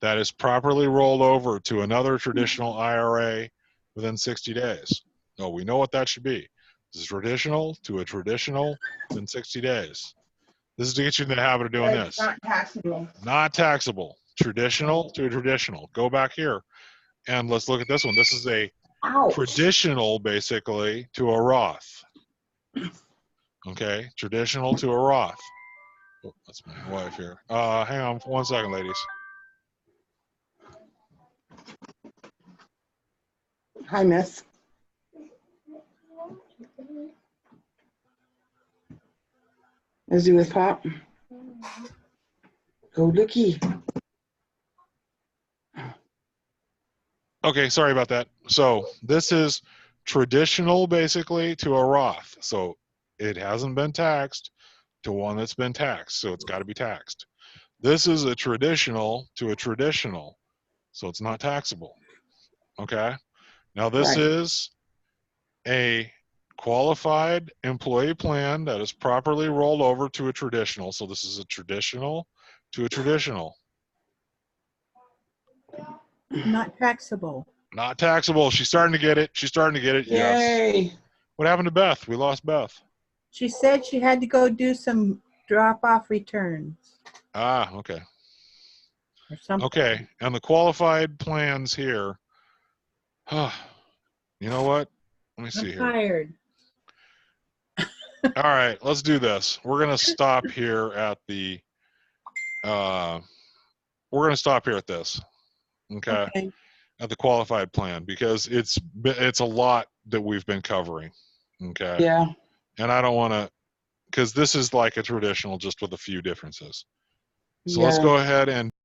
Speaker 1: that is properly rolled over to another traditional IRA within 60 days. No, we know what that should be. This is traditional to a traditional within 60 days. This is to get you in the habit of doing this.
Speaker 2: Not taxable.
Speaker 1: Not taxable. Traditional to a traditional. Go back here and let's look at this one. This is a
Speaker 2: Ouch.
Speaker 1: traditional, basically, to a Roth. Okay, traditional to a Roth. Oh, that's my wife here. Hang on 1 second, ladies.
Speaker 2: Hi, miss. Is he with Pop? Go looky.
Speaker 1: Okay, sorry about that. So this is traditional, basically, to a Roth. So it hasn't been taxed to one that's been taxed. So it's got to be taxed. This is a traditional to a traditional. So it's not taxable. Okay. Now this
Speaker 2: Right.
Speaker 1: is a qualified employee plan that is properly rolled over to a traditional. So this is a traditional to a traditional.
Speaker 4: Not taxable.
Speaker 1: Not taxable. She's starting to get it. She's starting to get it. Yes.
Speaker 2: Yay.
Speaker 1: What happened to Beth? We lost Beth.
Speaker 4: She said she had to go do some drop-off returns
Speaker 1: Ah, okay.
Speaker 4: or something.
Speaker 1: Okay. And the qualified plans here. You know what? Let me see
Speaker 4: I'm
Speaker 1: here.
Speaker 4: tired.
Speaker 1: All right, let's do this. We're going to stop here at the, we're going to stop here at this. Okay.
Speaker 4: Okay.
Speaker 1: At the qualified plan, because it's a lot that we've been covering. Okay.
Speaker 2: Yeah.
Speaker 1: And I don't want to, because this is like a traditional just with a few differences. So
Speaker 2: Yeah.
Speaker 1: let's go ahead and